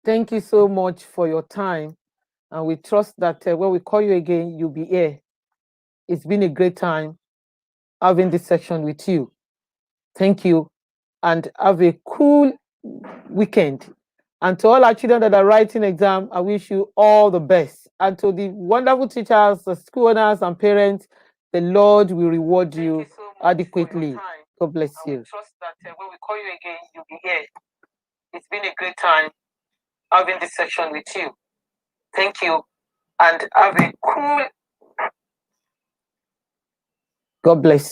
Thank you so much for your time. And we trust that when we call you again, you'll be here. It's been a great time having this session with you. Thank you. And have a cool weekend. And to all our children that are writing exam, I wish you all the best. And to the wonderful teachers, the school owners and parents, the Lord will reward you adequately. God bless you. We trust that when we call you again, you'll be here. It's been a great time having this session with you. Thank you. And have a cool. God bless you.